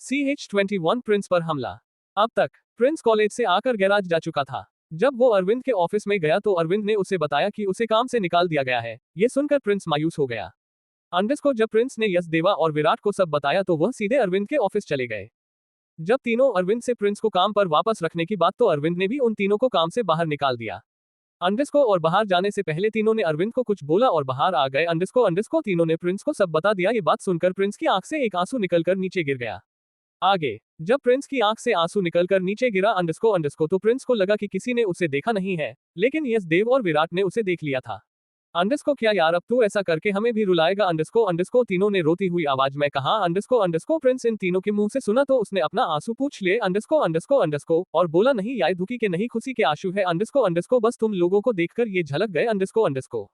CH21 Prince पर हमला। अब तक प्रिंस कॉलेज से आकर गैराज जा चुका था। जब वो अरविंद के ऑफिस में गया तो अरविंद ने उसे बताया कि उसे काम से निकाल दिया गया है। ये सुनकर प्रिंस मायूस हो गया। अंडरस्को जब प्रिंस ने यश देवा और विराट को सब बताया तो वह सीधे अरविंद के ऑफिस चले गए। जब तीनों अरविंद से प्रिंस को काम पर वापस रखने की बात तो अरविंद ने भी उन तीनों को काम से बाहर निकाल दिया। अंडरस्को और बाहर जाने से पहले तीनों ने अरविंद को कुछ बोला और बाहर आ गए। अंडरस्को तीनों ने प्रिंस को सब बता दिया। ये बात सुनकर प्रिंस की आंख से एक आंसू निकलकर नीचे गिर गया। आगे जब प्रिंस की आंख से आंसू निकलकर नीचे गिरा अंडरस्को तो प्रिंस को लगा कि किसी ने उसे देखा नहीं है, लेकिन यश देव और विराट ने उसे देख लिया था। अंडरस्को क्या यार, अब तू ऐसा करके हमें भी रुलाएगा? अंडरस्को तीनों ने रोती हुई आवाज में कहा। अंडरस्को प्रिंस इन तीनों के मुंह से सुना तो उसने अपना आंसू पूछ लिए। अंडरस्को और बोला, नहीं यार, दुखी के नहीं खुशी के आंसू है। अंडरस्को बस तुम लोगों को देखकर ये झलक गए। अंडरस्को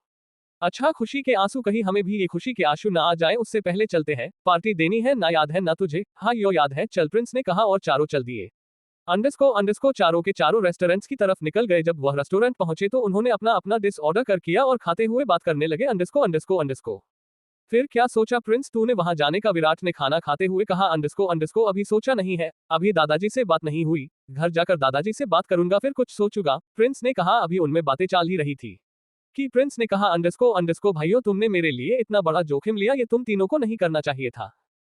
अच्छा, खुशी के आंसू, कहीं हमें भी ये खुशी के आंसू ना आ जाए उससे पहले चलते हैं। पार्टी देनी है ना, याद है ना तुझे? हाँ यो याद है, चल, प्रिंस ने कहा और चारों चल दिए। अंडरस्को चारों के चारों रेस्टोरेंट्स की तरफ निकल गए। जब वह रेस्टोरेंट पहुंचे तो उन्होंने अपना अपना डिश ऑर्डर कर किया और खाते हुए बात करने लगे। अंडरस्को फिर क्या सोचा प्रिंस तूने वहां जाने का? विराट ने खाना खाते हुए कहा। अंडरस्को अभी सोचा नहीं है, अभी दादाजी से बात नहीं हुई, घर जाकर दादाजी से बात करूंगा फिर कुछ सोचूंगा। प्रिंस ने कहा। अभी उनमें बातें चल ही रही थी कि प्रिंस ने कहा, अंडरस्को भाइयों, तुमने मेरे लिए इतना बड़ा जोखिम लिया, ये तुम तीनों को नहीं करना चाहिए था।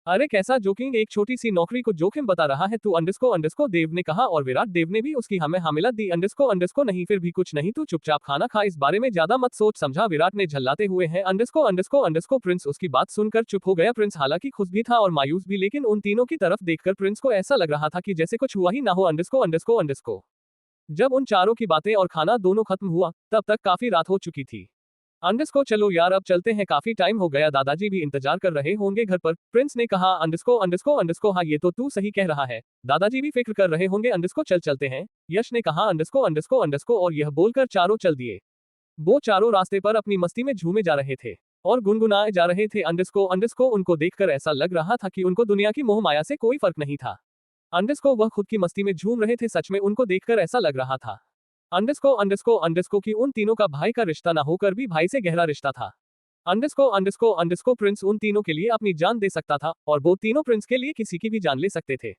अरे कैसा जोखिम, एक छोटी सी नौकरी को जोखिम बता रहा है तू? अंडरस्को देव ने कहा और विराट देव ने भी उसकी हमें हामिला दी। अंडरस्को नहीं, फिर भी कुछ नहीं, तू चुपचाप खाना खा, इस बारे में ज्यादा मत सोच, समझा? विराट ने झल्लाते हुए है। अंडरस्को प्रिंस उसकी बात सुनकर चुप हो गया। प्रिंस हालांकि खुश भी था और मायूस भी, लेकिन उन तीनों की तरफ देखकर प्रिंस को ऐसा लग रहा था कि जैसे कुछ हुआ ही ना हो। अंडरस्को जब उन चारों की बातें और खाना दोनों खत्म हुआ तब तक काफी रात हो चुकी थी। चलो यार अब चलते हैं, काफी टाइम हो गया, दादाजी भी इंतजार कर रहे होंगे घर पर। प्रिंस ने कहा। अंडरस्को हाँ ये तो तू सही कह रहा है, दादाजी भी फिक्र कर रहे होंगे। चलते हैं, यश ने कहा। अंडरस्को और यह बोलकर चारों चल दिए। वो चारों रास्ते पर अपनी मस्ती में झूमे जा रहे थे और गुनगुनाए जा रहे थे। अंडरस्को उनको देखकर ऐसा लग रहा था कि उनको दुनिया की मोह माया से कोई फर्क नहीं था। वह खुद की मस्ती में झूम रहे थे, सच में उनको देखकर ऐसा लग रहा था। अंडरस्को की उन तीनों का भाई का रिश्ता ना होकर भी भाई से गहरा रिश्ता था। अंडरस्को प्रिंस उन तीनों के लिए अपनी जान दे सकता था और वो तीनों प्रिंस के लिए किसी की भी जान ले सकते थे।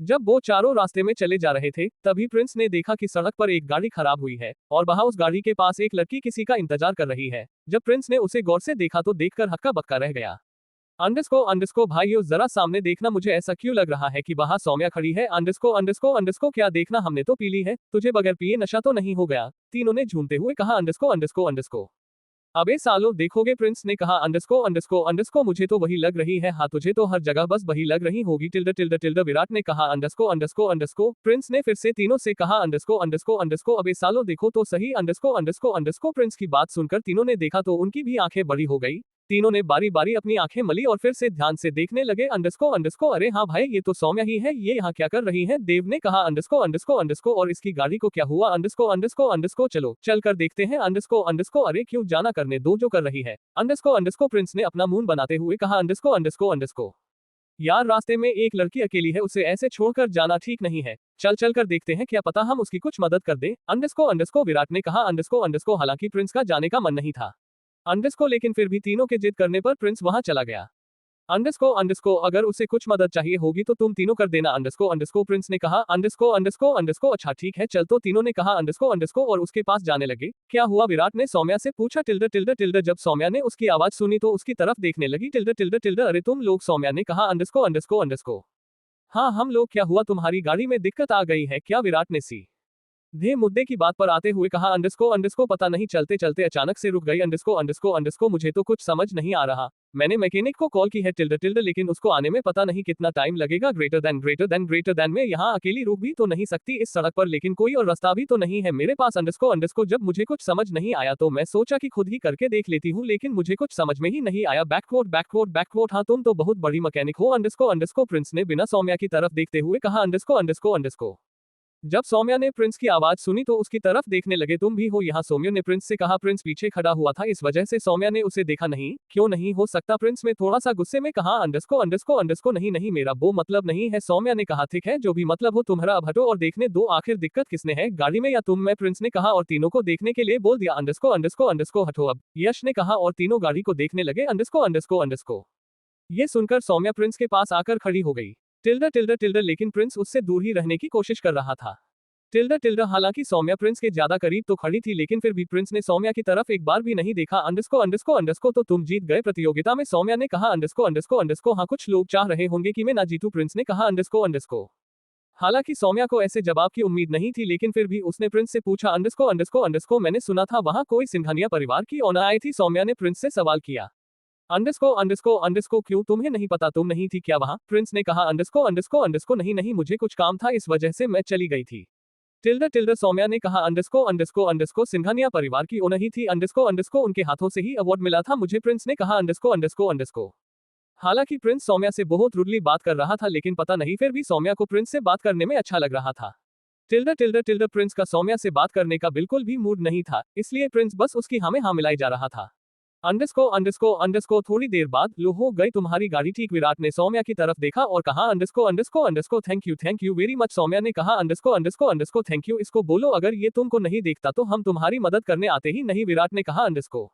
जब वो चारों रास्ते में चले जा रहे थे तभी प्रिंस ने देखा कि सड़क पर एक गाड़ी खराब हुई है और वहां उस गाड़ी के पास एक लड़की किसी का इंतजार कर रही है। जब प्रिंस ने उसे गौर से देखा तो देखकर हक्का बक्का रह गया। अंडरस्को भाइयों, जरा सामने देखना, मुझे ऐसा क्यों लग रहा है कि वहां सौम्या खड़ी है? अंडरस्को क्या देखना, हमने तो पी ली है, तुझे बगैर पिए नशा तो नहीं हो गया? तीनों ने झूमते हुए कहा। अंडरस्को अबे सालों देखोगे? प्रिंस ने कहा। अंडरस्को मुझे तो वही लग रही है। हाँ तुझे तो हर जगह बस वही लग रही होगी। टिल्ड विराट ने कहा। अंडरस्को प्रिंस ने फिर से तीनों से कहा। अंडरस्को अबे सालों देखो तो सही। अंडरस्को प्रिंस की बात सुनकर तीनों ने देखा तो उनकी भी आंखें बड़ी हो गई। तीनों ने बारी बारी अपनी आंखें मली और फिर से ध्यान से देखने लगे। अंडरस्को अरे हाँ भाई, ये तो सौम्या ही है, ये यहाँ क्या कर रही है? देव ने कहा। अंडरस्को और इसकी गाड़ी को क्या हुआ? अंडरस्को चलो चल कर देखते हैं। अंडरस्को अरे क्यों, जाना करने दो जो कर रही है। अंडरस्को प्रिंस ने अपना मुंह बनाते हुए कहा। अंडरस्को यार, रास्ते में एक लड़की अकेली है, उसे ऐसे छोड़कर जाना ठीक नहीं है, चल कर देखते हैं, क्या पता हम उसकी कुछ मदद कर दें। अंडरस्को विराट ने कहा। अंडरस्को हालांकि प्रिंस का जाने का मन नहीं था लेकिन फिर भी तीनों के जिद करने पर प्रिंस वहां चला गया। अंडरस्को अगर उसे कुछ मदद चाहिए होगी तो तुम तीनों कर देना। अंडरस्को प्रिंस ने कहा। अंडरस्को अच्छा ठीक है चल, तो तीनों ने कहा। अंडरस्को और उसके पास जाने लगे। क्या हुआ? विराट ने सौम्या से पूछा। टिल्ड जब सौम्या ने उसकी आवाज सुनी तो उसकी तरफ देखने लगी। टिल्ड अरे तुम लोग? सौम्या ने कहा। अंडरस्को हाँ हम लोग, क्या हुआ? तुम्हारी गाड़ी में दिक्कत आ गई है क्या? विराट ने सीधे मुद्दे की बात पर आते हुए कहा। अंडरस्को पता नहीं, चलते चलते अचानक से रुक गई। अंडरस्को मुझे तो कुछ समझ नहीं आ रहा, मैंने मैकेनिक को कॉल की है। टिल्ड लेकिन उसको आने में पता नहीं कितना टाइम लगेगा। ग्रेटर देन में यहाँ अकेली रुक भी तो नहीं सकती इस सड़क पर, लेकिन कोई और रास्ता भी तो नहीं है मेरे पास। अंडरस्को जब मुझे कुछ समझ नहीं आया तो मैं सोचा कि खुद ही करके देख लेती हूँ, लेकिन मुझे कुछ समझ में ही नहीं आया। बैकवर्ड हाँ तुम तो बहुत बड़ी मैकेनिक हो। अंडरस्को प्रिंस ने बिना सौम्या की तरफ देखते हुए कहा। अंडरस्को जब सौम्या ने प्रिंस की आवाज सुनी तो उसकी तरफ देखने लगे। तुम भी हो यहाँ? सौम्या ने प्रिंस से कहा। प्रिंस पीछे खड़ा हुआ था, इस वजह से सौम्या ने उसे देखा नहीं। क्यों नहीं हो सकता? प्रिंस में थोड़ा सा गुस्से में कहा। अंडरस्को नहीं मेरा वो मतलब नहीं है। सौम्या ने कहा। ठीक है, जो भी मतलब हो तुम्हारा, अब हटो और देखने दो, आखिर दिक्कत किसने है, गाड़ी में या तुम में? प्रिंस ने कहा और तीनों को देखने के लिए बोल दिया। अंडरस्को हटो अब, यश ने कहा और तीनों गाड़ी को देखने लगे। अंडरस्को ये सुनकर सौम्या प्रिंस के पास आकर खड़ी हो गई। टिल्डा टिल्डा टिल्डा लेकिन प्रिंस उससे दूर ही रहने की कोशिश कर रहा था। टिल्डा टिल्डा हालांकि सौम्या प्रिंस के ज्यादा करीब तो खड़ी थी लेकिन फिर भी प्रिंस ने सौम्या की तरफ एक बार भी नहीं देखा। अंडरस्को तो तुम जीत गए प्रतियोगिता में, सौम्या ने कहा। अंडरस्को हाँ कुछ लोग चाह रहे होंगे कि मैं ना जीतूं, प्रिंस ने कहा। अंडरस्को हालांकि सौम्या को ऐसे जवाब की उम्मीद नहीं थी लेकिन फिर भी उसने प्रिंस से पूछा। अंडरस्को मैंने सुना था वहां कोई सिंघानिया परिवार की ओनर आई थी, सौम्या ने प्रिंस से सवाल किया। अंडरस्को क्यों, तुम्हें नहीं पता, तुम नहीं थी क्या वहां, प्रिंस ने कहा। अंडरस्को नहीं मुझे कुछ काम था इस वजह से मैं चली गई थी। टिल्डा टिल्डा सौम्या ने कहा। अंडरस्को सिंघानिया परिवार की ओनर ही थी। अंडरस्को उनके हाथों से ही अवार्ड मिला था मुझे, प्रिंस ने कहा। अंडरस्को हालांकि प्रिंस सौम्या से बहुत रुडली बात कर रहा था लेकिन पता नहीं फिर भी सौम्या को प्रिंस से बात करने में अच्छा लग रहा था। टिल्डा प्रिंस का सौम्या से बात करने का बिल्कुल भी मूड नहीं था, इसलिए प्रिंस बस उसकी हाँ में हाँ मिलाई जा रहा था। अंडरस्को थोड़ी देर बाद लो हो गई तुम्हारी गाड़ी ठीक, विराट ने सौम्या की तरफ देखा और कहा। Underscore thank you very much, Saumya ने कहा। अंडरस्को थैंक यू, इसको बोलो अगर ये तुमको नहीं देखता तो हम तुम्हारी मदद करने आते ही नहीं, विराट ने कहा। अंडरस्को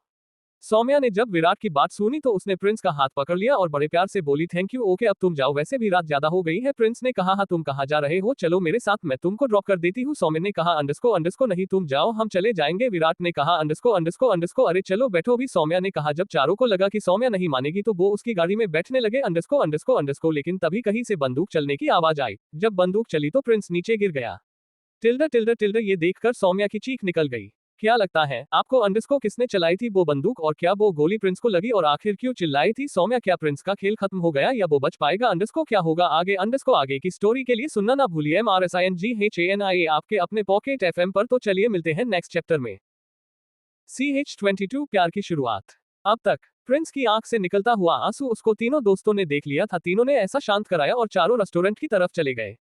सौम्या ने जब विराट की बात सुनी तो उसने प्रिंस का हाथ पकड़ लिया और बड़े प्यार से बोली। थैंक यू, ओके अब तुम जाओ, वैसे भी रात ज्यादा हो गई है, प्रिंस ने कहा। हाँ तुम कहाँ जा रहे हो, चलो मेरे साथ, मैं तुमको ड्रॉप कर देती हूँ, सौम्या ने कहा। अंडरस्को नहीं तुम जाओ हम चले जाएंगे, विराट ने कहा। अंडरस्को अरे चलो बैठो भी, सौम्या ने कहा। जब चारों को लगा कि सौम्या नहीं मानेगी तो वो उसकी गाड़ी में बैठने लगे। अंडरस्को लेकिन तभी कहीं से बंदूक चलने की आवाज आई। जब बंदूक चली तो प्रिंस नीचे गिर गया। टिल्डा ये देखकर सौम्या की चीख निकल गई। क्या लगता है आपको अंडरस्को किसने चलाई थी वो बंदूक, और क्या वो गोली प्रिंस को लगी, और आखिर क्यों चिल्लाई थी सौम्या, क्या प्रिंस का खेल खत्म हो गया या वो बच पाएगा, अंडरस्को क्या होगा आगे। अंडरस्को आगे की स्टोरी के लिए सुनना ना भूलिए MRSINGHANIA आपके अपने पॉकेट FM पर। तो चलिए मिलते हैं नेक्स्ट चैप्टर में। CH22 प्यार की शुरुआत। अब तक प्रिंस की आंख से निकलता हुआ आंसू उसको तीनों दोस्तों ने देख लिया था। तीनों ने ऐसा शांत कराया और चारों रेस्टोरेंट की तरफ चले गए।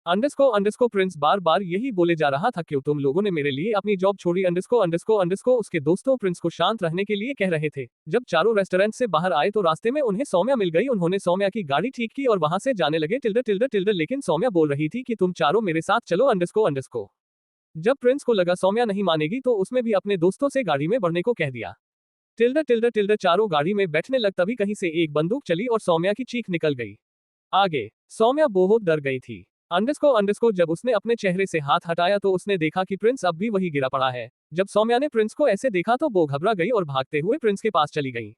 अंडरस्को प्रिंस बार बार यही बोले जा रहा था, क्यों तुम लोगों ने मेरे लिए अपनी जॉब छोड़ी। अंडरस्को उसके दोस्तों प्रिंस को शांत रहने के लिए कह रहे थे। जब चारों रेस्टोरेंट से बाहर आए तो रास्ते में उन्हें सौम्या मिल गई। उन्होंने सौम्या की गाड़ी ठीक की और वहां से जाने लगे। टिल्डा लेकिन सौम्या बोल रही थी कि तुम चारों मेरे साथ चलो। अंडरस्को जब प्रिंस को लगा सौम्या नहीं मानेगी तो उसमें भी अपने दोस्तों से गाड़ी में बढ़ने को कह दिया। टिल्डा चारों गाड़ी में बैठने लग, तभी कहीं से एक बंदूक चली और सौम्या की चीख निकल गई। आगे सौम्या बहुत डर गई थी। अंडरस्को जब उसने अपने चेहरे से हाथ हटाया तो उसने देखा कि प्रिंस अब भी वही गिरा पड़ा है। जब सौम्या ने प्रिंस को ऐसे देखा तो वो घबरा गई और भागते हुए प्रिंस के पास चली गई।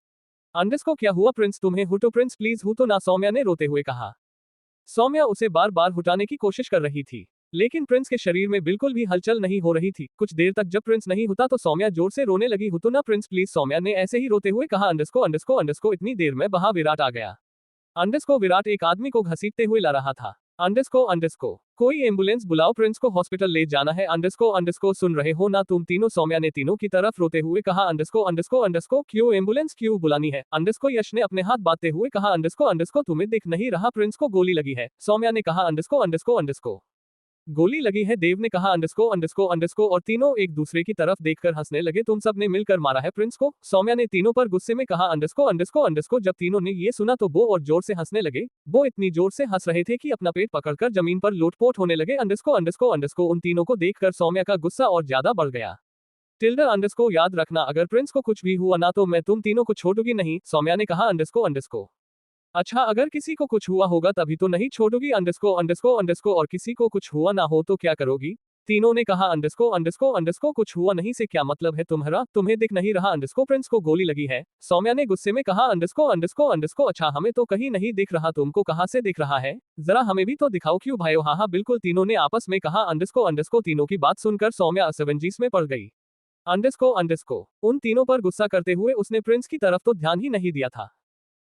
अंडरस्को क्या हुआ प्रिंस तुम्हें, हुटो प्रिंस प्लीज हुटो ना, सौम्या ने रोते हुए कहा। सौम्या उसे बार बार हुटाने की कोशिश कर रही थी लेकिन प्रिंस के शरीर में बिल्कुल भी हलचल नहीं हो रही थी। कुछ देर तक जब प्रिंस नहीं हुटा तो सौम्या जोर से रोने लगी। हुटो ना प्रिंस प्लीज, सौम्या ने ऐसे ही रोते हुए कहा। अंडरस्को इतनी देर में बाहर विराट आ गया। विराट एक आदमी को घसीटते हुए ला रहा था। अंडरस्को कोई एम्बुलेंस बुलाओ, प्रिंस को हॉस्पिटल ले जाना है। अंडरस्को सुन रहे हो ना तुम तीनों, सौम्या ने तीनों की तरफ रोते हुए कहा। अंडरस्को क्यों एम्बुलेंस क्यों बुलानी है, अंडरस्को यश ने अपने हाथ बांधते हुए कहा। अंडरस्को तुम्हें दिख नहीं रहा, प्रिंस को गोली लगी है, सौम्या ने कहा। अंडरस्को गोली लगी है, देव ने कहा। अंडरस्को और तीनों एक दूसरे की तरफ देखकर हंसने लगे। तुम सब ने मिलकर मारा है प्रिंस को, सौम्या ने तीनों पर गुस्से में कहा। अंडरस्को जब तीनों ने ये सुना तो वो और जोर से हंसने लगे। वो इतनी जोर से हंस रहे थे कि अपना पेट पकड़कर जमीन पर लोटपोट होने लगे। अंडरस्को उन तीनों को देखकर सौम्या का गुस्सा और ज्यादा बढ़ गया। अंडरस्को याद रखना, अगर प्रिंस को कुछ भी हुआ ना तो मैं तुम तीनों को छोड़ूंगी नहीं, सौम्या ने कहा। अंडरस्को अच्छा अगर किसी को कुछ हुआ होगा तभी तो नहीं छोड़ोगी। अंडरस्को और किसी को कुछ हुआ ना हो तो क्या करोगी, तीनों ने कहा। अंडरस्को कुछ हुआ नहीं से क्या मतलब है तुम्हारा, तुम्हें दिख नहीं रहा, अंडरस्को प्रिंस को गोली लगी है, सौम्या ने गुस्से में कहा। अंडरस्को अच्छा हमें तो कहीं नहीं दिख रहा, तुमको कहाँ से दिख रहा है, जरा हमें भी तो दिखाओ क्यों भाइयों। हाँ बिल्कुल, तीनों ने आपस में कहा। अंडरस्को तीनों की बात सुनकर सौम्या असमंजस में पड़ गई। अंडरस्को उन तीनों पर गुस्सा करते हुए उसने प्रिंस की तरफ तो ध्यान ही नहीं दिया था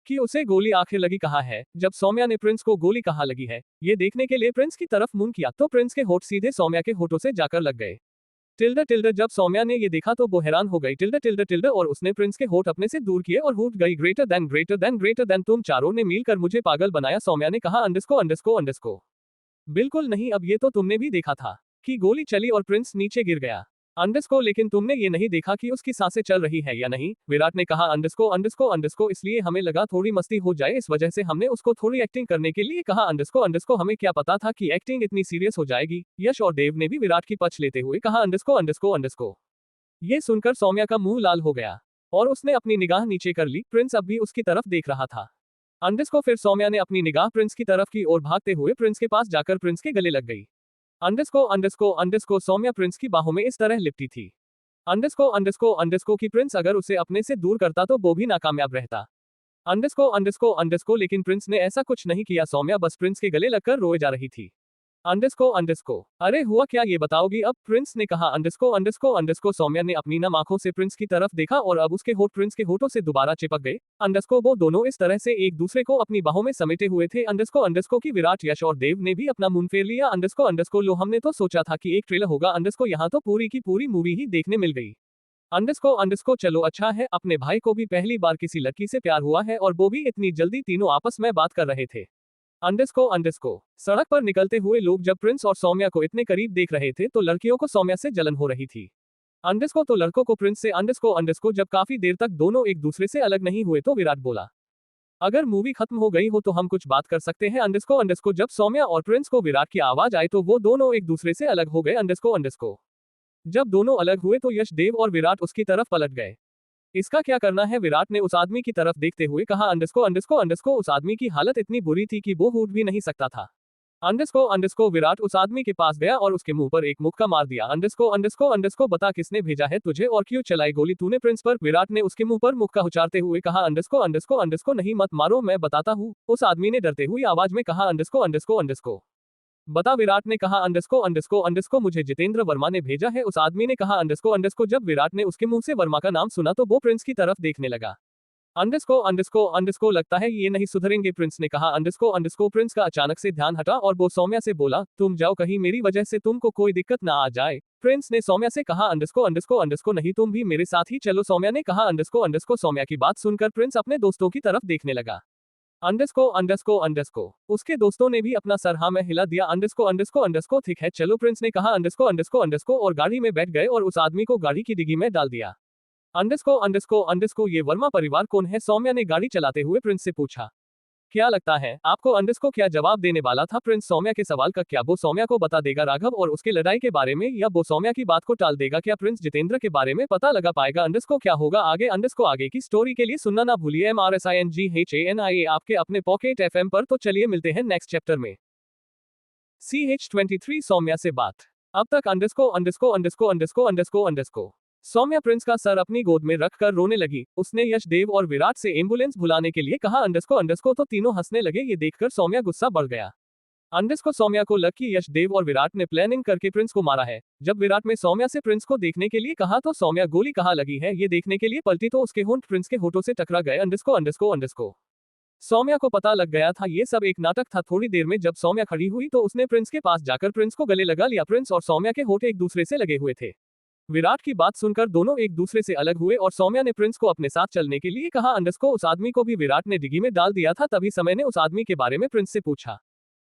कि उसे गोली आखिर लगी कहाँ है। जब सौम्या ने प्रिंस को गोली कहाँ लगी है ये देखने के लिए प्रिंस की तरफ मुंह किया तो प्रिंस के होठ सीधे सौम्या के होठों से जाकर लग गए। टिल्डा जब सौम्या ने ये देखा तो वो हैरान हो गई। टिल्डा और उसने प्रिंस के होठ अपने से दूर किए और हूट गई। ग्रेटर देन तुम चारों ने मिलकर मुझे पागल बनाया, सौम्या ने कहा। अंडरस्को बिल्कुल नहीं, अब ये तो तुमने भी देखा था कि गोली चली और प्रिंस नीचे गिर गया। अंडरस्को लेकिन तुमने ये नहीं देखा कि उसकी सांसें चल रही है या नहीं, विराट ने कहा। अंडरस्को इसलिए हमें लगा थोड़ी मस्ती हो जाए, इस वजह से हमने उसको थोड़ी एक्टिंग करने के लिए कहा। अंडरस्को हमें क्या पता था कि एक्टिंग इतनी सीरियस हो जाएगी, यश और देव ने भी विराट की पक्ष लेते हुए कहा। अंडरस्को ये सुनकर सौम्या का मुंह लाल हो गया और उसने अपनी निगाह नीचे कर ली। प्रिंस अब भी उसकी तरफ देख रहा था। अंडरस्को फिर सौम्या ने अपनी निगाह प्रिंस की तरफ की और भागते हुए प्रिंस के पास जाकर प्रिंस के गले लग गई। अंडरस्को अंडरस्को अंडरस्को सौम्या प्रिंस की बाहों में इस तरह लिपटी थी। अंडरस्को अंडरस्को अंडरस्को की प्रिंस अगर उसे अपने से दूर करता तो वो भी नाकामयाब रहता। अंडरस्को अंडरस्को अंडरस्को लेकिन प्रिंस ने ऐसा कुछ नहीं किया, सौम्या बस प्रिंस के गले लगकर रोए जा रही थी। अंडरस्को अंडरस्को अरे हुआ क्या ये बताओगी अब, प्रिंस ने कहा। अंडरस्को अंडरस्को अंडरस्को सौम्या ने अपनी नम आंखों से प्रिंस की तरफ देखा और अब उसके होठ प्रिंस के होठों से दोबारा चिपक गए। अंडरस्को वो दोनों इस तरह से एक दूसरे को अपनी बाहों में समेटे हुए थे। अंडरस्को अंडरस्को की विराट, यश और देव ने भी अपना मुंह फेर लिया। अंडरस्को अंडरस्को लो, हमने तो सोचा था कि एक ट्रेलर होगा। अंडरस्को यहाँ तो पूरी की पूरी मूवी ही देखने मिल गई। अंडरस्को अंडरस्को चलो अच्छा है, अपने भाई को भी पहली बार किसी लड़की से प्यार हुआ है और वो भी इतनी जल्दी, तीनों आपस में बात कर रहे थे। अंडरस्को अंडरस्को सड़क पर निकलते हुए लोग जब प्रिंस और सौम्या को इतने करीब देख रहे थे तो लड़कियों को सौम्या से जलन हो रही थी। अंडरस्को तो लड़कों को प्रिंस से। अंडरस्को अंडरस्को जब काफी देर तक दोनों एक दूसरे से अलग नहीं हुए तो विराट बोला, अगर मूवी खत्म हो गई हो तो हम कुछ बात कर सकते हैं। अंडरस्को अंडरस्को जब सौम्या और प्रिंस को विराट की आवाज आई तो वो दोनों एक दूसरे से अलग हो गए। अंडरस्को अंडरस्को जब दोनों अलग हुए तो यश, देव और विराट उसकी तरफ पलट गए। इसका क्या करना है, विराट ने उस आदमी की तरफ देखते हुए कहा। अंडरस्को अंडरस्को अंडरस्को उस आदमी की हालत इतनी बुरी थी कि वो उठ भी नहीं सकता था। अंडरस्को अंडरस्को विराट उस आदमी के पास गया और उसके मुंह पर एक मुक्का मार दिया। अंडरस्को अंडरस्को अंडरस्को बता किसने भेजा है तुझे और क्यों चलाई गोली तूने प्रिंस पर, विराट ने उसके मुंह पर मुक्का उचारते हुए कहा। अंडरस्को अंडरस्को अंडरस्को नहीं मत मारो, मैं बताता हूँ, उस आदमी ने डरते हुई आवाज में कहा। अंडरस्को अंडरस्को अंडरस्को बता, विराट ने कहा। अंडरस्को अंडरस्को अंडरस्को मुझे जितेंद्र वर्मा ने भेजा है, उस आदमी ने कहा। अंडरस्को अंडरस्को जब विराट ने उसके मुंह से वर्मा का नाम सुना तो वो प्रिंस की तरफ देखने लगा। अंडरस्को अंडरस्को अंडरस्को लगता है ये नहीं सुधरेंगे, प्रिंस ने कहा। अंडरस्को अंडरस्को प्रिंस का अचानक से ध्यान हटा और वो सौम्या से बोला, तुम जाओ, कहीं मेरी वजह से तुमको कोई दिक्कत ना आ जाए। प्रिंस ने सौम्या से कहा। अंडरस्को अंडरस्को अंडरस्को नहीं, तुम भी मेरे साथ ही चलो, सौम्या ने कहा। अंडरस्को अंडरस्को सौम्या की बात सुनकर प्रिंस अपने दोस्तों की तरफ देखने लगा। अंडरस्को अंडरस्को अंडरस्को उसके दोस्तों ने भी अपना सर हाँ में हिला दिया। अंडरस्को अंडरस्को अंडरस्को ठीक है चलो, प्रिंस ने कहा। अंडरस्को अंडरस्को अंडरस्को और गाड़ी में बैठ गए और उस आदमी को गाड़ी की डिग्गी में डाल दिया। अंडरस्को अंडरस्को अंडरस्को ये वर्मा परिवार कौन है, सौम्या ने गाड़ी चलाते हुए प्रिंस से पूछा। क्या लगता है आपको, अंडरस्को क्या जवाब देने वाला था प्रिंस सौम्या के सवाल का। क्या वो सौम्या को बता देगा राघव और उसके लड़ाई के बारे में, या वो सौम्या की बात को टाल देगा। क्या प्रिंस जितेंद्र के बारे में पता लगा पाएगा। अंडरस्को क्या होगा आगे, अंडरस्को आगे की स्टोरी के लिए सुनना ना भूलिए MRSINGHANIA आपके अपने पॉकेट FM पर। तो चलिए मिलते हैं नेक्स्ट चैप्टर में। CH23 सौम्या से बात। अब तक underscore underscore underscore underscore underscore underscore Saumya Prince का सर अपनी गोद में रखकर रोने लगी। उसने यश, देव और विराट से एम्बुलेंस बुलाने के लिए कहा। अंडरस्को अंडरस्को तो तीनों हंसने लगे। ये देखकर सौम्या गुस्सा बढ़ गया। अंडरस्को सौम्या को लग कि यश, देव और विराट ने प्लानिंग करके प्रिंस को मारा है। जब विराट ने सौम्या से प्रिंस को देखने के लिए कहा तो सौम्या गोली कहाँ लगी है ये देखने के लिए पलटी तो उसके होंठ प्रिंस के होठों से टकरा गए। अंडरस्को अंडरस्को अंडरस्को सौम्या को पता लग गया था ये सब एक नाटक था। थोड़ी देर में जब सौम्या खड़ी हुई तो उसने प्रिंस के पास जाकर प्रिंस को गले लगा लिया। प्रिंस और सौम्या के होठ एक दूसरे से लगे हुए थे। विराट की बात सुनकर दोनों एक दूसरे से अलग हुए और सौम्या ने प्रिंस को अपने साथ चलने के लिए कहा। अंडरस्को उस आदमी को भी विराट ने डिग्गी में डाल दिया था। तभी समय ने उस आदमी के बारे में प्रिंस से पूछा।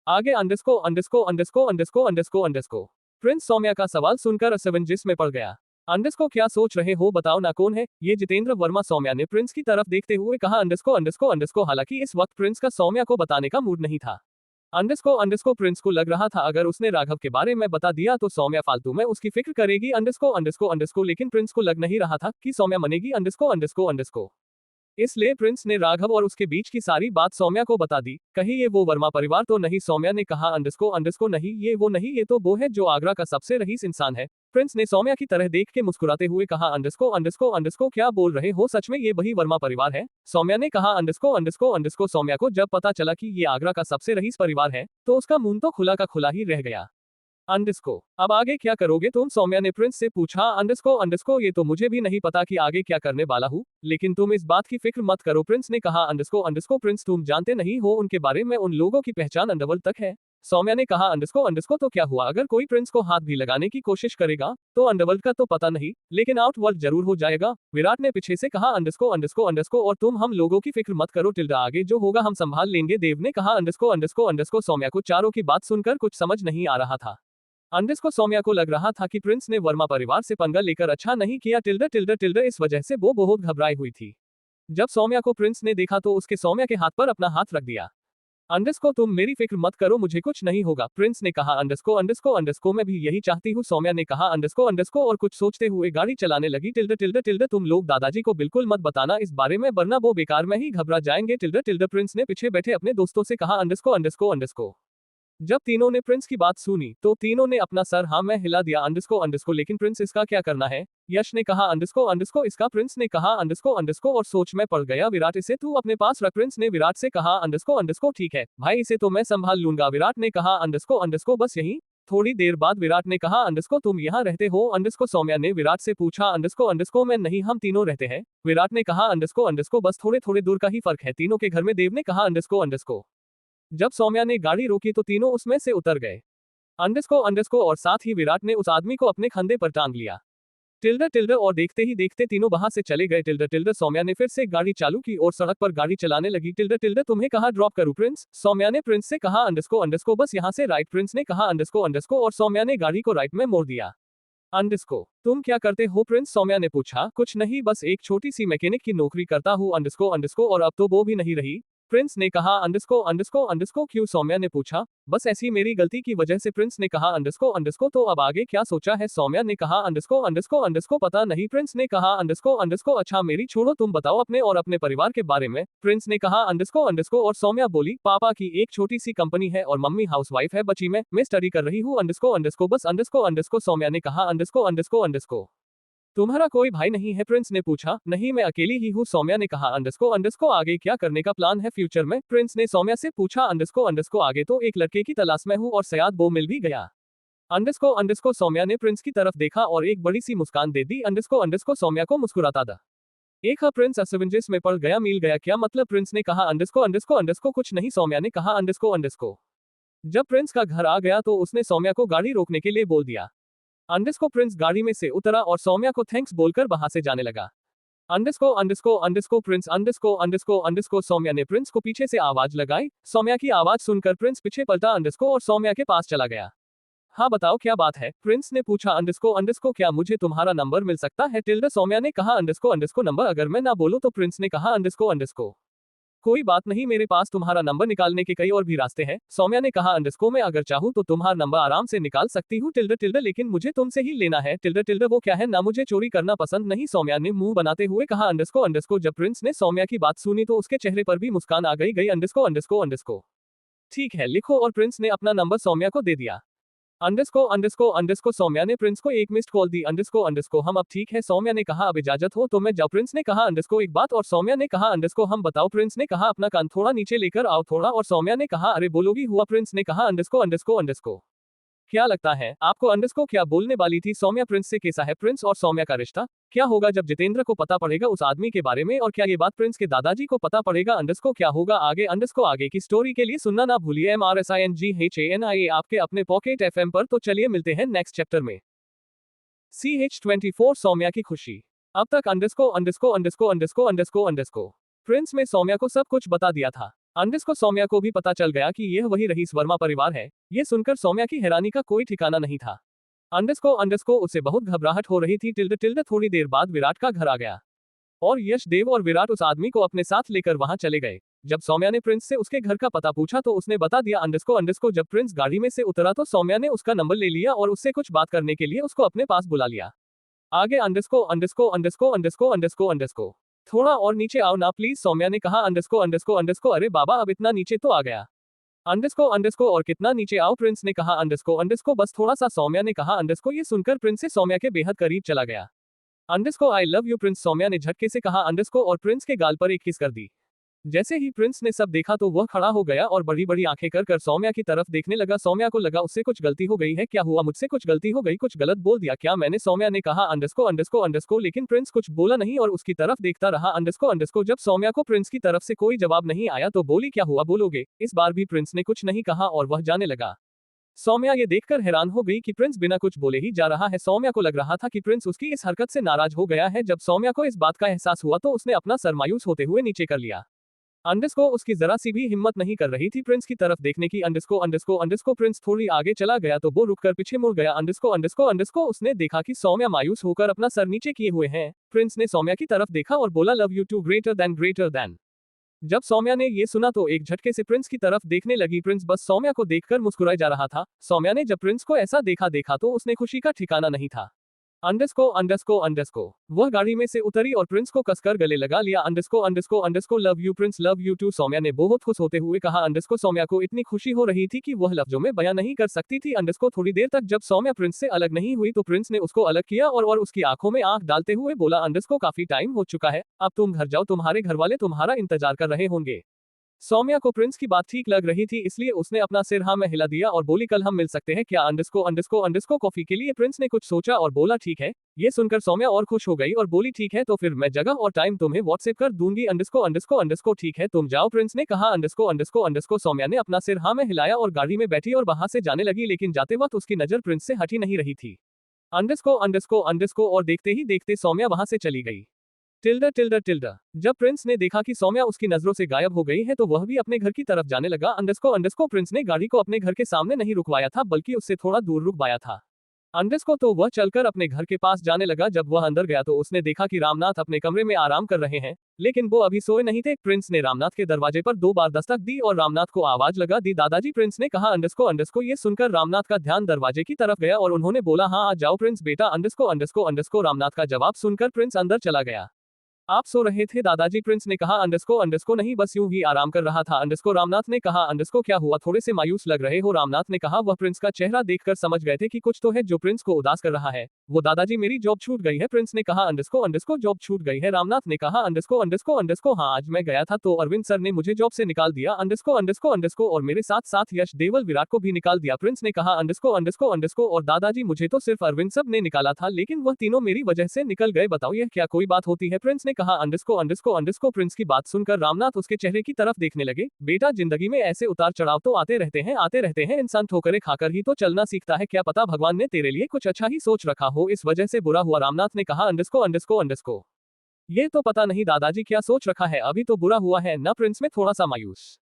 आगे अंडरस्को underscore underscore underscore underscore अंडरस्को Prince Saumya का सवाल सुनकर असमंजस में पड़ गया। अंडरस्को क्या सोच रहे हो, बताओ ना, कौन है ये जितेंद्र वर्मा, सौम्या ने प्रिंस की तरफ देखते हुए कहा। अंडरस्को अंडरस्को अंडरस्को हालांकि इस वक्त प्रिंस का सौम्या को बताने का मूड नहीं था। अंडरस्को अंडरस्को प्रिंस को लग रहा था अगर उसने राघव के बारे में बता दिया तो सौम्या फालतू में उसकी फिक्र करेगी। अंडरस्को अंडरस्को अंडरस्को लेकिन प्रिंस को लग नहीं रहा था कि सौम्या मनेगी। अंडरस्को अंडरस्को अंडरस्को इसलिए प्रिंस ने राघव और उसके बीच की सारी बात सौम्या को बता दी। कहीं ये वो वर्मा परिवार तो नहीं, सौम्या ने कहा। अंडरस्को अंडरस्को नहीं, ये वो नहीं, ये तो वो है जो आगरा का सबसे रईस इंसान है। प्रिंस ने सौम्या की तरह देख के मुस्कुराते हुए कहा। अंडरस्को अंडरस्को अंडरस्को क्या बोल रहे हो, सच में ये वही वर्मा परिवार है, सौम्या ने कहा। अंडरस्को अंडरस्को अंडरस्को सौम्या को जब पता चला कि ये आगरा का सबसे रईस परिवार है तो उसका मुंह तो खुला का खुला ही रह गया। अंडरस्को अब आगे क्या करोगे तुम, सौम्या ने प्रिंस से पूछा। अंडरस्को अंडरस्को ये तो मुझे भी नहीं पता कि आगे क्या करने वाला हूँ, लेकिन तुम इस बात की फिक्र मत करो, प्रिंस ने कहा। अंडरस्को अंडरस्को प्रिंस तुम जानते नहीं हो उनके बारे में, उन लोगों की पहचान अंडरवर्ल्ड तक है, सौम्या ने कहा। अंडरस्को अंडरस्को तो क्या हुआ अगर कोई प्रिंस को हाथ भी लगाने की कोशिश करेगा तो अंडरवर्ल्ड का तो पता नहीं लेकिन आउटवर्ल्ड जरूर हो जाएगा, विराट ने पीछे से कहा। अंडरस्को अंडरस्को अंडरस्को और तुम हम लोगों की फिक्र मत करो टिल्डा, आगे जो होगा हम संभाल लेंगे, देव ने कहा। अंडरस्को अंडरस्को अंडरस्को सौम्या को चारों की बात सुनकर कुछ समझ नहीं आ रहा था। अंडरस्को सौम्या को लग रहा था कि प्रिंस ने वर्मा परिवार से पंगा लेकर अच्छा नहीं किया टिल्डा टिल्डा टिल्डा इस वजह से वो बहुत घबराई हुई थी। जब सौम्या को प्रिंस ने देखा तो उसके सौम्या के हाथ पर अपना हाथ रख दिया। अंडरस्को तुम मेरी फिक्र मत करो, मुझे कुछ नहीं होगा, प्रिंस ने कहा। अंडरस्को अंडरस्को अंडरस्को मैं भी यही चाहती हूँ, सौम्या ने कहा। अंडरस्को अंडरस्को और कुछ सोचते हुए गाड़ी चलाने लगी। टिल्डर टिल्डर टिल्डर तुम लोग दादाजी को बिल्कुल मत बताना इस बारे में, वरना वो बेकार में ही घबरा जाएंगे। टिल्डर टिल्डर प्रिंस ने पीछे बैठे अपने दोस्तों से कहा। अंडरस्को अंडरस्को अंडरस्को जब तीनों ने प्रिंस की बात सुनी तो तीनों ने अपना सर हाँ में हिला दिया। अंडरस्को अंडरस्को लेकिन प्रिंस इसका क्या करना है, यश ने कहा। अंडरस्को अंडरस्को इसका, प्रिंस ने कहा। अंडरस्को अंडरस्को और सोच में पड़ गया विराट, इसे तू अपने पास रख, प्रिंस ने विराट से कहा। अंडरस्को अंडरस्को ठीक है भाई, इसे तो मैं संभाल लूंगा, विराट ने कहा। अंडरस्को अंडरस्को बस यही। थोड़ी देर बाद विराट ने कहा। अंडरस्को तुम यहाँ रहते हो? अंडरस्को सौम्या ने विराट से पूछा। अंडरस्को अंडरस्को मैं नहीं, हम तीनों रहते हैं, विराट ने कहा। अंडरस्को अंडरस्को बस थोड़े थोड़े दूर का ही फर्क है तीनों के घर में, देव ने कहा। अंडरस्को अंडरस्को जब सौम्या ने गाड़ी रोकी तो तीनों उसमें से उतर गए। अंडरस्को अंडरस्को और साथ ही विराट ने उस आदमी को अपने कंधे पर टांग लिया। टिल्डर टिल्डर और देखते ही देखते तीनों वहां से चले गए। टिल्डर टिल्डर सौम्या ने फिर से गाड़ी चालू की और सड़क पर गाड़ी चलाने लगी। टिल्डर टिल्डर तुम्हें कहाँ ड्रॉप करूं प्रिंस, सौम्या ने प्रिंस से कहा। अंडरस्को अंडरस्को बस यहाँ से राइट, प्रिंस ने कहा। अंडरस्को अंडरस्को और सौम्या ने गाड़ी को राइट में मोड़ दिया। अंडरस्को तुम क्या करते हो प्रिंस, सौम्या ने पूछा। कुछ नहीं, बस एक छोटी सी मैकेनिक की नौकरी करता हूँ। अंडरस्को अंडरस्को और अब तो वो भी नहीं रही, प्रिंस ने कहा। अंडरस्को अंडरस्को अंडरस्को क्यों, सौम्या ने पूछा। बस ऐसी मेरी गलती की वजह से, प्रिंस ने कहा। अंडरस्को अंडरस्को तो अब आगे क्या सोचा है, सौम्या ने कहा। अंडरस्को अंडरस्को अंडरस्को पता नहीं, प्रिंस ने कहा। अंडरस्को अंडरस्को अच्छा मेरी छोड़ो, तुम बताओ अपने और अपने परिवार के बारे में, प्रिंस ने कहा। अंडरस्को अंडरस्को और सौम्या बोली। पापा की एक छोटी सी कंपनी है और मम्मी हाउसवाइफ है, बची मैं स्टडी कर रही हूँ। अंडरस्को अंडरस्को बस अंडरस्को अंडरस्को सौम्या ने कहा। अंडरस्को अंडरस्को अंडरस्को तुम्हारा कोई भाई नहीं है, प्रिंस ने पूछा। नहीं मैं अकेली ही हूँ, सौम्या ने कहा। अंडरस्को अंडरस्को आगे क्या करने का प्लान है फ्यूचर में, प्रिंस ने सौम्या से पूछा। अंडरस्को अंडरस्को आगे तो एक लड़के की तलाश में हूँ और शायद वो मिल भी गया। अंडरस्को अंडरस्को सौम्या ने प्रिंस की तरफ देखा और एक बड़ी सी मुस्कान दे दी। अंडरस्को अंडरस्को सौम्या को मुस्कुराता था एक प्रिंस असमंजस में पड़ गया। मिल गया क्या मतलब, प्रिंस ने कहा। अंडरस्को अंडरस्को अंडरस्को कुछ नहीं, सौम्या ने कहा। अंडरस्को अंडरस्को जब प्रिंस का घर आ गया तो उसने सौम्या को गाड़ी रोकने के लिए बोल दिया। अंडरस्को प्रिंस गाड़ी में से उतरा और सौम्या को थैंक्स बोलकर वहां से जाने लगा। अंडरस्को underscore अंडरस्को Prince अंडरस्को underscore underscore Saumya ने प्रिंस को पीछे से आवाज लगाई। सौम्या की आवाज सुनकर प्रिंस पीछे पलटा अंडरस्को और सौम्या के पास चला गया। हाँ बताओ क्या बात है, प्रिंस ने पूछा। अंडरस्को अंडरस्को क्या मुझे तुम्हारा नंबर मिल सकता है, टिल्डर सौम्या ने कहा। अंडरस्को अंडरस्को नंबर अगर मैं ना बोलूं तो, प्रिंस ने कहा। अंडरस्को अंडरस्को कोई बात नहीं, मेरे पास तुम्हारा नंबर निकालने के कई और भी रास्ते हैं, सौम्या ने कहा। अंडरस्को मैं अगर चाहूँ तो तुम्हारा नंबर आराम से निकाल सकती हूँ, टिल्डर टिल्डर लेकिन मुझे तुमसे ही लेना है। टिल्डर टिल्डर वो क्या है, ना मुझे चोरी करना पसंद नहीं, सौम्या ने मुंह बनाते हुए कहा। अंडरस्को अंडरस्को जब प्रिंस ने सौम्या की बात सुनी तो उसके चेहरे पर भी मुस्कान आ गई। अंडरस्को अंडरस्को अंडरस्को ठीक है लिखो, और प्रिंस ने अपना नंबर सौम्या को दे दिया। अंडरस्को अंडरस्को अंडरस्को सौम्या ने प्रिंस को एक मिस्ड कॉल दी। अंडरस्को अंडरस्को हम अब ठीक है, सौम्या ने कहा। अब इजाजत हो तो मैं जाऊँ, प्रिंस ने कहा। अंडरस्को एक बात और, सौम्या ने कहा। अंडरस्को हम बताओ, प्रिंस ने कहा। अपना कान थोड़ा नीचे लेकर आओ थोड़ा, और सौम्या ने कहा। अरे बोलोगी हुआ, प्रिंस ने कहा। अंडरस्को अंडरस्को अंडरस्को क्या लगता है आपको, अंडरस्को क्या बोलने वाली थी सौम्या। प्रिंस से कैसा है प्रिंस और सौम्या का रिश्ता, क्या होगा जब जितेंद्र को पता पड़ेगा उस आदमी के बारे में, और क्या ये बात प्रिंस के दादाजी को पता पड़ेगा। अंडरस्को क्या होगा आगे, अंडरस्को आगे की स्टोरी के लिए सुनना ना भूलिए MRSINGHANIA आपके अपने पॉकेट FM पर। तो चलिए मिलते हैं नेक्स्ट चैप्टर में। CH24 सौम्या की खुशी। अब तक underscore underscore underscore underscore underscore अंडरस्को Prince में सौम्या को सब कुछ बता दिया था। अंडरस्को सौम्या को भी पता चल गया कि यह वही रईस वर्मा परिवार है। ये सुनकर सौम्या की हैरानी का कोई ठिकाना नहीं था। अंडरस्को अंडरस्को उसे बहुत घबराहट हो रही थी। टिल्डर टिल्डर थोड़ी देर बाद विराट का घर आ गया और यश, देव और विराट उस आदमी को अपने साथ लेकर वहां चले गए। जब सौम्या ने प्रिंस से उसके घर का पता पूछा तो उसने बता दिया। अंडरस्को अंडरस्को जब प्रिंस गाड़ी में से उतरा तो सौम्या ने उसका नंबर ले लिया और उससे कुछ बात करने के लिए उसको अपने पास बुला लिया। आगे अंडरस्को अंडरस्को अंडरस्को अंडरस्को अंडरस्को अंडरस्को थोड़ा और नीचे आओ ना प्लीज, सौम्या ने कहा। अंडरस्को अंडरस्को अंडरस्को अरे बाबा अब इतना नीचे तो आ गया। अंडरस्को अंडरस्को और कितना नीचे आओ, प्रिंस ने कहा। अंडरस्को अंडरस्को बस थोड़ा सा, सौम्या ने कहा। अंडरस्को ये सुनकर प्रिंस से सौम्या के बेहद करीब चला गया। Underscore I love you Prince, Saumya ने झटके से कहा। अंडरस्को और प्रिंस के गाल पर एक किस कर दी। जैसे ही प्रिंस ने सब देखा तो वह खड़ा हो गया और बड़ी बड़ी आंखें कर कर सौम्या की तरफ देखने लगा। सौम्या को लगा उससे कुछ गलती हो गई है। क्या हुआ, मुझसे कुछ गलती हो गई, कुछ गलत बोल दिया क्या मैंने, सौम्या ने कहा। अंडरस्को अंडरस्को अंडरस्को लेकिन प्रिंस कुछ बोला नहीं और उसकी तरफ देखता रहा। अंडरस्को अंडरस्को जब सौम्या को प्रिंस की तरफ से कोई जवाब नहीं आया तो बोली क्या हुआ बोलोगे। इस बार भी प्रिंस ने कुछ नहीं कहा और वह जाने लगा। सौम्या ये देखकर हैरान हो गई कि प्रिंस बिना कुछ बोले ही जा रहा है। सौम्या को लग रहा था कि प्रिंस उसकी इस हरकत से नाराज हो गया है। जब सौम्या को इस बात का एहसास हुआ तो उसने अपना सर मायूस होते हुए नीचे कर लिया। अंडरस्को उसकी जरा सी भी हिम्मत नहीं कर रही थी प्रिंस की तरफ देखने की। अंडरस्को अंडरस्को अंडरस्को प्रिंस थोड़ी आगे चला गया तो वो रुककर पीछे मुड़ गया। अंडरस्को अंडरस्को अंडरस्को उसने देखा कि सौम्या मायूस होकर अपना सर नीचे किए हुए हैं। प्रिंस ने सौम्या की तरफ देखा और बोला love you too greater than. जब सौम्या ने ये सुना तो एक झटके से प्रिंस की तरफ देखने लगी। प्रिंस बस सौम्या को देखकर मुस्कुराए जा रहा था। सौम्या ने जब प्रिंस को ऐसा देखा तो उसने खुशी का ठिकाना नहीं था। अंडरस्को वह गाड़ी में से उतरी और प्रिंस को कसकर गले लगा लिया। Underscore love you Prince, love you too, Saumya ने बहुत खुश होते हुए कहा। अंडरस्को सौम्या को इतनी खुशी हो रही थी कि वह लफ्जों में बयां नहीं कर सकती थी। अंडरस्को थोड़ी देर तक जब सौम्या प्रिंस से अलग नहीं हुई तो प्रिंस ने उसको अलग किया और उसकी आंखों में आंख डालते हुए बोला, अंडरस्को काफी टाइम हो चुका है, अब तुम घर जाओ, तुम्हारे घर वाले तुम्हारा इंतजार कर रहे होंगे। सौम्या को प्रिंस की बात ठीक लग रही थी, इसलिए उसने अपना सिर हाँ में हिला दिया और बोली, कल हम मिल सकते हैं क्या? अंडरस्को कॉफी के लिए प्रिंस ने कुछ सोचा और बोला, ठीक है। ये सुनकर सौम्या और खुश हो गई और बोली, ठीक है तो फिर मैं जगह और टाइम तुम्हें व्हाट्सएप कर दूंगी। अंडरस्को ठीक है, तुम जाओ, प्रिंस ने कहा। अंडरस्को सौम्या ने अपना सिर हाँ में हिलाया और गाड़ी में बैठी और वहां से जाने लगी, लेकिन जाते वक्त उसकी नजर प्रिंस से हटी नहीं रही थी। अंडरस्को और देखते ही देखते सौम्या वहां से चली गई। टिल्डा जब प्रिंस ने देखा कि सौम्या उसकी नजरों से गायब हो गई है तो वह भी अपने घर की तरफ जाने लगा। अंडरस्को प्रिंस ने गाड़ी को अपने घर के सामने नहीं रुकवाया था बल्कि उससे थोड़ा दूर रुकवाया था। अंडरस्को तो वह चलकर अपने घर के पास जाने लगा। जब वह अंदर गया तो उसने देखा कि रामनाथ अपने कमरे में आराम कर रहे हैं, लेकिन वो अभी सोए नहीं थे। प्रिंस ने रामनाथ के दरवाजे पर 2 बार दस्तक दी और रामनाथ को आवाज लगा दी, दादाजी, प्रिंस ने कहा। अंडरस्को ये सुनकर रामनाथ का ध्यान दरवाजे की तरफ गया और उन्होंने बोला, हाँ आ जाओ प्रिंस बेटा। अंडरस्को रामनाथ का जवाब सुनकर प्रिंस अंदर चला गया। आप सो रहे थे दादाजी, प्रिंस ने कहा। अंडरस्को नहीं, बस यूं ही आराम कर रहा था। रामनाथ ने कहा। अंडरस्को क्या हुआ, थोड़े से मायूस लग रहे हो? रामनाथ ने कहा। वह प्रिंस का चेहरा देखकर समझ गए थे कि कुछ तो है जो प्रिंस को उदास कर रहा है। वो दादाजी, मेरी जॉब छूट गई है, प्रिंस ने कहा। अंडरस्को जॉब छूट गई है, रामनाथ ने कहा। अंडरस्को हाँ, आज मैं गया था तो अरविंद सर ने मुझे जॉब से निकाल दिया। अंडरस्को और मेरे साथ साथ यश, देवल, विराट को भी निकाल दिया, प्रिंस ने कहा। अंडरस्को और दादाजी, मुझे तो सिर्फ अरविंद सब ने निकाला था, लेकिन वह तीनों मेरी वजह से निकल गए, बताओ यह क्या कोई बात होती है? प्रिंस ने कहा। अंडरस्को प्रिंस की बात सुनकर रामनाथ उसके चेहरे की तरफ देखने लगे। बेटा, जिंदगी में ऐसे उतार चढ़ाव तो आते रहते हैं, इंसान ठोकरें खाकर ही तो चलना सीखता है, क्या पता भगवान ने तेरे लिए कुछ अच्छा ही सोच रखा हो, इस वजह से बुरा हुआ, रामनाथ ने कहा। अंडरस्को ये तो पता नहीं दादाजी क्या सोच रखा है, अभी तो बुरा हुआ है ना, प्रिंस में थोड़ा सा मायूस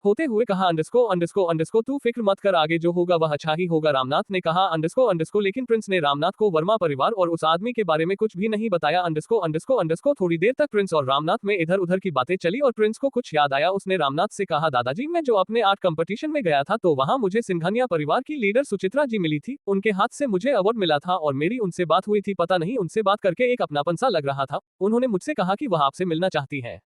होते हुए कहा। अंडरस्को तू फिक्र मत कर, आगे जो होगा वह अच्छा ही होगा, रामनाथ ने कहा। अंडरस्को लेकिन प्रिंस ने रामनाथ को वर्मा परिवार और उस आदमी के बारे में कुछ भी नहीं बताया। अंडरस्को थोड़ी देर तक प्रिंस और रामनाथ में इधर उधर की बातें चली और प्रिंस को कुछ याद आया। उसने रामनाथ से कहा, दादाजी, मैं जो अपने आर्ट कंपटीशन में गया था तो वहां मुझे सिंघानिया परिवार की लीडर सुचित्रा जी मिली थी, उनके हाथ से मुझे अवार्ड मिला था और मेरी उनसे बात हुई थी, पता नहीं उनसे बात करके एक अपनापन सा लग रहा था। उन्होंने मुझसे कहा कि वह आपसे मिलना चाहती है,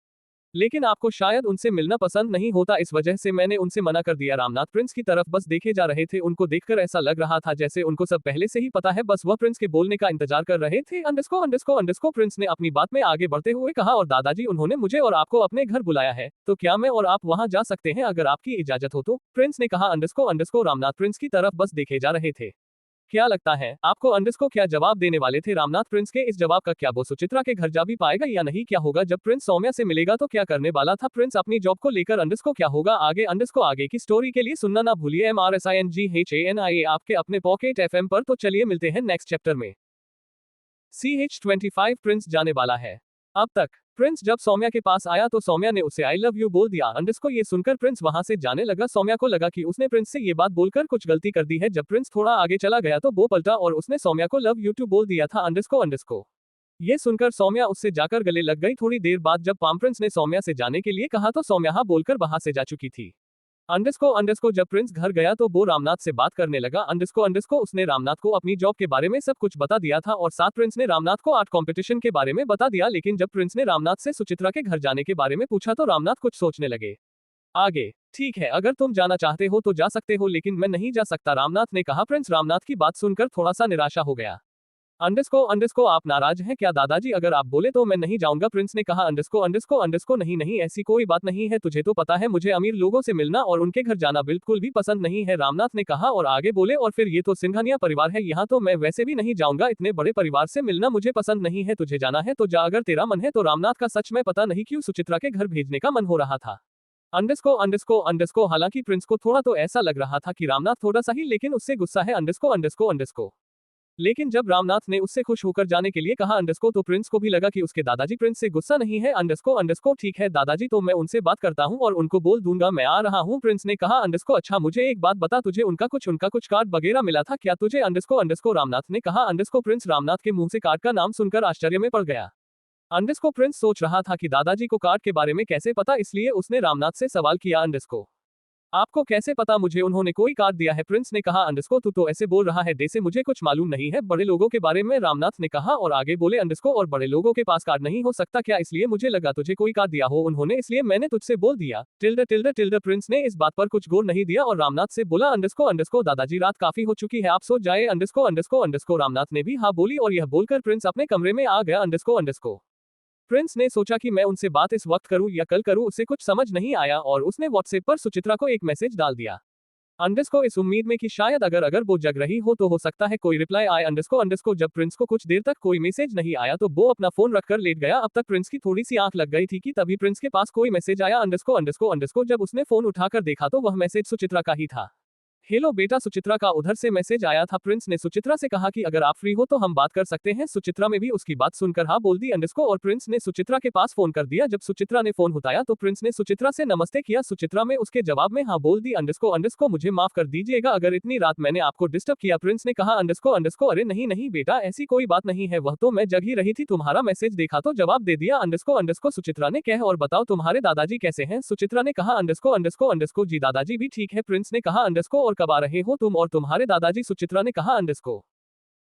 लेकिन आपको शायद उनसे मिलना पसंद नहीं होता, इस वजह से मैंने उनसे मना कर दिया। रामनाथ प्रिंस की तरफ बस देखे जा रहे थे, उनको देखकर ऐसा लग रहा था जैसे उनको सब पहले से ही पता है, बस वह प्रिंस के बोलने का इंतजार कर रहे थे। अंडरस्को प्रिंस ने अपनी बात में आगे बढ़ते हुए कहा, और दादाजी, उन्होंने मुझे और आपको अपने घर बुलाया है, तो क्या मैं और आप वहां जा सकते हैं अगर आपकी इजाजत हो तो? प्रिंस ने कहा। अंडरस्को रामनाथ प्रिंस की तरफ बस देखे जा रहे थे। क्या लगता है आपको अंडरस्को क्या जवाब देने वाले थे? रामनाथ प्रिंस के इस जवाब का क्या वो सुचित्रा के घर जा भी पाएगा या नहीं? क्या होगा जब प्रिंस सौम्या से मिलेगा तो क्या करने वाला था प्रिंस अपनी जॉब को लेकर? अंडरस्को क्या होगा आगे? अंडरस्को आगे की स्टोरी के लिए सुनना ना भूलिए MRSINGHANIA आपके अपने पॉकेट FM पर। तो चलिए मिलते हैं नेक्स्ट चैप्टर में। CH25 प्रिंस जाने वाला है। अब तक प्रिंस जब सौम्या के पास आया तो सौम्या ने उसे आई लव यू बोल दिया। अंडरस्को ये सुनकर प्रिंस वहां से जाने लगा। सौम्या को लगा कि उसने प्रिंस से ये बात बोलकर कुछ गलती कर दी है। जब प्रिंस थोड़ा आगे चला गया तो वो पलटा और उसने सौम्या को लव यू टू बोल दिया था। अंडरस्को ये सुनकर सौम्या उससे जाकर गले लग गई। थोड़ी देर बाद जब पाम प्रिंस ने सौम्या से जाने के लिए कहा तो सौम्या हाँ बोलकर वहां से जा चुकी थी। अंडरस्को जब प्रिंस घर गया तो वो रामनाथ से बात करने लगा। अंडरस्को उसने रामनाथ को अपनी जॉब के बारे में सब कुछ बता दिया था और साथ प्रिंस ने रामनाथ को आर्ट कंपटीशन के बारे में बता दिया। लेकिन जब प्रिंस ने रामनाथ से सुचित्रा के घर जाने के बारे में पूछा तो रामनाथ कुछ सोचने लगे। आगे ठीक है, अगर तुम जाना चाहते हो तो जा सकते हो, लेकिन मैं नहीं जा सकता, रामनाथ ने कहा। प्रिंस रामनाथ की बात सुनकर थोड़ा सा निराशा हो गया। अंडरस्को आप नाराज हैं क्या दादाजी? अगर आप बोले तो मैं नहीं जाऊंगा, प्रिंस ने कहा। अंडरस्को नहीं ऐसी कोई बात नहीं है, तुझे तो पता है मुझे अमीर लोगों से मिलना और उनके घर जाना बिल्कुल भी पसंद नहीं है, रामनाथ ने कहा और आगे बोले, और फिर ये तो सिंघानिया परिवार है, यहाँ तो मैं वैसे भी नहीं जाऊंगा, इतने बड़े परिवार से मिलना मुझे पसंद नहीं है, तुझे जाना है तो जा, अगर तेरा मन है तो। रामनाथ का सच में पता नहीं क्यों सुचित्रा के घर भेजने का मन हो रहा था। अंडरस्को हालांकि प्रिंस को थोड़ा तो ऐसा लग रहा था कि रामनाथ थोड़ा सा ही लेकिन उससे गुस्सा है। अंडरस्को लेकिन जब रामनाथ ने उससे खुश होकर जाने के लिए कहा अंडरस्को तो प्रिंस को भी लगा कि उसके दादाजी प्रिंस से गुस्सा नहीं है। अंडरस्को ठीक है दादाजी, तो मैं उनसे बात करता हूँ और उनको बोल दूंगा मैं आ रहा हूँ, प्रिंस ने कहा। अंडरस्को अच्छा मुझे एक बात बता, तुझे उनका कुछ कार्ड वगैरह मिला था क्या तुझे? अंडरस्को रामनाथ ने कहा। अंडरस्को प्रिंस रामनाथ के मुंह से कार्ड का नाम सुनकर आश्चर्य में पड़ गया। अंडरस्को प्रिंस सोच रहा था कि दादाजी को कार्ड के बारे में कैसे पता, इसलिए उसने रामनाथ से सवाल किया, अंडरस्को आपको कैसे पता मुझे उन्होंने कोई कार्ड दिया है? प्रिंस ने कहा, अंडरस्को तू तो ऐसे बोल रहा है जैसे मुझे कुछ मालूम नहीं है बड़े लोगों के बारे में, रामनाथ ने कहा और आगे बोले, अंडरस्को और बड़े लोगों के पास कार्ड नहीं हो सकता क्या? इसलिए मुझे लगा तुझे कोई कार्ड दिया हो उन्होंने, इसलिए मैंने तुझसे बोल दिया। टिल्डर टिल्डर टिल्डर प्रिंस ने इस बात पर कुछ गौर नहीं दिया और रामनाथ से बोला, अंडरस्को अंडरस्को दादाजी रात काफी हो चुकी है, आप सो जाए। अंडरस्को अंडरस्को अंडरस्को रामनाथ ने भी हाँ बोली और यह बोलकर प्रिंस अपने कमरे में आ गया। अंडरस्को अंडरस्को प्रिंस ने सोचा कि मैं उनसे बात इस वक्त करूं या कल करूं, उसे कुछ समझ नहीं आया और उसने व्हाट्सएप पर सुचित्रा को एक मैसेज डाल दिया। अंडरस्को इस उम्मीद में कि शायद अगर वो जग रही हो सकता है कोई रिप्लाई आए। अंडरस्को जब प्रिंस को कुछ देर तक कोई मैसेज नहीं आया तो वो अपना फोन रखकर लेट गया। अब तक प्रिंस की थोड़ी सी आंख लग गई थी कि तभी प्रिंस के पास कोई मैसेज आया। अंडरस्को जब उसने फोन उठाकर देखा तो वह मैसेज सुचित्रा का ही था। हेलो बेटा, सुचित्रा का उधर से मैसेज आया था। प्रिंस ने सुचित्रा से कहा कि अगर आप फ्री हो तो हम बात कर सकते हैं। सुचित्रा में भी उसकी बात सुनकर हाँ बोल दी अंडरस्को और प्रिंस ने सुचित्रा के पास फोन कर दिया। जब सुचित्रा ने फोन उठाया तो प्रिंस ने सुचित्रा से नमस्ते किया। सुचित्रा में उसके जवाब में हाँ बोल दी। अंडरस्को मुझे माफ कर दीजिएगा अगर इतनी रात मैंने आपको डिस्टर्ब किया। प्रिंस ने कहा, अंडरस्को अरे नहीं नहीं बेटा, ऐसी कोई बात नहीं है, वह तो मैं जग ही रही थी, तुम्हारा मैसेज देखा तो जवाब दे दिया। अंडरस्को सुचित्रा ने कहा, और बताओ तुम्हारे दादाजी कैसे हैं? सुचित्रा ने कहा, अंडरस्को जी दादाजी भी ठीक है। प्रिंस ने कहा, अंडरस्को और कब आ रहे हो तुम और तुम्हारे दादाजी? सुचित्रा ने कहा, अंडरस्को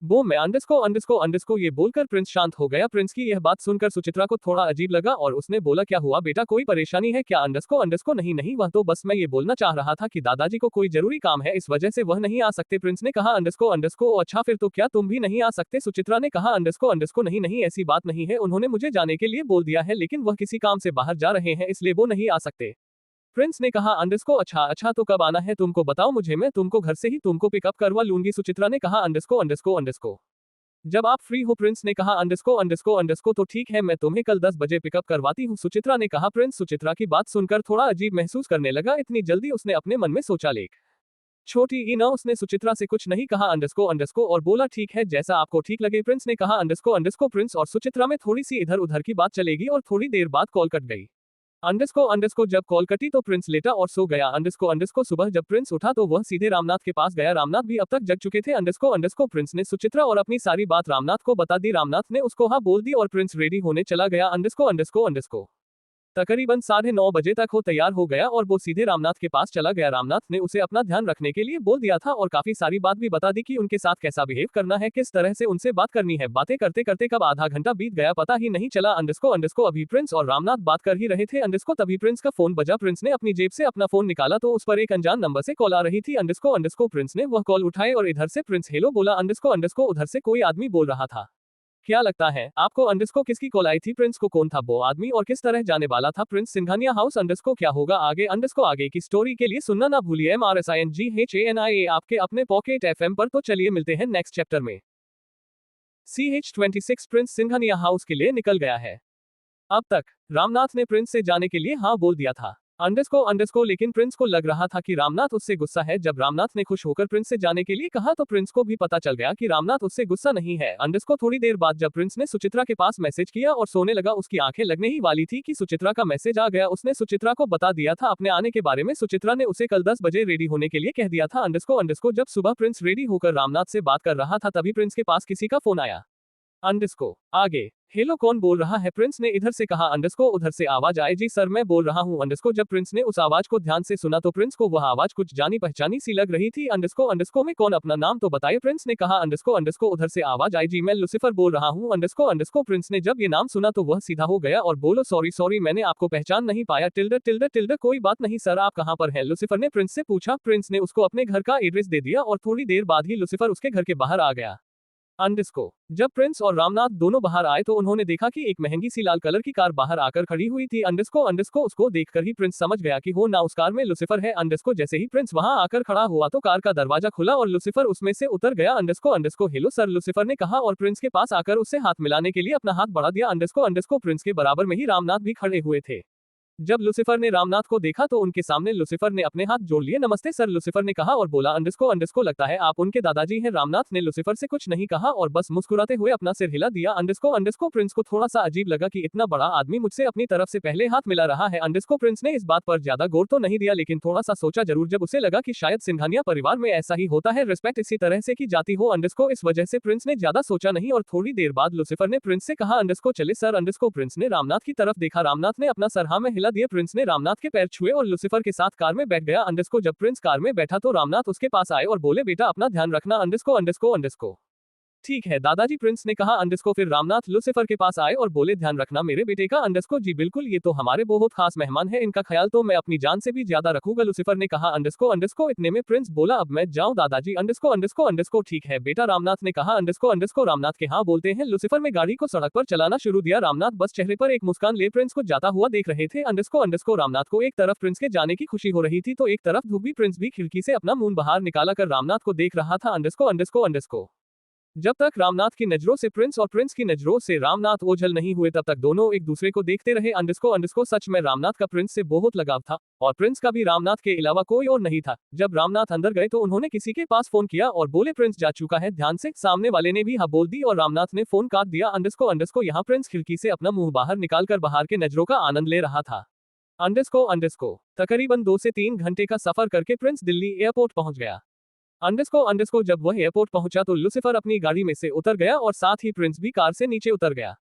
वो मैं। अंडरस्को ये बोलकर प्रिंस शांत हो गया। प्रिंस की यह बात सुनकर सुचित्रा को थोड़ा अजीब लगा और उसने बोला, क्या हुआ बेटा, कोई परेशानी है क्या? अंडरस्को नहीं वह तो बस मैं ये बोलना चाह रहा था कि दादाजी को कोई जरूरी काम है, इस वजह से वह नहीं आ सकते। प्रिंस ने कहा, अंडरस्को अच्छा फिर तो क्या तुम भी नहीं आ सकते? सुचित्रा ने कहा, अंडरस्को नहीं ऐसी बात नहीं है, उन्होंने मुझे जाने के लिए बोल दिया है लेकिन वह किसी काम से बाहर जा रहे हैं इसलिए वो नहीं आ सकते। प्रिंस ने कहा, अंडरस्को अच्छा तो कब आना है तुमको बताओ मुझे, मैं तुमको घर से ही तुमको पिकअप करवा लूंगी। सुचित्रा ने कहा, अंडरस्को जब आप फ्री हो। प्रिंस ने कहा, अंडरस्को तो ठीक है, मैं तुम्हें कल 10 बजे पिकअप करवाती हूँ। सुचित्रा ने कहा। प्रिंस सुचित्रा की बात सुनकर थोड़ा अजीब महसूस करने लगा, इतनी जल्दी उसने अपने मन में सोचा लेक छोटी ई ना। उसने सुचित्रा से कुछ नहीं कहा अंडरस्को और बोला, ठीक है जैसा आपको ठीक लगे। प्रिंस ने कहा, अंडरस्को प्रिंस और सुचित्रा में थोड़ी सी इधर उधर की बात चलेगी और थोड़ी देर बाद कॉल कट गई। अंडरस्को जब कॉल कटी तो प्रिंस लेटा और सो गया। अंडरस्को सुबह जब प्रिंस उठा तो वह सीधे रामनाथ के पास गया। रामनाथ भी अब तक जग चुके थे। अंडरस्को प्रिंस ने सुचित्रा और अपनी सारी बात रामनाथ को बता दी। रामनाथ ने उसको हाँ बोल दी और प्रिंस रेडी होने चला गया। अंडरस्को तकरीबन 9:30 बजे तक वो तैयार हो गया और वो सीधे रामनाथ के पास चला गया। रामनाथ ने उसे अपना ध्यान रखने के लिए बोल दिया था और काफी सारी बात भी बता दी कि उनके साथ कैसा बिहेव करना है, किस तरह से उनसे बात करनी है। बातें करते करते कब आधा घंटा बीत गया पता ही नहीं चला। अंडरस्को अभी प्रिंस और रामनाथ बात कर ही रहे थे। तभी प्रिंस का फोन बजा। प्रिंस ने अपनी जेब से अपना फोन निकाला तो उस पर एक अनजान नंबर से कॉल आ रही थी। अंडरस्को प्रिंस ने वह कॉल उठाए और इधर से प्रिंस हेलो बोला। अंडरस्को उधर से कोई आदमी बोल रहा था। क्या लगता है आपको? अंडरस्को किसकी कॉल आई थी? प्रिंस को कौन था वो आदमी और किस तरह जाने वाला था प्रिंस सिंघानिया हाउस? अंडरस्को क्या होगा आगे? अंडरस्को आगे की स्टोरी के लिए सुनना ना भूलिए। MRSINGHANIA आपके अपने पॉकेट FM पर। तो चलिए मिलते हैं नेक्स्ट चैप्टर में। CH26 प्रिंस सिंघानिया हाउस के लिए निकल गया है। अब तक रामनाथ ने प्रिंस से जाने के लिए हाँ बोल दिया था। अंडरस्को लेकिन प्रिंस को लग रहा था कि रामनाथ उससे गुस्सा है। जब रामनाथ ने खुश होकर प्रिंस से जाने के लिए कहा तो प्रिंस को भी पता चल गया कि रामनाथ उससे गुस्सा नहीं है। अंडरस्को थोड़ी देर बाद जब प्रिंस ने सुचित्रा के पास मैसेज किया और सोने लगा, उसकी आंखें लगने ही वाली थी कि सुचित्रा का मैसेज आ गया। उसने सुचित्रा को बता दिया था अपने आने के बारे में। सुचित्रा ने उसे कल 10 बजे रेडी होने के लिए कह दिया था। अंडरस्को जब सुबह प्रिंस रेडी होकर रामनाथ से बात कर रहा था तभी प्रिंस के पास किसी का फोन आया। अंडरस्को आगे, हेलो कौन बोल रहा है? प्रिंस ने इधर से कहा। अंडरस्को उधर से आवाज आई, जी सर मैं बोल रहा हूँ। अंडरस्को जब प्रिंस ने उस आवाज को ध्यान से सुना तो प्रिंस को वह आवाज कुछ जानी पहचानी सी लग रही थी। अंडरस्को में कौन? अपना नाम तो बताइए। प्रिंस ने कहा। अंडरस्को उधर से आवाज आई, जी मैं लुसिफर बोल रहा हूँ। अंडरस्को प्रिंस ने जब ये नाम सुना तो वह सीधा हो गया और बोलो, सॉरी मैंने आपको पहचान नहीं पाया। टिल्डर कोई बात नहीं सर, आप कहाँ पर हैं? लुसिफर ने प्रिंस से पूछा। प्रिंस ने उसको अपने घर का एड्रेस दे दिया और थोड़ी देर बाद ही लुसिफर उसके घर के बाहर आ गया। अंडरस्को जब प्रिंस और रामनाथ दोनों बाहर आए तो उन्होंने देखा कि एक महंगी सी लाल कलर की कार बाहर आकर खड़ी हुई थी। अंडरस्को उसको देखकर ही प्रिंस समझ गया कि हो ना उस कार में लुसिफर है। अंडरस्को जैसे ही प्रिंस वहां आकर खड़ा हुआ तो कार का दरवाजा खुला और लुसिफर उसमें से उतर गया। अंडरस्को हेलो सर, लुसिफर ने कहा और प्रिंस के पास आकर उससे हाथ मिलाने के लिए अपना हाथ बढ़ा दिया। अंडरस्को प्रिंस के बराबर में ही रामनाथ भी खड़े हुए थे। जब लूसीफर ने रामनाथ को देखा तो उनके सामने लूसीफर ने अपने हाथ जोड़ लिए। नमस्ते सर, लूसीफर ने कहा और बोला अंडरस्को लगता है आप उनके दादाजी हैं। रामनाथ ने लूसीफर से कुछ नहीं कहा और बस मुस्कुराते हुए अपना सिर हिला दिया। अंडरस्को प्रिंस को थोड़ा सा अजीब लगा कि इतना बड़ा आदमी मुझसे अपनी तरफ से पहले हाथ मिला रहा है। अंडरस्को प्रिंस ने इस बात पर ज्यादा गौर तो नहीं दिया, लेकिन थोड़ा सा सोचा जरूर जब उसे लगा कि शायद सिंघानिया परिवार में ऐसा ही होता है, रिस्पेक्ट इसी तरह से की जाती हो। अंडरस्को इस वजह से प्रिंस ने ज्यादा सोचा नहीं और थोड़ी देर बाद लूसीफर ने प्रिंस से कहा अंडरस्को चले सर। अंडरस्को प्रिंस ने रामनाथ की तरफ देखा। रामनाथ ने अपना सर हाँ में हिला दिया। प्रिंस ने रामनाथ के पैर छुए और लूसीफर के साथ कार में बैठ गया। अंडरस्को जब प्रिंस कार में बैठा तो रामनाथ उसके पास आए और बोले बेटा अपना ध्यान रखना। अंडरस्को ठीक है दादाजी, प्रिंस ने कहा। अंडरस्को फिर रामनाथ लूसीफर के पास आए और बोले ध्यान रखना मेरे बेटे का। अंडरस्को जी बिल्कुल, ये तो हमारे बहुत खास मेहमान है, इनका ख्याल तो मैं अपनी जान से भी ज्यादा रखूंगा, लूसीफर ने कहा। अंडरस्को इतने में प्रिंस बोला अब मैं जाऊं दादाजी। अंडरस्को ठीक है बेटा, रामनाथ ने कहा। अंडरस्को रामनाथ के हाँ बोलते हैं लूसीफर ने गाड़ी को सड़क पर चलाना शुरू दिया। रामनाथ बस चेहरे पर एक मुस्कान ले प्रिंस को जाता हुआ देख रहे थे। अंडरस्को रामनाथ को एक तरफ प्रिंस के जाने की खुशी हो रही थी तो एक तरफ धूबी प्रिंस भी खिड़की से अपना मुंह बाहर निकाला कर रामनाथ को देख रहा था। अंडरस्को जब तक रामनाथ की नजरों से प्रिंस और प्रिंस की नजरों से रामनाथ ओझल नहीं हुए तब तक दोनों एक दूसरे को देखते रहे। अंडरस्को सच में रामनाथ का प्रिंस से बहुत लगाव था और प्रिंस का भी रामनाथ के अलावा कोई और नहीं था। जब रामनाथ अंदर गए तो उन्होंने किसी के पास फोन किया और बोले प्रिंस जा चुका है ध्यान से। सामने वाले ने भी हाँ बोल दी और रामनाथ ने फोन काट दिया। अंडरस्को यहाँ प्रिंस खिड़की से अपना मुंह बाहर निकालकर बाहर के नजरों का आनंद ले रहा था। अंडरस्को तकरीबन 2 से 3 घंटे का सफर करके प्रिंस दिल्ली एयरपोर्ट पहुंच गया। अंडरस्को जब वह एयरपोर्ट पहुंचा तो लूसीफर अपनी गाड़ी में से उतर गया और साथ ही प्रिंस भी कार से नीचे उतर गया।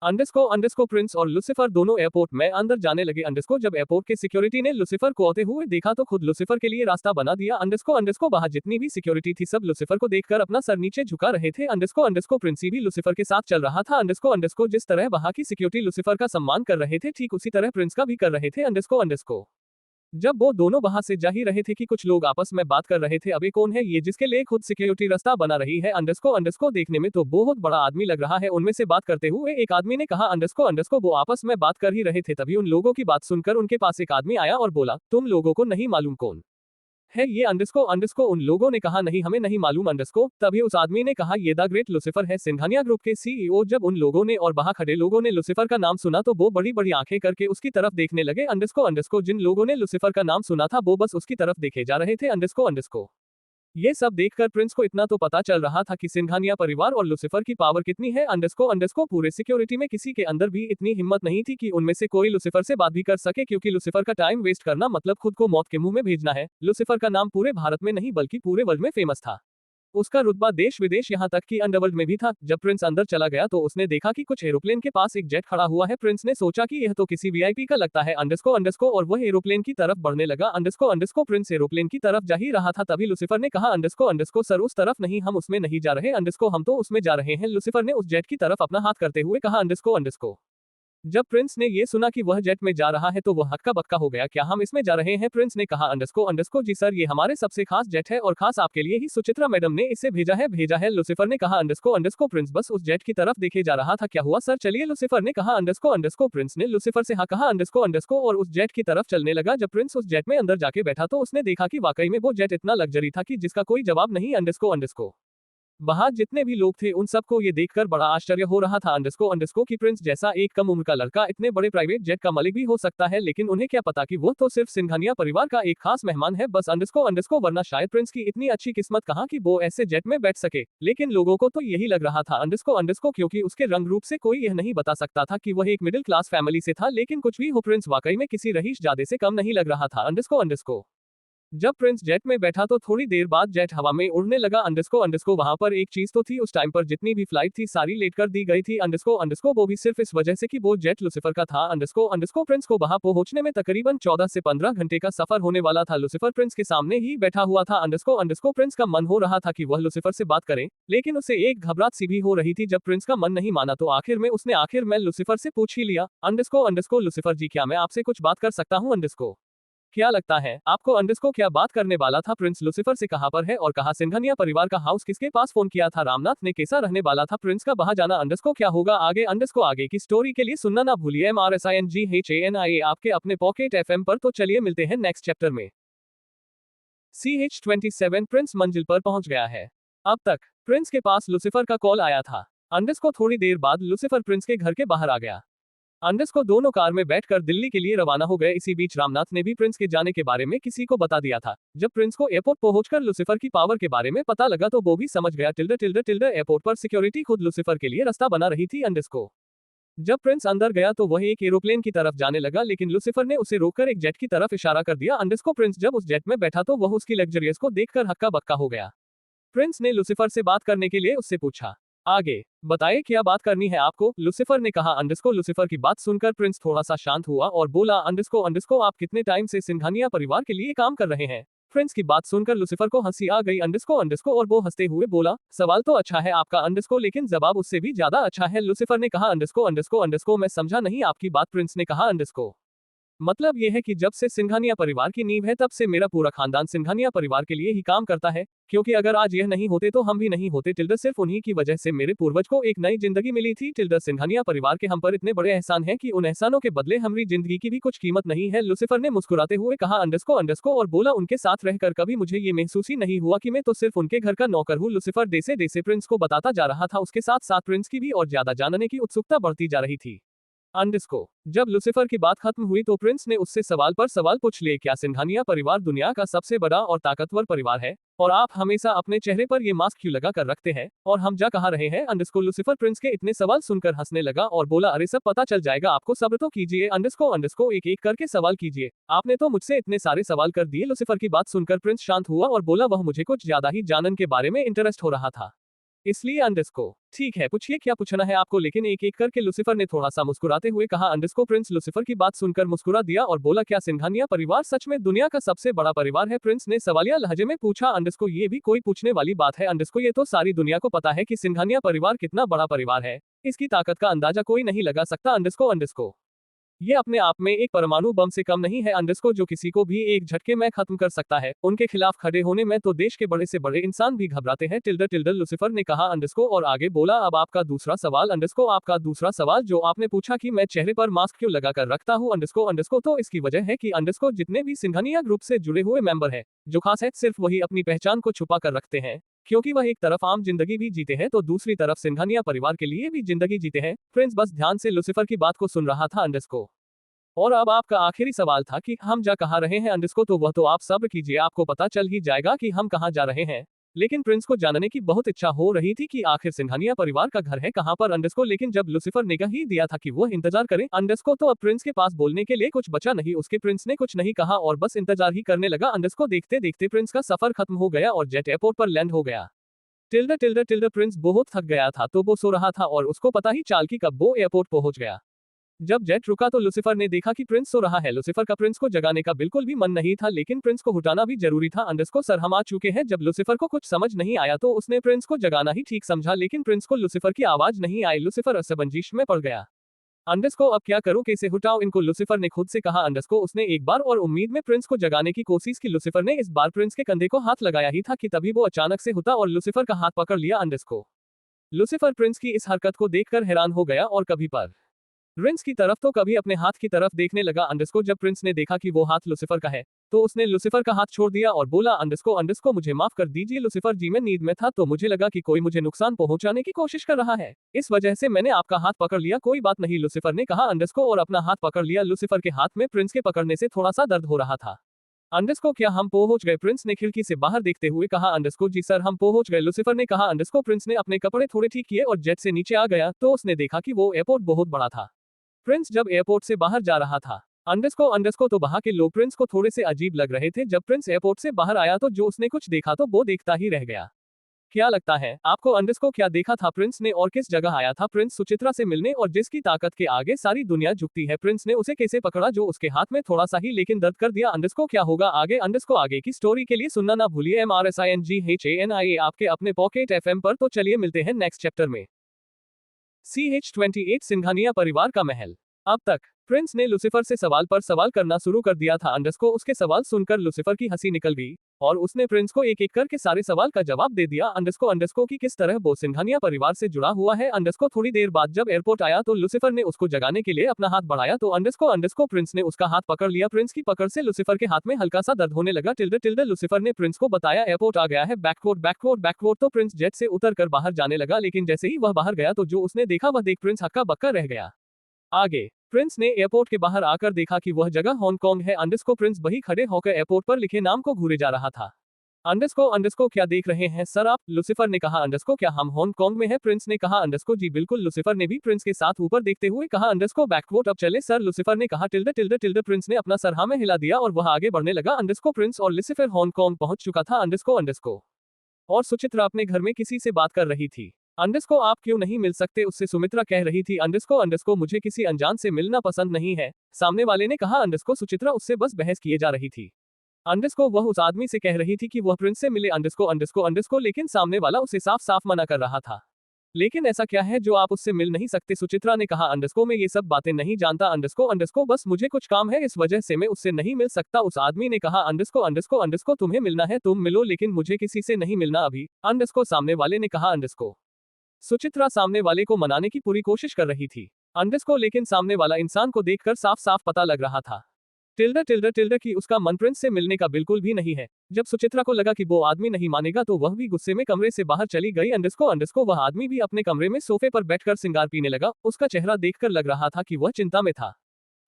अंडरस्को प्रिंस और लूसीफर दोनों एयरपोर्ट में अंदर जाने लगे। अंडरस्को जब एयरपोर्ट के सिक्योरिटी ने लूसीफर को आते हुए देखा तो खुद लूसीफर के लिए रास्ता बना दिया। अंडरस्को बाहर जितनी भी सिक्योरिटी थी सब लूसीफर को देखकर अपना सर नीचे झुका रहे थे। अंडरस्को प्रिंस भी लूसीफर के साथ चल रहा था। अंडरस्को जिस तरह वहां की सिक्योरिटी लूसीफर का सम्मान कर रहे थे ठीक उसी तरह प्रिंस का भी कर रहे थे। अंडरस्को जब वो दोनों वहां से जा ही रहे थे कि कुछ लोग आपस में बात कर रहे थे अबे कौन है ये जिसके लिए खुद सिक्योरिटी रास्ता बना रही है। अंडरस्को देखने में तो बहुत बड़ा आदमी लग रहा है, उनमें से बात करते हुए एक आदमी ने कहा। अंडरस्को वो आपस में बात कर ही रहे थे तभी उन लोगों की बात सुनकर उनके पास एक आदमी आया और बोला तुम लोगों को नहीं मालूम कौन है ये। अंडरस्को उन लोगों ने कहा नहीं हमें नहीं मालूम। अंडरस्को तभी उस आदमी ने कहा ये द ग्रेट लूसीफर है, सिंघानिया ग्रुप के सीईओ। जब उन लोगों ने और वहां खड़े लोगों ने लूसीफर का नाम सुना तो वो बड़ी बड़ी आंखें करके उसकी तरफ देखने लगे। अंडरस्को जिन लोगों ने लूसीफर का नाम सुना था वो बस उसकी तरफ देखे जा रहे थे। अंडरस्को ये सब देखकर प्रिंस को इतना तो पता चल रहा था कि सिंघानिया परिवार और लूसीफर की पावर कितनी है। अंडरस्को पूरे सिक्योरिटी में किसी के अंदर भी इतनी हिम्मत नहीं थी कि उनमें से कोई लूसीफर से बात भी कर सके, क्योंकि लूसीफर का टाइम वेस्ट करना मतलब खुद को मौत के मुंह में भेजना है। लूसीफर का नाम पूरे भारत में नहीं बल्कि पूरे वर्ल्ड में फेमस था। उसका रुतबा देश विदेश यहाँ तक कि अंडरवर्ल्ड में भी था। जब प्रिंस अंदर चला गया तो उसने देखा कि कुछ एरोप्लेन के पास एक जेट खड़ा हुआ है। प्रिंस ने सोचा कि यह तो किसी वीआईपी का लगता है। अंडरस्को और वह एरोप्लेन की तरफ बढ़ने लगा। अंडरस्को प्रिंस एरोप्लेन की तरफ जा ही रहा था तभी लूसीफर ने कहा अंडरस्को सर उस तरफ नहीं, हम उसमें नहीं जा रहे। अंडरस्को हम तो उसमें जा रहे हैं। लूसीफर ने उस जेट की तरफ अपना हाथ करते हुए कहा। अंडरस्को जब प्रिंस ने ये सुना कि वह जेट में जा रहा है तो वह हक्का बक्का हो गया। क्या हम इसमें जा रहे हैं? प्रिंस ने कहा। अंडरस्को जी सर ये हमारे सबसे खास जेट है और खास आपके लिए ही सुचित्रा मैडम ने इसे भेजा है। लूसीफर ने कहा। अंडरस्को प्रिंस बस उस जेट की तरफ देखे जा रहा था। क्या हुआ सर चलिए, लूसीफर ने कहा। अंडरस्को प्रिंस ने लूसीफर से हाँ कहा। अंडरस्को और उस जेट की तरफ चलने लगा। जब प्रिंस उस जेट में अंदर जाके बैठा तो उसने देखा कि वाकई में वो जेट इतना लग्जरी था कि जिसका कोई जवाब नहीं। अंडरस्को बाहर जितने भी लोग थे उन सबको ये देखकर बड़ा आश्चर्य हो रहा था। अंडरस्को की प्रिंस जैसा एक कम उम्र का लड़का इतने बड़े प्राइवेट जेट का मालिक भी हो सकता है, लेकिन उन्हें क्या पता कि वो तो सिर्फ सिंघानिया परिवार का एक खास मेहमान है बस। अंडरस्को वरना शायद प्रिंस की इतनी अच्छी किस्मत कहाँ कि वो ऐसे जेट में बैठ सके, लेकिन लोगों को तो यही लग रहा था। अंडरस्को क्योंकि उसके रंग रूप से कोई यह नहीं बता सकता था कि वह एक मिडिल क्लास फैमिली से था, लेकिन कुछ भी हो प्रिंस वाकई में किसी रईसजादे से कम नहीं लग रहा था। अंडरस्को जब प्रिंस जेट में बैठा तो थोड़ी देर बाद जेट हवा में उड़ने लगा। अंडरस्को वहां पर एक चीज तो थी, उस टाइम पर जितनी भी फ्लाइट थी सारी लेट कर दी गई थी। अंडरस्को वो भी सिर्फ इस वजह से कि वो जेट लूसीफर का था। अंडरस्को प्रिंस को वहां पहुंचने में तकरीबन 14 से 15 घंटे का सफर होने वाला था। लूसीफर प्रिंस के सामने ही बैठा हुआ था। अंडरस्को प्रिंस का मन हो रहा था कि वह लूसीफर से बात करे, लेकिन उसे एक घबराहट सी भी हो रही थी। जब प्रिंस का मन नहीं माना तो आखिर में लूसीफर से पूछ ही लिया। अंडरस्को लूसीफर जी क्या मैं आपसे कुछ बात कर सकता हूँ? अंडरस्को क्या लगता है आपको? अंडरस्को क्या बात करने वाला था प्रिंस लूसीफर से कहाँ पर है और कहाँ सिंघानिया परिवार का हाउस किसके पास फोन किया था? रामनाथ ने कैसा रहने वाला था प्रिंस का वहां जाना? अंडरस्को क्या होगा आगे? अंडरस्को आगे की स्टोरी के लिए सुनना ना भूलिए MRSINGHANIA आपके अपने पॉकेट FM पर। तो चलिए मिलते हैं नेक्स्ट चैप्टर में। CH27 प्रिंस मंजिल पर पहुंच गया है। अब तक प्रिंस के पास लूसीफर का कॉल आया था। अंडरस्को थोड़ी देर बाद लूसीफर प्रिंस के घर के बाहर आ गया। अंडरस्को दोनों कार में बैठकर दिल्ली के लिए रवाना हो गए। इसी बीच रामनाथ ने भी प्रिंस के जाने के बारे में किसी को बता दिया था। जब प्रिंस को एयरपोर्ट पहुंचकर लूसीफर की पावर के बारे में पता लगा तो वो भी समझ गया। एयरपोर्ट पर सिक्योरिटी खुद लूसीफर के लिए रास्ता बना रही थी। अंडरस्को जब प्रिंस अंदर गया तो वह एक एरोप्लेन की तरफ जाने लगा, लेकिन लूसीफर ने उसे रोककर एक जेट की तरफ इशारा कर दिया। अंडरस्को प्रिंस जब उस जेट में बैठा तो वह उसकी लग्जरियस को देखकर हक्का बक्का हो गया। प्रिंस ने लूसीफर से बात करने के लिए उससे पूछा, आगे बताइए क्या बात करनी है आपको, लूसीफर ने कहा। अंडरस्को लूसीफर की बात सुनकर प्रिंस थोड़ा सा शांत हुआ और बोला, अंडरस्को आप कितने टाइम से सिंघानिया परिवार के लिए काम कर रहे हैं। प्रिंस की बात सुनकर लूसीफर को हंसी आ गई। अंडरस्को और वो हंसते हुए बोला, सवाल तो अच्छा है आपका अंडरस्को, लेकिन जवाब उससे भी ज्यादा अच्छा है। लूसीफर ने कहा, अंडरस्को मैं समझा नहीं आपकी बात। प्रिंस ने कहा, अंडरस्को मतलब यह है कि जब से सिंघानिया परिवार की नींव है तब से मेरा पूरा खानदान सिंघानिया परिवार के लिए ही काम करता है, क्योंकि अगर आज यह नहीं होते तो हम भी नहीं होते। सिर्फ उन्हीं की वजह से मेरे पूर्वज को एक नई जिंदगी मिली थी। सिंघानिया परिवार के हम पर इतने बड़े एहसान हैं कि उन एहसानों के बदले हमारी जिंदगी की भी कुछ कीमत नहीं है। लूसीफर ने मुस्कुराते हुए कहा, अंडरस्को और बोला, उनके साथ रहकर कभी मुझे ये महसूस ही नहीं हुआ कि मैं तो सिर्फ उनके घर का नौकर हूँ। लूसीफर जैसे प्रिंस को बताता जा रहा था, उसके साथ साथ प्रिंस की भी और ज्यादा जानने की उत्सुकता बढ़ती जा रही थी। अंडरस्को जब लूसीफर की बात खत्म हुई तो प्रिंस ने उससे सवाल पर सवाल पूछ लिए, क्या सिंघानिया परिवार दुनिया का सबसे बड़ा और ताकतवर परिवार है, और आप हमेशा अपने चेहरे पर ये मास्क क्यों लगा कर रखते हैं, और हम जा कहाँ रहे हैं। अंडरस्को लूसीफर प्रिंस के इतने सवाल सुनकर हंसने लगा और बोला, अरे सब पता चल जाएगा आपको, सब्र तो कीजिए। अंडरस्को एक एक करके सवाल कीजिए, आपने तो मुझसे इतने सारे सवाल कर दिए। लूसीफर की बात सुनकर प्रिंस शांत हुआ और बोला, वह मुझे कुछ ज्यादा ही जानन के बारे में इंटरेस्ट हो रहा था, इसलिए अंडरस्को ठीक है पूछिए क्या पूछना है आपको। लेकिन एक एक करके लूसीफर ने थोड़ा सा मुस्कुराते हुए कहा। अंडरस्को प्रिंस लूसीफर की बात सुनकर मुस्कुरा दिया और बोला, क्या सिंघानिया परिवार सच में दुनिया का सबसे बड़ा परिवार है। प्रिंस ने सवालिया लहजे में पूछा। अंडरस्को ये भी कोई पूछने वाली बात है अंडरस्को, ये तो सारी दुनिया को पता है कि सिंघानिया परिवार कितना बड़ा परिवार है, इसकी ताकत का अंदाजा कोई नहीं लगा सकता। अंडरस्को ये अपने आप में एक परमाणु बम से कम नहीं है अंडरस्को, जो किसी को भी एक झटके में खत्म कर सकता है। उनके खिलाफ खड़े होने में तो देश के बड़े से बड़े इंसान भी घबराते हैं। लूसीफर ने कहा। अंडरस्को और आगे बोला, अब आपका दूसरा सवाल। अंडरस्को आपका दूसरा सवाल जो आपने पूछा कि मैं चेहरे पर मास्क क्यों लगा कर रखता हूँ। अंडरस्को तो इसकी वजह है कि अंडरस्को जितने भी सिंघानिया ग्रुप से जुड़े हुए मेंबर है, जो खास है, सिर्फ वही अपनी पहचान को छुपा कर रखते हैं, क्योंकि वह एक तरफ आम जिंदगी भी जीते हैं तो दूसरी तरफ सिंघानिया परिवार के लिए भी जिंदगी जीते हैं। प्रिंस बस ध्यान से लूसीफर की बात को सुन रहा था। अंडरस्को और अब आपका आखिरी सवाल था कि हम जा कहाँ रहे हैं। अंडरस्को तो वह तो आप सब्र कीजिए, आपको पता चल ही जाएगा कि हम कहाँ जा रहे हैं। लेकिन प्रिंस को जानने की बहुत इच्छा हो रही थी कि आखिर सिंघानिया परिवार का घर है कहाँ पर। अंडरस्को लेकिन जब लूसीफर ने कह ही दिया था कि वह इंतजार करें, अंडरस्को तो अब प्रिंस के पास बोलने के लिए कुछ बचा नहीं। उसके प्रिंस ने कुछ नहीं कहा और बस इंतजार ही करने लगा। अंडरस्को देखते देखते प्रिंस का सफर खत्म हो गया और जेट एयरपोर्ट पर लैंड हो गया। प्रिंस बहुत थक गया था तो वो सो रहा था और उसको पता ही चाल कि कब वो एयरपोर्ट पहुंच गया। जब जेट रुका तो लूसीफर ने देखा कि प्रिंस सो रहा है। लूसीफर का प्रिंस को जगाने का बिल्कुल भी मन नहीं था, लेकिन प्रिंस को उठाना भी जरूरी था। अंडरस्को सर हम आ चुके हैं। जब लूसीफर को कुछ समझ नहीं आया तो उसने प्रिंस को जगाना ही ठीक समझा, लेकिन प्रिंस को लूसीफर की आवाज नहीं आई। लूसीफर असमंजस में पड़ गया। अंडरस्को अब क्या करूं, कैसे उठाऊं इनको, लूसीफर ने खुद से कहा। अंडरस्को उसने एक बार और उम्मीद में प्रिंस को जगाने की कोशिश की। लूसीफर ने इस बार प्रिंस के कंधे को हाथ लगाया ही था कि तभी वो अचानक से उठा और लूसीफर का हाथ पकड़ लिया। अंडरस्को लूसीफर प्रिंस की इस हरकत को देखकर हैरान हो गया और कभी पर प्रिंस की तरफ तो कभी अपने हाथ की तरफ देखने लगा। अंडरस्को जब प्रिंस ने देखा कि वो हाथ लूसीफर का है तो उसने लूसीफर का हाथ छोड़ दिया और बोला, अंडरस्को मुझे माफ कर दीजिए लूसीफर जी, मैं नींद में था तो मुझे लगा कि कोई मुझे नुकसान पहुंचाने की कोशिश कर रहा है, इस वजह से मैंने आपका हाथ पकड़ लिया। कोई बात नहीं लूसीफर ने कहा। अंडरस्को और अपना हाथ पकड़ लिया। लूसीफर के हाथ में प्रिंस के पकड़ने से थोड़ा सा दर्द हो रहा था। अंडरस्को क्या हम पहुंच गए, प्रिंस ने खिड़की से बाहर देखते हुए कहा। अंडरस्को जी सर हम पहुंच गए, लूसीफर ने कहा। अंडरस्को प्रिंस ने अपने कपड़े थोड़े ठीक किए और जेट से नीचे आ गया तो उसने देखा कि वो एयरपोर्ट बहुत बड़ा था। प्रिंस जब एयरपोर्ट से बाहर जा रहा था, अंडरस्को तो वहां के लोग प्रिंस को थोड़े से अजीब लग रहे थे। जब प्रिंस एयरपोर्ट से बाहर आया तो जो उसने कुछ देखा तो वो देखता ही रह गया। क्या लगता है आपको अंडरस्को क्या देखा था प्रिंस ने, और किस जगह आया था प्रिंस सुचित्रा से मिलने, और जिसकी ताकत के आगे सारी दुनिया झुकती है, प्रिंस ने उसे कैसे पकड़ा जो उसके हाथ में थोड़ा सा ही लेकिन दर्द कर दिया। अंडरस्को क्या होगा आगे, अंडरस्को आगे की स्टोरी के लिए सुनना ना भूलिए MRSINGHANIA आपके अपने पॉकेट FM पर। तो चलिए मिलते हैं नेक्स्ट चैप्टर में। CH-28 सिंघानिया परिवार का महल। अब तक प्रिंस ने लूसीफर से सवाल पर सवाल करना शुरू कर दिया था। अंडरस्को उसके सवाल सुनकर लूसीफर की हंसी निकल गई और उसने प्रिंस को एक एक करके सारे सवाल का जवाब दे दिया। अंडरस्को की किस तरह वो सिंघानिया परिवार से जुड़ा हुआ है। अंडरस्को थोड़ी देर बाद जब एयरपोर्ट आया तो लूसीफर ने उसको जगाने के लिए अपना हाथ बढ़ाया तो अंडरस्को प्रिंस ने उसका हाथ पकड़ लिया। प्रिंस की पकड़ से लूसीफर के हाथ में हल्का सा दर्द होने लगा। लूसीफर ने प्रिंस को बताया एयरपोर्ट आ गया है। बैकवोर्ड तो प्रिंस जेट से उतर कर बाहर जाने लगा, लेकिन जैसे ही वह बाहर गया तो जो उसने देखा वह देख प्रिंस हक्का बक्का रह गया। आगे प्रिंस ने एयरपोर्ट के बाहर आकर देखा कि वह जगह हांगकांग है। अंडरस्को प्रिंस वही खड़े होकर एयरपोर्ट पर लिखे नाम को घूरे जा रहा था। अंडरस्को क्या देख रहे हैं सर आप? लुसिफर ने कहा। अंडरस्को क्या हम हांगकांग में है? प्रिंस ने कहा। अंडरस्को जी बिल्कुल। लुसिफर ने भी प्रिंस के साथ ऊपर देखते हुए कहा। अंडरस्को बैकवोट अब चले सर? लुसिफर ने कहा। टिल्डे टिल्डे टिल्डे प्रिंस ने अपना सर हाँ में हिला दिया और वह आगे बढ़ने लगा। अंडरस्को प्रिंस और लुसिफर हांगकांग पहुंच चुका था। अंडरस्को और सुचित्रा अपने घर में किसी से बात कर रही थी। अंडरस्को आप क्यों नहीं मिल सकते उससे? सुमित्रा कह रही थी। अंडरस्को मुझे किसी अनजान से मिलना पसंद नहीं है, सामने वाले ने कहा। अंडरस्को सुचित्रा उससे बस बहस किए जा रही थी। अंडरस्को वह उस आदमी से कह रही थी कि वह प्रिंस से मिले। अंडरस्को लेकिन सामने वाला उसे साफ साफ मना कर रहा था। लेकिन ऐसा क्या है जो आप उससे मिल नहीं सकते? सुचित्रा ने कहा। अंडरस्को मैं ये सब बातें नहीं जानता। अंडरस्को बस मुझे कुछ काम है, इस वजह से मैं उससे नहीं मिल सकता। उस आदमी ने कहा। अंडरस्को तुम्हें मिलना है तुम मिलो, लेकिन मुझे किसी से नहीं मिलना अभी। अंडरस्को सामने वाले ने कहा। अंडरस्को सुचित्रा सामने वाले को मनाने की पूरी कोशिश कर रही थी। अंडरस्को लेकिन सामने वाला इंसान को देखकर साफ साफ पता लग रहा था। टिल्डा कि उसका मन प्रिंस से मिलने का बिल्कुल भी नहीं है। जब सुचित्रा को लगा कि वो आदमी नहीं मानेगा तो वह भी गुस्से में कमरे से बाहर चली गई। अंडरस्को वह आदमी भी अपने कमरे में सोफे पर बैठकर सिंगार पीने लगा। उसका चेहरा देखकर लग रहा था कि वह चिंता में था।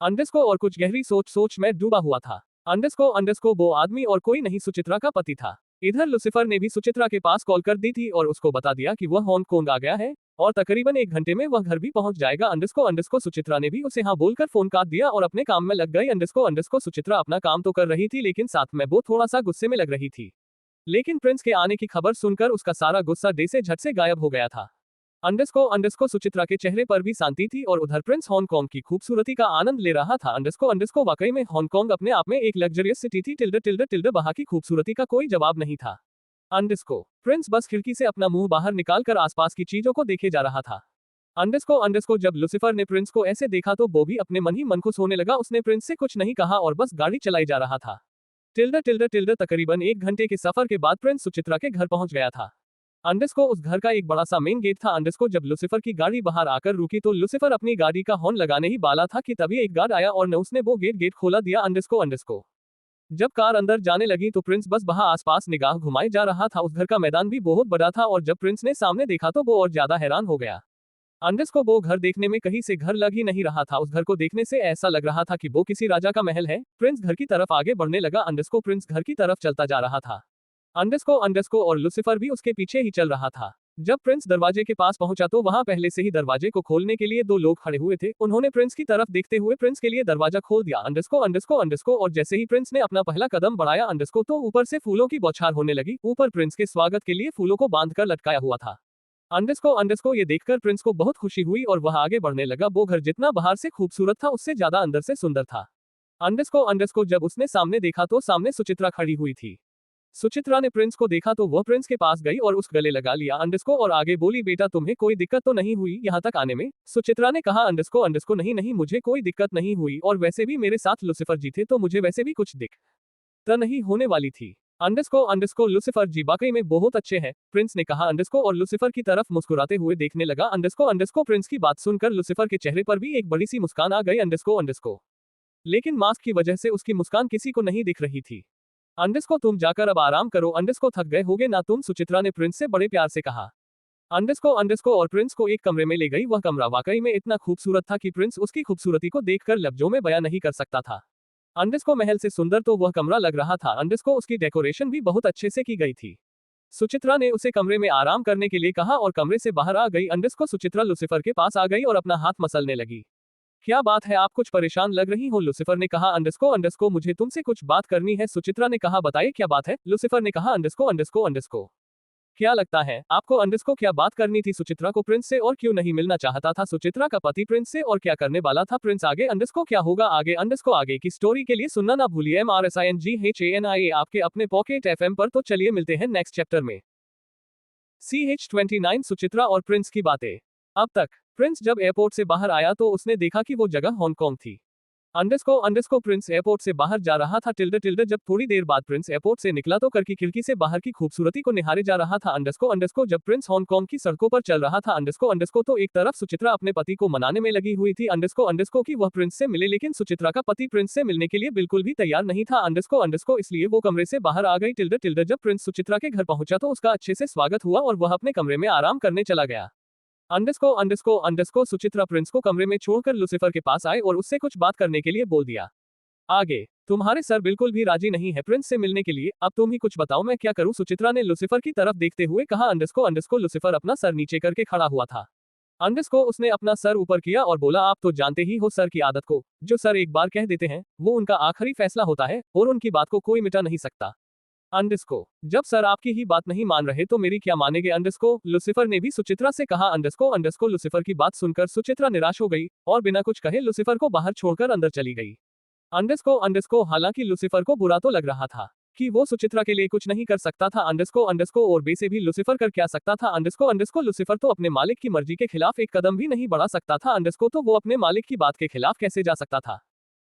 अंडरस्को और कुछ गहरी सोच में डूबा हुआ था। अंडरस्को वो आदमी और कोई नहीं सुचित्रा का पति था। इधर लुसिफर ने भी सुचित्रा के पास कॉल कर दी थी और उसको बता दिया कि वह हांगकांग आ गया है और तकरीबन 1 घंटे में वह घर भी पहुंच जाएगा। अंडरस्को सुचित्रा ने भी उसे हाँ बोलकर फोन काट दिया और अपने काम में लग गई। अंडरस्को सुचित्रा अपना काम तो कर रही थी लेकिन साथ में वो थोड़ा सा गुस्से में लग रही थी। लेकिन प्रिंस के आने की खबर सुनकर उसका सारा गुस्सा डे से झट से गायब हो गया था। अंडरस्को सुचित्रा के चेहरे पर भी शांति थी और उधर प्रिंस हांगकांग की खूबसूरती का आनंद ले रहा था। अंडरस्को वाकई में हांगकांग अपने आप में एक लग्जरियस सिटी थी। टिल्डे वहां की खूबसूरती का कोई जवाब नहीं था। अंडरस्को प्रिंस बस खिड़की से अपना मुंह बाहर निकालकर आसपास की चीजों को देखे जा रहा था। अंडरस्को जब लुसिफर ने प्रिंस को ऐसे देखा तो वो भी अपने मन ही मन खुश होने लगा। उसने प्रिंस से कुछ नहीं कहा और बस गाड़ी चलाई जा रहा था। टिल्डे तकरीबन 1 घंटे के सफर के बाद प्रिंस सुचित्रा के घर पहुंच गया था। अंडरस्को उस घर का एक बड़ा सा मेन गेट था। अंडरस्को जब लुसिफर की गाड़ी बाहर आकर रुकी तो लुसिफर अपनी गाड़ी का हॉर्न लगाने ही वाला था कि तभी एक गार्ड आया और न उसने वो गेट खोला दिया। अंडरस्को जब कार अंदर जाने लगी तो प्रिंस बस वहां आसपास निगाह घुमाए जा रहा था। उस घर का मैदान भी बहुत बड़ा था और जब प्रिंस ने सामने देखा तो वो और ज्यादा हैरान हो गया। अंडरस्को वो घर देखने में कहीं से घर लग ही नहीं रहा था। उस घर को देखने से ऐसा लग रहा था कि वो किसी राजा का महल है। प्रिंस घर की तरफ आगे बढ़ने लगा। प्रिंस घर की तरफ चलता जा रहा था। अंडरस्को और लुसिफर भी उसके पीछे ही चल रहा था। जब प्रिंस दरवाजे के पास पहुंचा तो वहां पहले से ही दरवाजे को खोलने के लिए 2 लोग खड़े हुए थे। उन्होंने प्रिंस की तरफ देखते हुए प्रिंस के लिए दरवाजा खोल दिया। अंडरस्को और जैसे ही प्रिंस ने अपना पहला कदम बढ़ाया अंडरस्को तो ऊपर से फूलों की बौछार होने लगी। ऊपर प्रिंस के स्वागत के लिए फूलों को बांधकर लटकाया हुआ था। अंडरस्को ये देखकर प्रिंस को बहुत खुशी हुई और वह आगे बढ़ने लगा। वो घर जितना बाहर से खूबसूरत था उससे ज्यादा अंदर से सुंदर था। अंडरस्को जब उसने सामने देखा तो सामने सुचित्रा खड़ी हुई थी। सुचित्रा ने प्रिंस को देखा तो वह प्रिंस के पास गई और उस गले लगा लिया अंडरस्को और आगे बोली, बेटा तुम्हें कोई दिक्कत तो नहीं हुई यहाँ तक आने में? सुचित्रा ने कहा। अंडरस्को नहीं मुझे कोई दिक्कत नहीं हुई और वैसे भी मेरे साथ लुसिफर जी थे तो मुझे वैसे भी कुछ दिक्कत नहीं होने वाली थी। अंडरस्को लुसिफर जी वाकई में बहुत अच्छे हैं, प्रिंस ने कहा। अंडरस्को और लुसिफर की तरफ मुस्कुराते हुए देखने लगा। अंडरस्को प्रिंस की बात सुनकर लुसिफर के चेहरे पर भी एक बड़ी सी मुस्कान आ गई। अंडरस्को लेकिन मास्क की वजह से उसकी मुस्कान किसी को नहीं दिख रही थी। अंडरस्को तुम जाकर अब आराम करो, अंडरस्को थक गए होगे ना तुम? सुचित्रा ने प्रिंस से बड़े प्यार से कहा। अंडरस्को और प्रिंस को एक कमरे में ले गई। वह कमरा वाकई में इतना खूबसूरत था कि प्रिंस उसकी खूबसूरती को देखकर लफ्जों में बयां नहीं कर सकता था। अंडरस्को महल से सुंदर तो वह कमरा लग रहा था। अंडरस्को उसकी डेकोरेशन भी बहुत अच्छे से की गई थी। सुचित्रा ने उसे कमरे में आराम करने के लिए कहा और कमरे से बाहर आ गई। अंडरस्को सुचित्रा लुसिफर के पास आ गई और अपना हाथ मसलने लगी। क्या बात है, आप कुछ परेशान लग रही हो? लुसिफर ने कहा। अंडरस्को मुझे तुमसे कुछ बात करनी है। सुचित्रा ने कहा। बताइए क्या बात है? लुसिफर ने कहा। अंडरस्को क्या लगता है आपको? अंडरस्को क्या बात करनी थी सुचित्रा को प्रिंस से और क्यों नहीं मिलना चाहता था सुचित्रा का पति प्रिंस से और क्या करने वाला था प्रिंस आगे? अंडरस्को क्या होगा आगे? अंडरस्को आगे की स्टोरी के लिए सुनना ना भूलिए MRSINGHANIA आपके अपने पॉकेट FM पर। तो चलिए मिलते हैं नेक्स्ट चैप्टर में। CH29 सुचित्रा और प्रिंस की बातें। अब तक प्रिंस जब एयरपोर्ट से बाहर आया तो उसने देखा कि वो जगह हांगकांग थी। अंडरस्को प्रिंस एयरपोर्ट से बाहर जा रहा था। टिल्डे जब थोड़ी देर बाद प्रिंस एयरपोर्ट से निकला तो कर की खिड़की से बाहर की खूबसूरती को निहारे जा रहा था। अंडरस्को जब प्रिंस हांगकांग की सड़कों पर चल रहा था अंडरस्को तो एक तरफ सुचित्रा अपने पति को मनाने में लगी हुई थी। अंडरस्को की वह प्रिंस से मिले, लेकिन सुचित्रा का पति प्रिंस से मिलने के लिए बिल्कुल भी तैयार नहीं था। अंडरस्को इसलिए वो कमरे से बाहर आ गई। टिल्डे जब प्रिंस सुचित्रा के घर पहुंचा तो उसका अच्छे से स्वागत हुआ और वह अपने कमरे में आराम करने चला गया। अंडरस्को सुचित्रा प्रिंस को कमरे में छोड़कर लूसीफर के पास आए और उससे कुछ बात करने के लिए बोल दिया। आगे, तुम्हारे सर बिल्कुल भी राजी नहीं है प्रिंस से मिलने के लिए, अब तुम ही कुछ बताओ मैं क्या करूं, सुचित्रा ने लूसीफर की तरफ देखते हुए कहा। अंडरस्को लूसीफर अपना सर नीचे करके खड़ा हुआ था। उसने अपना सर ऊपर किया और बोला, आप तो जानते ही हो सर की आदत को, जो सर एक बार कह देते हैं वो उनका आखिरी फैसला होता है और उनकी बात को कोई मिटा नहीं सकता। जब सर आपकी ही बात नहीं मान रहे तो मेरी क्या मानेंगे लूसीफर ने भी सुचित्रा से कहा। लूसीफर की बात सुनकर सुचित्रा निराश हो गई और बिना कुछ कहे लूसीफर को बाहर छोड़कर अंदर चली गई। हालांकि लूसीफर को बुरा तो लग रहा था कि वो सुचित्रा के लिए कुछ नहीं कर सकता था। और बे से भी लूसीफर कर क्या सकता था। लूसीफर तो अपने मालिक की मर्जी के खिलाफ एक कदम भी नहीं बढ़ा सकता था। तो वो अपने मालिक की बात के खिलाफ कैसे जा सकता था।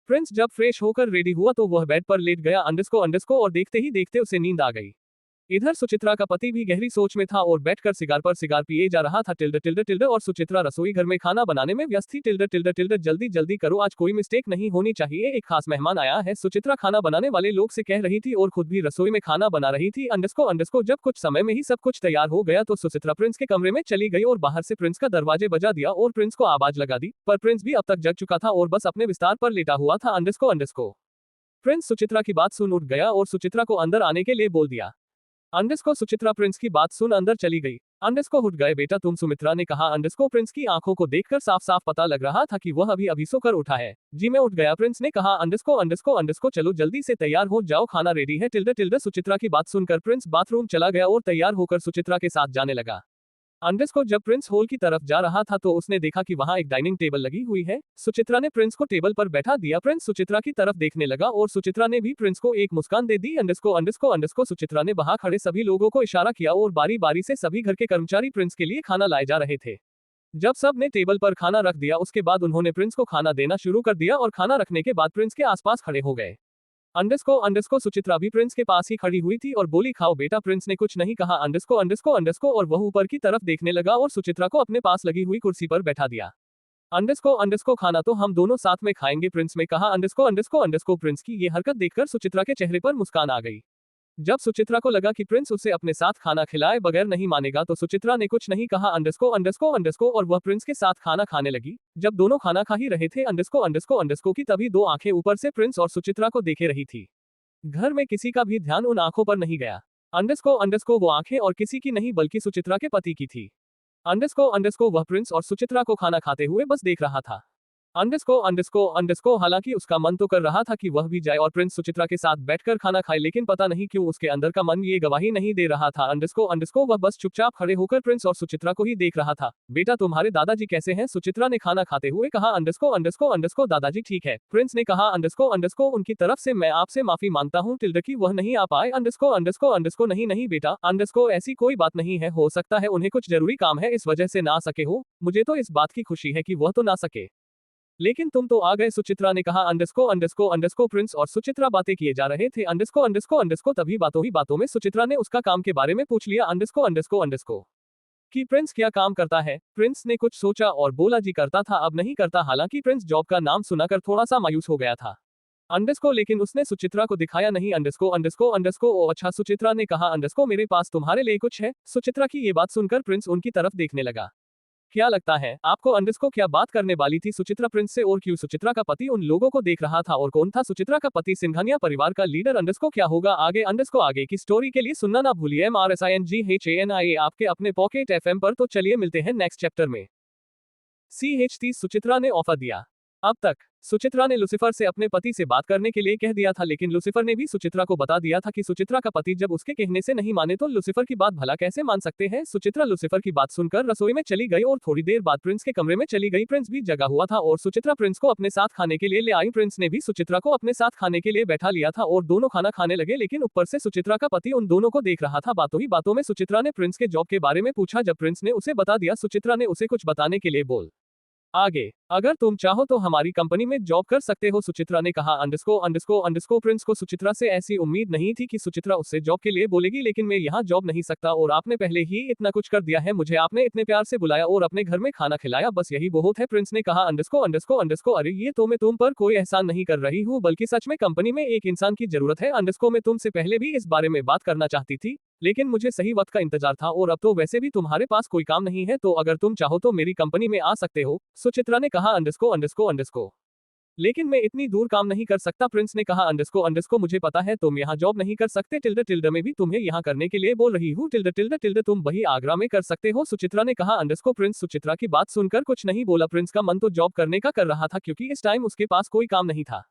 प्रिंस जब फ्रेश होकर रेडी हुआ तो वह बेड पर लेट गया और देखते ही देखते उसे नींद आ गई। इधर सुचित्रा का पति भी गहरी सोच में था और बैठकर सिगार पर सिगार पिए जा रहा था। और सुचित्रा रसोई घर में खाना बनाने में व्यस्त थी। जल्दी जल्दी करो, आज कोई मिस्टेक नहीं होनी चाहिए, एक खास मेहमान आया है, सुचित्रा खाना बनाने वाले लोग से कह रही थी और खुद भी रसोई में खाना बना रही थी। जब कुछ समय में ही सब कुछ तैयार हो गया तो सुचित्रा प्रिंस के कमरे में चली गई और बाहर से प्रिंस का दरवाजे बजा दिया और प्रिंस को आवाज लगा दी, पर प्रिंस भी अब तक जग चुका था और बस अपने विस्तार पर लेटा हुआ था। प्रिंस सुचित्रा की बात सुन उठ गया और सुचित्रा को अंदर आने के लिए बोल दिया। सुचित्रा प्रिंस की बात सुन अंदर चली गई। उठ गए बेटा तुम, सुमित्रा ने कहा। प्रिंस की आंखों को देखकर साफ साफ पता लग रहा था कि वह अभी सोकर उठा है। जी मैं उठ गया, प्रिंस ने कहा। चलो जल्दी से तैयार हो जाओ, खाना रेडी है। सुचित्रा की बात सुनकर प्रिंस बाथरूम चला गया और तैयार होकर सुचित्रा के साथ जाने लगा। जब प्रिंस हॉल की तरफ जा रहा था तो उसने देखा कि वहां एक डाइनिंग टेबल लगी हुई है। सुचित्रा ने प्रिंस को टेबल पर बैठा दिया। प्रिंस सुचित्रा की तरफ देखने लगा और सुचित्रा ने भी प्रिंस को एक मुस्कान दे दी। सुचित्रा ने वहां खड़े सभी लोगों को इशारा किया और बारी बारी से सभी घर के कर्मचारी प्रिंस के लिए खाना लाए जा रहे थे। जब सब ने टेबल पर खाना रख दिया उसके बाद उन्होंने प्रिंस को खाना देना शुरू कर दिया और खाना रखने के बाद प्रिंस के आसपास खड़े हो गए। सुचित्रा भी प्रिंस के पास ही खड़ी हुई थी और बोली, खाओ बेटा। प्रिंस ने कुछ नहीं कहा। और वह ऊपर की तरफ देखने लगा और सुचित्रा को अपने पास लगी हुई कुर्सी पर बैठा दिया। खाना तो हम दोनों साथ में खाएंगे, प्रिंस ने कहा। प्रिंस की ये हरकत देखकर सुचित्रा के चेहरे पर मुस्कान आ गई। जब सुचित्रा को लगा कि प्रिंस उसे अपने साथ खाना खिलाए बगैर नहीं मानेगा तो सुचित्रा ने कुछ नहीं कहा। और वह प्रिंस के साथ खाना खाने लगी। जब दोनों खाना खा ही रहे थे की तभी दो आंखें ऊपर से प्रिंस और सुचित्रा को देखे रही थी। घर में किसी का भी ध्यान उन आंखों पर नहीं गया। वो आंखें और किसी की नहीं बल्कि सुचित्रा के पति की थी। वह प्रिंस और सुचित्रा को खाना खाते हुए बस देख रहा था। हालांकि उसका मन तो कर रहा था कि वह भी जाए और प्रिंस सुचित्रा के साथ बैठकर खाना खाए, लेकिन पता नहीं क्यों उसके अंदर का मन ये गवाही नहीं दे रहा था। वह बस चुपचाप खड़े होकर प्रिंस और सुचित्रा को ही देख रहा था। बेटा तुम्हारे दादाजी कैसे हैं, सुचित्रा ने खाना खाते हुए कहा। दादाजी ठीक है, प्रिंस ने कहा। उनकी तरफ से मैं आपसे माफी मांगता हूँ कि वह नहीं आ पाए। नहीं बेटा, ऐसी कोई बात नहीं है, हो सकता है उन्हें कुछ जरूरी काम है इस वजह से ना सके हो। मुझे तो इस बात की खुशी है कि वह तो ना सके, लेकिन तुम तो आ गए, सुचित्रा ने कहा। प्रिंस और सुचित्रा बातें किए जा रहे थे। तभी बातों में सुचित्रा ने उसका काम के बारे में पूछ लिया। कि प्रिंस क्या काम करता है। प्रिंस ने कुछ सोचा और बोला, जी करता था, अब नहीं करता। हालांकि प्रिंस जॉब का नाम सुनाकर थोड़ा सा मायूस हो गया था। लेकिन उसने सुचित्रा को दिखाया नहीं। ओ अच्छा, सुचित्रा ने कहा। मेरे पास तुम्हारे लिए कुछ है। सुचित्रा की ये बात सुनकर प्रिंस उनकी तरफ देखने लगा। क्या लगता है आपको क्या बात करने वाली थी सुचित्रा प्रिंस से, और क्यों सुचित्रा का पति उन लोगों को देख रहा था और कौन था सुचित्रा का पति, सिंघानिया परिवार का लीडर। क्या होगा आगे की स्टोरी के लिए सुनना ना भूलिए। MRSINGHANIA आपके अपने पॉकेट FM पर। तो चलिए मिलते हैं नेक्स्ट चैप्टर में। CH30 सुचित्रा ने ऑफर दिया। अब तक सुचित्रा ने लूसीफर से अपने पति से बात करने के लिए कह दिया था, लेकिन लूसीफर ने भी सुचित्रा को बता दिया था कि सुचित्रा का पति जब उसके कहने से नहीं माने तो लूसीफर की बात भला कैसे मान सकते हैं। सुचित्रा लूसीफर की बात सुनकर रसोई में चली गई और थोड़ी देर बाद प्रिंस के कमरे में चली गई। प्रिंस भी जगा हुआ था और सुचित्रा प्रिंस को अपने साथ खाने के लिए ले आई। प्रिंस ने भी सुचित्रा को अपने साथ खाने के लिए बैठा लिया था और दोनों खाना खाने लगे, लेकिन ऊपर से सुचित्रा का पति उन दोनों को देख रहा था। बातों ही बातों में सुचित्रा ने प्रिंस के जॉब के बारे में पूछा। जब प्रिंस ने उसे बता दिया, सुचित्रा ने उसे कुछ बताने के लिए बोल आगे, अगर तुम चाहो तो हमारी कंपनी में जॉब कर सकते हो, सुचित्रा ने कहा। प्रिंस को सुचित्रा से ऐसी उम्मीद नहीं थी कि सुचित्रा उससे जॉब के लिए बोलेगी, लेकिन मैं यहाँ जॉब नहीं सकता और आपने पहले ही इतना कुछ कर दिया है, मुझे आपने इतने प्यार से बुलाया और अपने घर में खाना खिलाया, बस यही बहुत है। प्रिंस ने कहा। अरे ये तो मैं तुम पर कोई एहसान नहीं कर रही हूँ, बल्कि सच में कंपनी में एक इंसान की जरूरत है। मैं तुमसे पहले भी इस बारे में बात करना चाहती थी। लेकिन मुझे सही वक्त का इंतजार था और अब तो वैसे भी तुम्हारे पास कोई काम नहीं है, तो अगर तुम चाहो तो मेरी कंपनी में आ सकते हो, सुचित्रा ने कहा अंडरस्को। लेकिन मैं इतनी दूर काम नहीं कर सकता, प्रिंस ने कहा अंडरस्को मुझे पता है तुम यहाँ जॉब नहीं कर सकते, टिल्डर में भी तुम्हें यहाँ करने के लिए बोल रही हूँ, टिल्डर तुम वही आगरा में कर सकते हो, सुचित्रा ने कहा अंडरस्को। प्रिंस सुचित्रा की बात सुनकर कुछ नहीं बोला। प्रिंस का मन तो जॉब करने का कर रहा था क्योंकि इस टाइम उसके पास कोई काम नहीं था।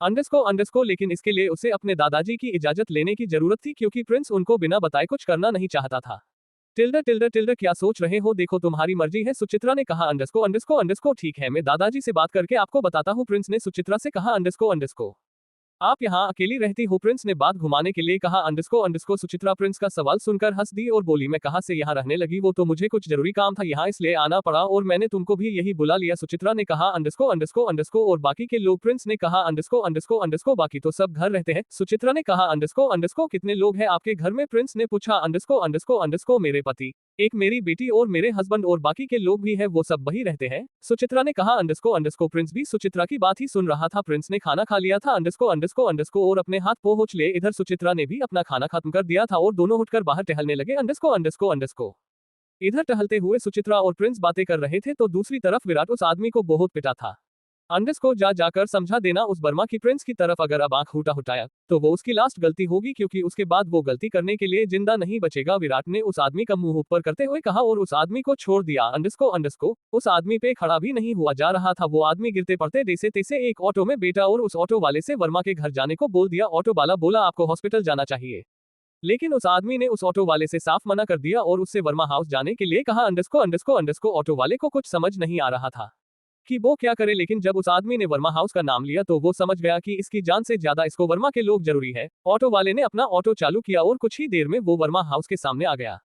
अंडरस्को लेकिन इसके लिए उसे अपने दादाजी की इजाजत लेने की जरूरत थी क्योंकि प्रिंस उनको बिना बताए कुछ करना नहीं चाहता था। टिल्डर क्या सोच रहे हो, देखो तुम्हारी मर्जी है, सुचित्रा ने कहा अंडरस्को ठीक है, मैं दादाजी से बात करके आपको बताता हूँ, प्रिंस ने सुचित्रा से कहा अंडरस्को आप यहाँ अकेली रहती हो, प्रिंस ने बात घुमाने के लिए कहा अंडरस्को सुचित्रा प्रिंस का सवाल सुनकर हंस दी और बोली मैं कहाँ से यहाँ रहने लगी, वो तो मुझे कुछ जरूरी काम था यहाँ इसलिए आना पड़ा और मैंने तुमको भी यही बुला लिया, सुचित्रा ने कहा अंडरस्को और बाकी के लोग, प्रिंस ने कहा अंडरस्को बाकी तो सब घर रहते हैं, सुचित्रा ने कहा अंडरस्को कितने लोग हैं आपके घर में, प्रिंस ने पूछा अंडरस्को मेरे पति, एक मेरी बेटी और मेरे हस्बैंड और बाकी के लोग भी है, वो सब वही रहते हैं, सुचित्रा ने कहा अंडरस्को प्रिंस भी सुचित्रा की बात ही सुन रहा था। प्रिंस ने खाना खा लिया था अंडरस्को और अपने हाथ पोंछ लिए, इधर सुचित्रा ने भी अपना खाना खत्म कर दिया था और दोनों उठकर बाहर टहलने लगे। अंडरस्को इधर टहलते हुए सुचित्रा और प्रिंस बातें कर रहे थे तो दूसरी तरफ विराट उस आदमी को बहुत पिटा था। अंडरस्को जाकर समझा देना उस वर्मा की प्रिंस की तरफ, अगर अब आंख उठाया तो वो उसकी लास्ट गलती होगी क्योंकि उसके बाद वो गलती करने के लिए जिंदा नहीं बचेगा, विराट ने उस आदमी का मुंह ऊपर करते हुए कहा और उस आदमी को छोड़ दिया। अंडरस्को उस आदमी पे खड़ा भी नहीं हुआ जा रहा था, वो आदमी गिरते पड़ते जैसे तैसे एक ऑटो में बैठा और उस ऑटो वाले से वर्मा के घर जाने को बोल दिया। ऑटो वाला बोला आपको हॉस्पिटल जाना चाहिए, लेकिन उस आदमी ने उस ऑटो वाले से साफ मना कर दिया और उससे वर्मा हाउस जाने के लिए कहा। अंडरस्को ऑटो वाले को कुछ समझ नहीं आ रहा था कि वो क्या करे, लेकिन जब उस आदमी ने वर्मा हाउस का नाम लिया तो वो समझ गया कि इसकी जान से ज्यादा इसको वर्मा के लोग जरूरी है। ऑटो वाले ने अपना ऑटो चालू किया और कुछ ही देर में वो वर्मा हाउस के सामने आ गया।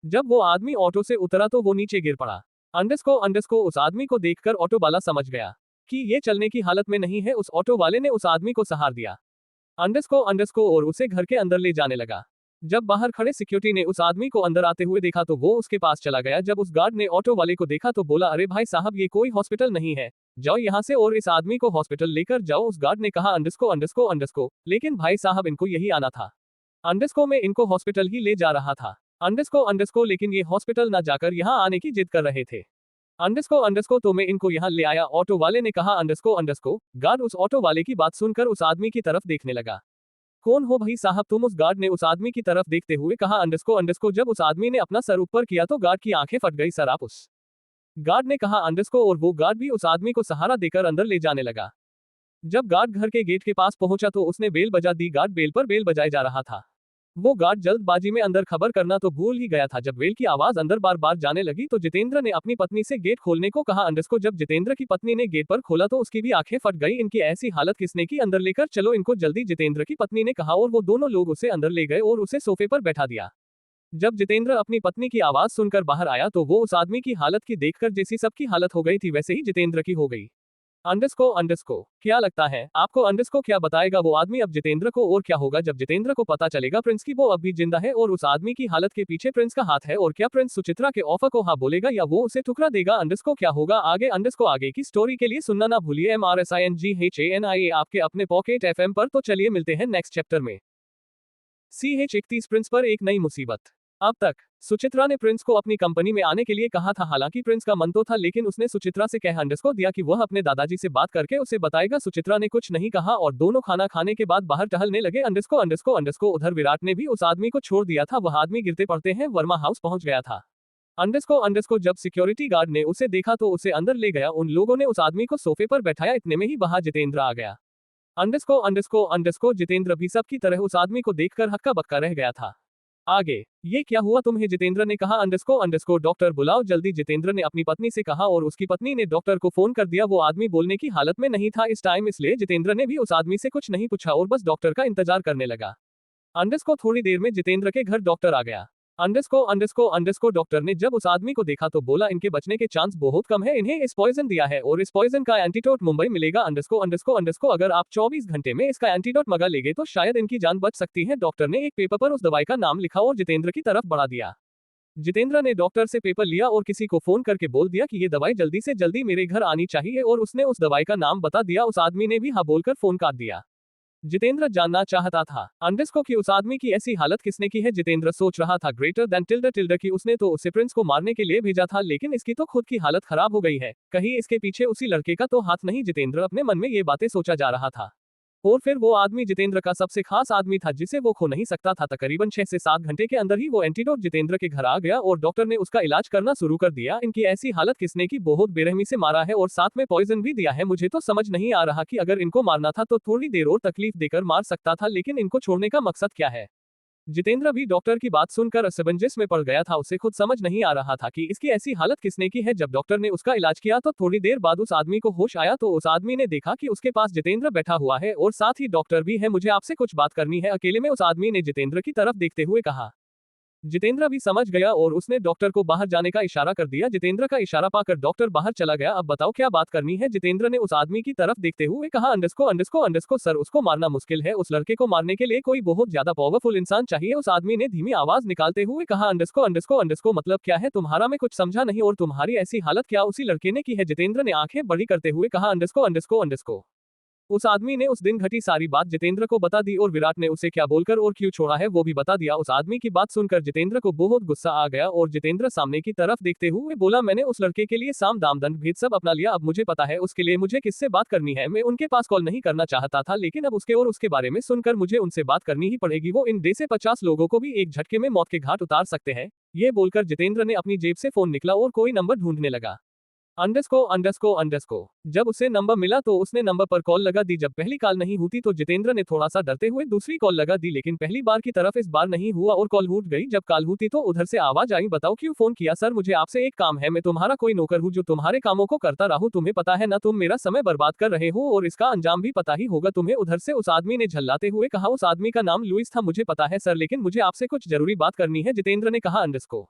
जब वो आदमी ऑटो से उतरा तो वो नीचे गिर पड़ा। अंडरस्को उस आदमी को देखकर ऑटो वाला समझ गया कि ये चलने की हालत में नहीं है। उस ऑटो वाले ने उस आदमी को सहारा दिया अंडरस्को और उसे घर के अंदर ले जाने लगा। जब बाहर खड़े सिक्योरिटी ने उस आदमी को अंदर आते हुए देखा तो वो उसके पास चला गया। जब उस गार्ड ने ऑटो वाले को देखा तो बोला अरे भाई साहब ये कोई हॉस्पिटल नहीं है, जाओ यहाँ से और इस आदमी को हॉस्पिटल लेकर जाओ। उस गार्ड ने कहा अंडरस्को लेकिन भाई साहब इनको यही आना था, अंडरस्को में इनको हॉस्पिटल ही ले जा रहा था। अंडरस्को लेकिन ये हॉस्पिटल ना जाकर यहाँ आने की जिद कर रहे थे। अंडरस्को तो मैं इनको यहाँ ले आया, ऑटो वाले ने कहा अंडरस्को। गार्ड उस ऑटो वाले की बात सुनकर उस आदमी की तरफ देखने लगा। कौन हो भाई साहब तुम, उस गार्ड ने उस आदमी की तरफ देखते हुए कहा अंडरस्को। जब उस आदमी ने अपना सर ऊपर किया तो गार्ड की आंखें फट गई। सर आप, उस गार्ड ने कहा अंडरस्को और वो गार्ड भी उस आदमी को सहारा देकर अंदर ले जाने लगा। जब गार्ड घर के गेट के पास पहुंचा तो उसने बेल बजा दी। गार्ड बेल पर बेल बजाए जा रहा था। वो गार्ड जल्दबाजी में अंदर खबर करना तो भूल ही गया था। जब बेल की आवाज अंदर बार बार जाने लगी तो जितेंद्र ने अपनी पत्नी से गेट खोलने को कहा अंडरस्को। जब जितेंद्र की पत्नी ने गेट पर खोला तो उसकी भी आंखें फट गई। इनकी ऐसी हालत किसने की, अंदर लेकर चलो इनको जल्दी, जितेंद्र की पत्नी ने कहा और वो दोनों लोग उसे अंदर ले गए और उसे सोफे पर बैठा दिया। जब जितेंद्र अपनी पत्नी की आवाज सुनकर बाहर आया तो वो उस आदमी की हालत की देखकर जैसी सबकी हालत हो गई थी वैसे ही जितेंद्र की हो गई। अंडरस्को क्या लगता है आपको, अंडरस्को क्या बताएगा वो आदमी अब जितेंद्र को, और क्या होगा जब जितेंद्र को पता चलेगा प्रिंस की वो अब भी जिंदा है और उस आदमी की हालत के पीछे प्रिंस का हाथ है, और क्या प्रिंस सुचित्रा के ऑफर को हाँ बोलेगा या वो उसे ठुकरा देगा। अंडरस्को क्या होगा आगे, अंडरस्को आगे की स्टोरी के लिए सुनना ना भूलिए MRSINGHANIA आपके अपने पॉकेट FM पर। तो चलिए मिलते हैं नेक्स्ट चैप्टर में। CH31 प्रिंस पर एक नई मुसीबत। अब तक सुचित्रा ने प्रिंस को अपनी कंपनी में आने के लिए कहा था, हालांकि प्रिंस का मन तो था लेकिन उसने सुचित्रा से कह अंडरस्को दिया कि वह अपने दादाजी से बात करके उसे बताएगा। सुचित्रा ने कुछ नहीं कहा और दोनों खाना खाने के बाद बाहर टहलने लगे। अंडरस्को उधर विराट ने भी उस आदमी को छोड़ दिया था। वह आदमी गिरते पड़ते हैं वर्मा हाउस पहुंच गया था। अंडरस्को जब सिक्योरिटी गार्ड ने उसे देखा तो उसे अंदर ले गया। उन लोगों ने उस आदमी को सोफे पर बैठाया, इतने में ही वहां जितेंद्र आ गया। अंडरस्को जितेंद्र भी सबकी तरह उस आदमी को देखकर हक्का बक्का रह गया था। आगे ये क्या हुआ तुम्हें, जितेंद्र ने कहा। अंडरस्को डॉक्टर बुलाओ जल्दी, जितेंद्र ने अपनी पत्नी से कहा और उसकी पत्नी ने डॉक्टर को फोन कर दिया। वो आदमी बोलने की हालत में नहीं था इस टाइम, इसलिए जितेंद्र ने भी उस आदमी से कुछ नहीं पूछा और बस डॉक्टर का इंतजार करने लगा। अंडरस्को थोड़ी देर में जितेंद्र के घर डॉक्टर आ गया। अंडरस्को डॉक्टर ने जब उस आदमी को देखा तो बोला इनके बचने के चांस बहुत कम है, इन्हें इस पॉइजन दिया है और इस पॉइजन का एंटीडोट मुंबई मिलेगा। अंडरस्को अगर आप 24 घंटे में इसका एंटीडोट मंगा लेंगे तो शायद इनकी जान बच सकती है। डॉक्टर ने एक पेपर पर उस दवाई का नाम लिखा और जितेंद्र की तरफ बढ़ा दिया। जितेंद्र ने डॉक्टर से पेपर लिया और किसी को फोन करके बोल दिया कि ये दवाई जल्दी से जल्दी मेरे घर आनी चाहिए और उसने उस दवाई का नाम बता दिया। उस आदमी ने भी हाँ बोलकर फोन काट दिया। जितेंद्र जानना चाहता था अंडरस्को की उस आदमी की ऐसी हालत किसने की है। जितेंद्र सोच रहा था ग्रेटर देन टिल्डर टिल्डर की उसने तो उसे प्रिंस को मारने के लिए भेजा था, लेकिन इसकी तो खुद की हालत खराब हो गई है, कहीं इसके पीछे उसी लड़के का तो हाथ नहीं। जितेंद्र अपने मन में ये बातें सोचा जा रहा था। और फिर वो आदमी जितेंद्र का सबसे खास आदमी था जिसे वो खो नहीं सकता था। तकरीबन 6 से 7 घंटे के अंदर ही वो एंटीडोट जितेंद्र के घर आ गया और डॉक्टर ने उसका इलाज करना शुरू कर दिया। इनकी ऐसी हालत किसने की, बहुत बेरहमी से मारा है और साथ में पॉइजन भी दिया है। मुझे तो समझ नहीं आ रहा कि अगर इनको मारना था तो थोड़ी देर और तकलीफ देकर मार सकता था, लेकिन इनको छोड़ने का मकसद क्या है। जितेंद्र भी डॉक्टर की बात सुनकर असमंजस में पड़ गया था। उसे खुद समझ नहीं आ रहा था कि इसकी ऐसी हालत किसने की है। जब डॉक्टर ने उसका इलाज किया तो थोड़ी देर बाद उस आदमी को होश आया तो उस आदमी ने देखा कि उसके पास जितेंद्र बैठा हुआ है और साथ ही डॉक्टर भी है। मुझे आपसे कुछ बात करनी है अकेले में, उस आदमी ने जितेंद्र की तरफ देखते हुए कहा। जितेंद्र भी समझ गया और उसने डॉक्टर को बाहर जाने का इशारा कर दिया। जितेंद्र का इशारा पाकर डॉक्टर बाहर चला गया। अब बताओ क्या बात करनी है, जितेंद्र ने उस आदमी की तरफ देखते हुए कहा। अंडरस्को अंडरस्को अंडरस्को सर, उसको मारना मुश्किल है। उस लड़के को मारने के लिए कोई बहुत ज्यादा पावरफुल इंसान चाहिए, उस आदमी ने धीमी आवाज निकालते हुए कहा। अंडरस्को अंडरस्को अंडरस्को मतलब क्या है तुम्हारा, मैं कुछ समझा नहीं, और तुम्हारी ऐसी हालत क्या उसी लड़के ने की है। जितेंद्र ने आंखें बड़ी करते हुए कहा। अंडरस्को अंडरस्को अंडरस्को उस आदमी ने उस दिन घटी सारी बात जितेंद्र को बता दी और विराट ने उसे क्या बोलकर और क्यों छोड़ा है वो भी बता दिया। उस आदमी की बात सुनकर जितेंद्र को बहुत गुस्सा आ गया और जितेंद्र सामने की तरफ देखते हुए बोला, मैंने उस लड़के के लिए साम दाम दंड भेद सब अपना लिया, अब मुझे पता है उसके लिए मुझे किससे बात करनी है। मैं उनके पास कॉल नहीं करना चाहता था, लेकिन अब उसके और उसके बारे में सुनकर मुझे उनसे बात करनी ही पड़ेगी। वो इन देश से 50 लोगों को भी एक झटके में मौत के घाट उतार सकते हैं। ये बोलकर जितेंद्र ने अपनी जेब से फोन निकला और कोई नंबर ढूंढने लगा। अंडरस्को अंडरस्को अंडरस्को जब उसे नंबर मिला तो उसने नंबर पर कॉल लगा दी। जब पहली कॉल नहीं होती तो जितेंद्र ने थोड़ा सा डरते हुए दूसरी कॉल लगा दी, लेकिन पहली बार की तरफ इस बार नहीं हुआ और कॉल उठ गई। जब कॉल हुई तो उधर से आवाज आई, बताओ क्यों फोन किया। सर मुझे आपसे एक काम है, मैं तुम्हारा कोई नौकर हूँ जो तुम्हारे कामों को करता रहूं, तुम्हें पता है ना, तुम मेरा समय बर्बाद कर रहे हो और इसका अंजाम भी पता ही होगा तुम्हें। उधर से उस आदमी ने झल्लाते हुए कहा। उस आदमी का नाम लुइस था, मुझे पता है सर, लेकिन मुझे आपसे कुछ जरूरी बात करनी है। जितेंद्र ने कहा। अंडरस्को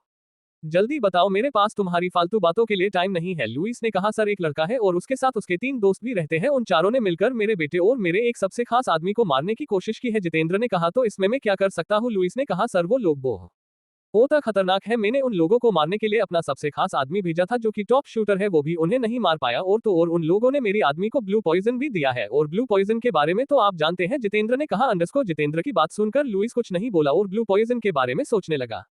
जल्दी बताओ, मेरे पास तुम्हारी फालतू बातों के लिए टाइम नहीं है। लुइस ने कहा। सर एक लड़का है और उसके साथ उसके 3 दोस्त भी रहते हैं, उन चारों ने मिलकर मेरे बेटे और मेरे एक सबसे खास आदमी को मारने की कोशिश की है। जितेंद्र ने कहा। तो इसमें मैं क्या कर सकता हूँ। लुइस ने कहा। सर वो लोग बहुत खतरनाक है, मैंने उन लोगों को मारने के लिए अपना सबसे खास आदमी भेजा था जो कि टॉप शूटर है, वो भी उन्हें नहीं मार पाया, और तो और उन लोगों ने मेरी आदमी को ब्लू पॉइजन भी दिया है, और ब्लू पॉइजन के बारे में तो आप जानते हैं। जितेंद्र ने कहा। अंडरस्को जितेंद्र की बात सुनकर लुइस कुछ नहीं बोला और ब्लू पॉइजन के बारे में सोचने लगा।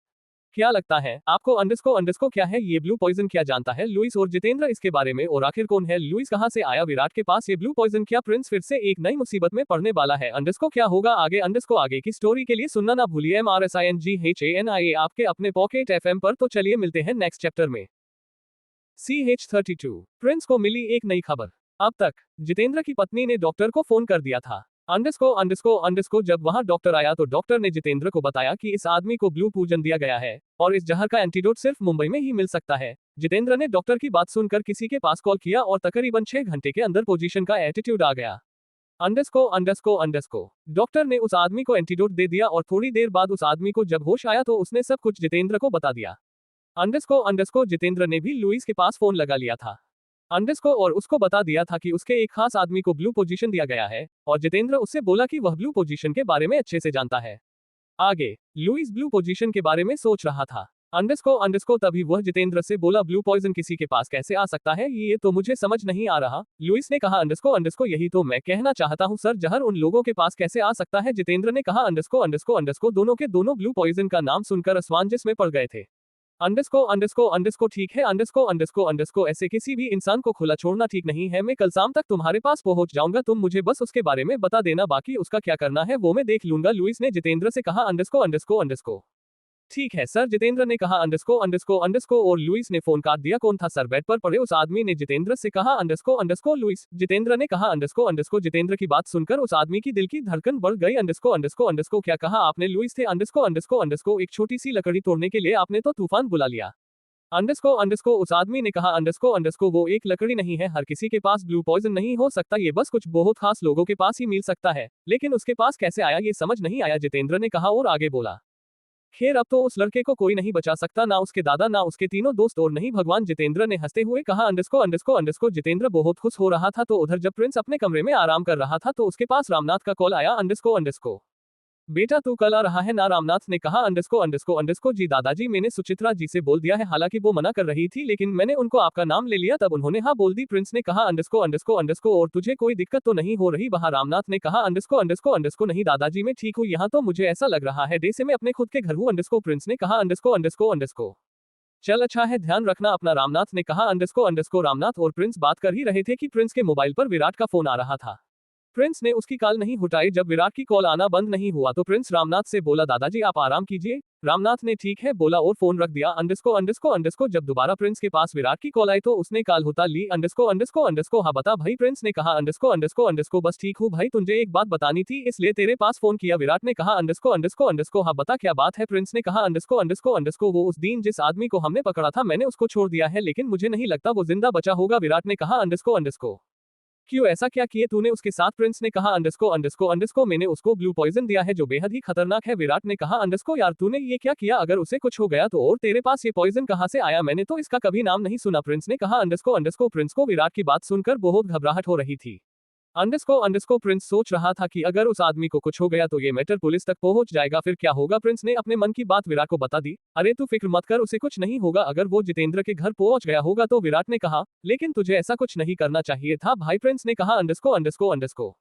क्या लगता है आपको अंडरस्को अंडरस्को क्या है ये ब्लू पॉइजन, क्या जानता है लुइस और जितेंद्र इसके बारे में, और आखिर कौन है लुइस, कहां से आया विराट के पास ये ब्लू पॉइजन, क्या प्रिंस फिर से एक नई मुसीबत में पड़ने वाला है। अंडरस्को क्या होगा आगे, अंडरस्को आगे की स्टोरी के लिए सुनना ना भूलिए। MRSINGHANIA आपके अपने पॉकेट FM पर। तो चलिए मिलते हैं नेक्स्ट चैप्टर में। CH32 प्रिंस को मिली एक नई खबर। अब तक जितेंद्र की पत्नी ने डॉक्टर को फोन कर दिया था। अंडरस्को अंडरस्को अंडरस्को जब वहां डॉक्टर आया तो डॉक्टर ने जितेंद्र को बताया कि इस आदमी को ब्लू पूजन दिया गया है और इस जहर का एंटीडोट सिर्फ मुंबई में ही मिल सकता है। जितेंद्र ने डॉक्टर की बात सुनकर किसी के पास कॉल किया और तकरीबन 6 घंटे के अंदर पोजीशन का एटीट्यूड आ गया। अंडरस्को अंडरस्को अंडरस्को डॉक्टर ने उस आदमी को एंटीडोट दे दिया और थोड़ी देर बाद उस आदमी को जब होश आया तो उसने सब कुछ जितेंद्र को बता दिया। अंडरस्को अंडरस्को जितेंद्र ने भी लुइस के पास फोन लगा लिया था अंडरस्को और उसको बता दिया था कि उसके एक खास आदमी को ब्लू पोजीशन दिया गया है, और जितेंद्र उससे बोला कि वह ब्लू पोजीशन के बारे में अच्छे से जानता है। आगे लुइस ब्लू पोजीशन के बारे में सोच रहा था। अंडरस्को अंडरस्को तभी वह जितेंद्र से बोला, ब्लू पॉइजन किसी के पास कैसे आ सकता है, ये तो मुझे समझ नहीं आ रहा। लुइस ने कहा। अंडरस्को अंडरस्को यही तो मैं कहना चाहता हूँ सर, जहर उन लोगों के पास कैसे आ सकता है। जितेंद्र ने कहा। अंडरस्को अंडरस्को अंडरस्को दोनों के दोनों ब्लू पॉइजन का नाम सुनकर असमंजस में पड़ गए थे। अंडरस्को अंडरस्को अंडरस्को ठीक है अंडरस्को अंडरस्को अंडरस्को ऐसे किसी भी इंसान को खुला छोड़ना ठीक नहीं है। मैं कल शाम तक तुम्हारे पास पहुंच जाऊंगा, तुम मुझे बस उसके बारे में बता देना, बाकी उसका क्या करना है वो मैं देख लूंगा। लुइस ने जितेंद्र से कहा। अंडरस्को अंडरस्को अंडरस्को ठीक है सर, जितेंद्र ने कहा। अंडरस्को अंडरस्को अंडरस्को और लुइस ने फोन काट दिया। कौन था सर बेड पर पड़े उस आदमी ने जितेंद्र से कहा। अंडरस्को अंडरस्को लुइस जितेंद्र ने कहा। अंडरस्को अंडरस्को जितेंद्र की बात सुनकर उस आदमी की दिल की धड़कन बढ़ गई। अंडरस्को अंडरस्को अंडरस्को क्या कहा आपने लुइस थे। अंडरस्को अंडरस्को अंडरस्को एक छोटी सी लकड़ी तोड़ने के लिए आपने तो तूफान बुला लिया। अंडरस्को अंडरस्को उस आदमी ने कहा। अंडरस्को अंडरस्को वो एक लकड़ी नहीं है, हर किसी के पास ब्लू पॉइजन नहीं हो सकता, ये बस कुछ बहुत खास लोगों के पास ही मिल सकता है, लेकिन उसके पास कैसे आया ये समझ नहीं आया। जितेंद्र ने कहा और आगे बोला। खैर अब तो उस लड़के को कोई नहीं बचा सकता, ना उसके दादा ना उसके तीनों दोस्त और नहीं भगवान। जितेंद्र ने हंसते हुए कहा। अंडरस्को अंडरस्को अंडरस्को जितेंद्र बहुत खुश हो रहा था तो उधर जब प्रिंस अपने कमरे में आराम कर रहा था तो उसके पास रामनाथ का कॉल आया। अंडरस्को अंडरस्को बेटा तू कल आ रहा है ना, रामनाथ ने कहा। अंडरस्को जी दादाजी, मैंने सुचित्रा जी से बोल दिया है, हालांकि वो मना कर रही थी लेकिन मैंने उनको आपका नाम ले लिया तब उन्होंने हाँ बोल दी। प्रिंस ने कहा अंडरस्को और तुझे कोई दिक्कत तो नहीं हो रही वहाँ? रामनाथ ने कहा अंडरस्को नहीं दादाजी, मैं ठीक हूँ। यहाँ तो मुझे ऐसा लग रहा है जैसे मैं अपने खुद के घर हूँ। अंडरस्को प्रिंस ने कहा अंडरस्को चल अच्छा है, ध्यान रखना अपना, रामनाथ ने कहा। अंडरस्को रामनाथ और प्रिंस बात कर ही रहे थे कि प्रिंस के मोबाइल पर विराट का फोन आ रहा था। प्रिंस ने उसकी कॉल नहीं उठाई। जब विराट की कॉल आना बंद नहीं हुआ तो प्रिंस रामनाथ से बोला दादाजी आप आराम कीजिए। रामनाथ ने ठीक है बोला और फोन रख दिया। अंडरस्को जब दोबारा प्रिंस के पास विराट की कॉल आई तो उसने कॉल उठा ली। अंडरस्को हाँ बता भाई, प्रिंस ने कहा। अंडरस्को बस ठीक हूँ भाई, तुझे एक बात बतानी थी इसलिए तेरे पास फोन किया। विराट ने कहा अंडरस्को हाँ बता क्या बात है? प्रिंस ने कहा अंडरस्को वो उस दिन जिस आदमी को हमने पकड़ा था मैंने उसको छोड़ दिया है लेकिन मुझे नहीं लगता वो जिंदा बचा होगा। विराट ने कहा अंडरस्को क्यों, ऐसा क्या किए तूने उसके साथ? प्रिंस ने कहा अंडरस्को मैंने उसको ब्लू पॉइजन दिया है जो बेहद ही खतरनाक है। विराट ने कहा अंडरस्को यार तूने ये क्या किया? अगर उसे कुछ हो गया तो और तेरे पास ये पॉइजन कहाँ से आया? मैंने तो इसका कभी नाम नहीं सुना। प्रिंस ने कहा अंडरस्को प्रिंस को विराट की बात सुनकर बहुत घबराहट हो रही थी। अंडरस्को प्रिंस सोच रहा था कि अगर उस आदमी को कुछ हो गया तो ये मैटर पुलिस तक पहुंच जाएगा, फिर क्या होगा? प्रिंस ने अपने मन की बात विराट को बता दी। अरे तू फिक्र मत कर, उसे कुछ नहीं होगा। अगर वो जितेंद्र के घर पहुंच गया होगा तो विराट ने कहा लेकिन तुझे ऐसा कुछ नहीं करना चाहिए था भाई। प्रिंस ने कहा अंडरस्को